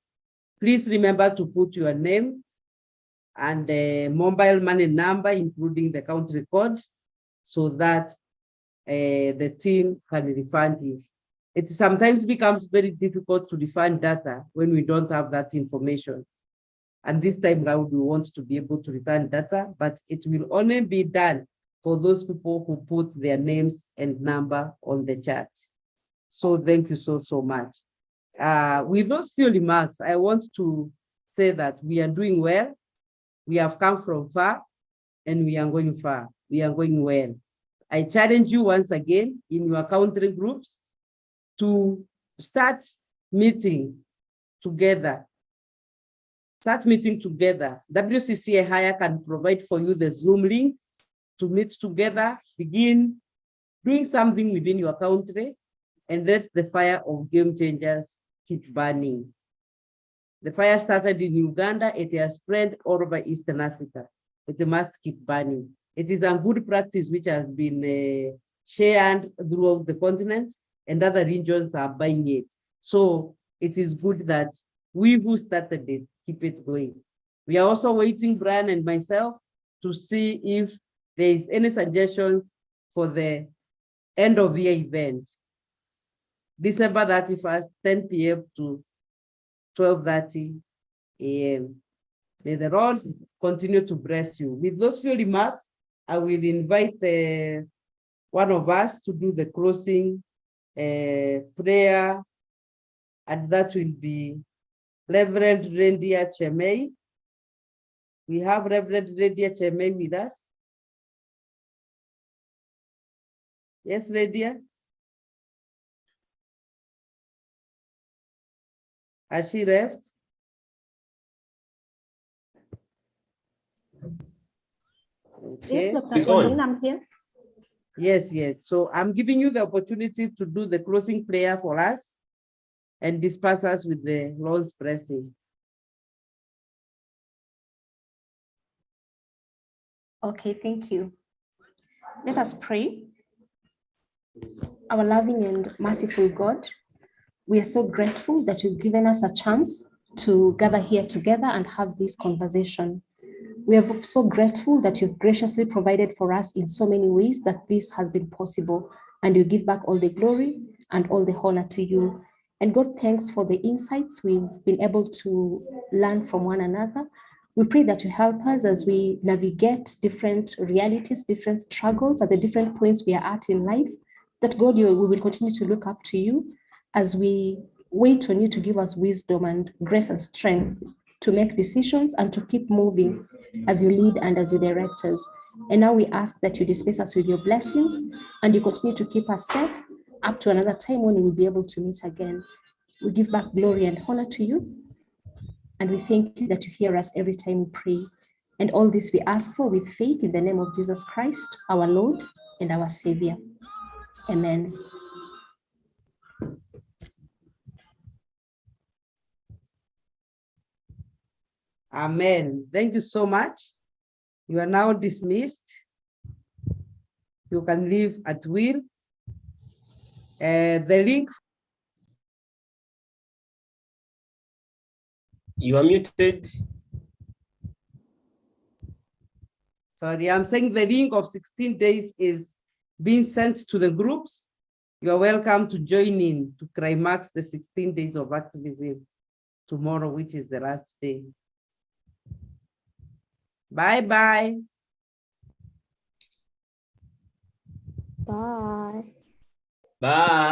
Please remember to put your name and the mobile money number, including the country code, so that the team can refund you. It sometimes becomes very difficult to refund data when we don't have that information. And this time around, we want to be able to return data, but it will only be done for those people who put their names and number on the chat. So thank you so much. With those few remarks, I want to say that we are doing well. We have come from far and we are going far. We are going well. I challenge you once again in your country groups to start meeting together. start meeting together. WCCA Hire can provide for you the Zoom link to meet together, begin doing something within your country, and let the fire of game changers keep burning. The fire started in Uganda, it has spread all over Eastern Africa. It must keep burning. It is a good practice which has been shared throughout the continent, and other regions are buying it. So it is good that we who started it, keep it going. We are also waiting, Brian and myself, to see if there is any suggestions for the end of year event. December 31st, 10 p.m. to 12:30 a.m. May the Lord continue to bless you. With those few remarks, I will invite one of us to do the closing prayer, and that will be Reverend Rendia Chemei. We have Reverend Rendia Chemei with us. Yes, Rendia? Has she left? Okay.
Yes, Dr.
It's on.
Pauline, I'm here.
Yes, yes. So I'm giving you the opportunity to do the closing prayer for us and disperse us with the Lord's blessing.
Okay, thank you. Let us pray. Our loving and merciful God, we are so grateful that you've given us a chance to gather here together and have this conversation. We are so grateful that you've graciously provided for us in so many ways that this has been possible, and you give back all the glory and all the honor to you. And God, thanks for the insights we've been able to learn from one another. We pray that you help us as we navigate different realities, different struggles at the different points we are at in life, that God, we will continue to look up to you as we wait on you to give us wisdom and grace and strength to make decisions and to keep moving as you lead and as you direct us. And now we ask that you dismiss us with your blessings and you continue to keep us safe up to another time when we will be able to meet again. We give back glory and honor to you. And we thank you that you hear us every time we pray. And all this we ask for with faith in the name of Jesus Christ, our Lord and our Savior. Amen.
Amen. Thank you so much. You are now dismissed. You can leave at will. The link.
You are muted.
Sorry, I'm saying the link of 16 days is being sent to the groups. You are welcome to join in to climax the 16 days of activism tomorrow, which is the last day. Bye-bye.
Bye.
Bye.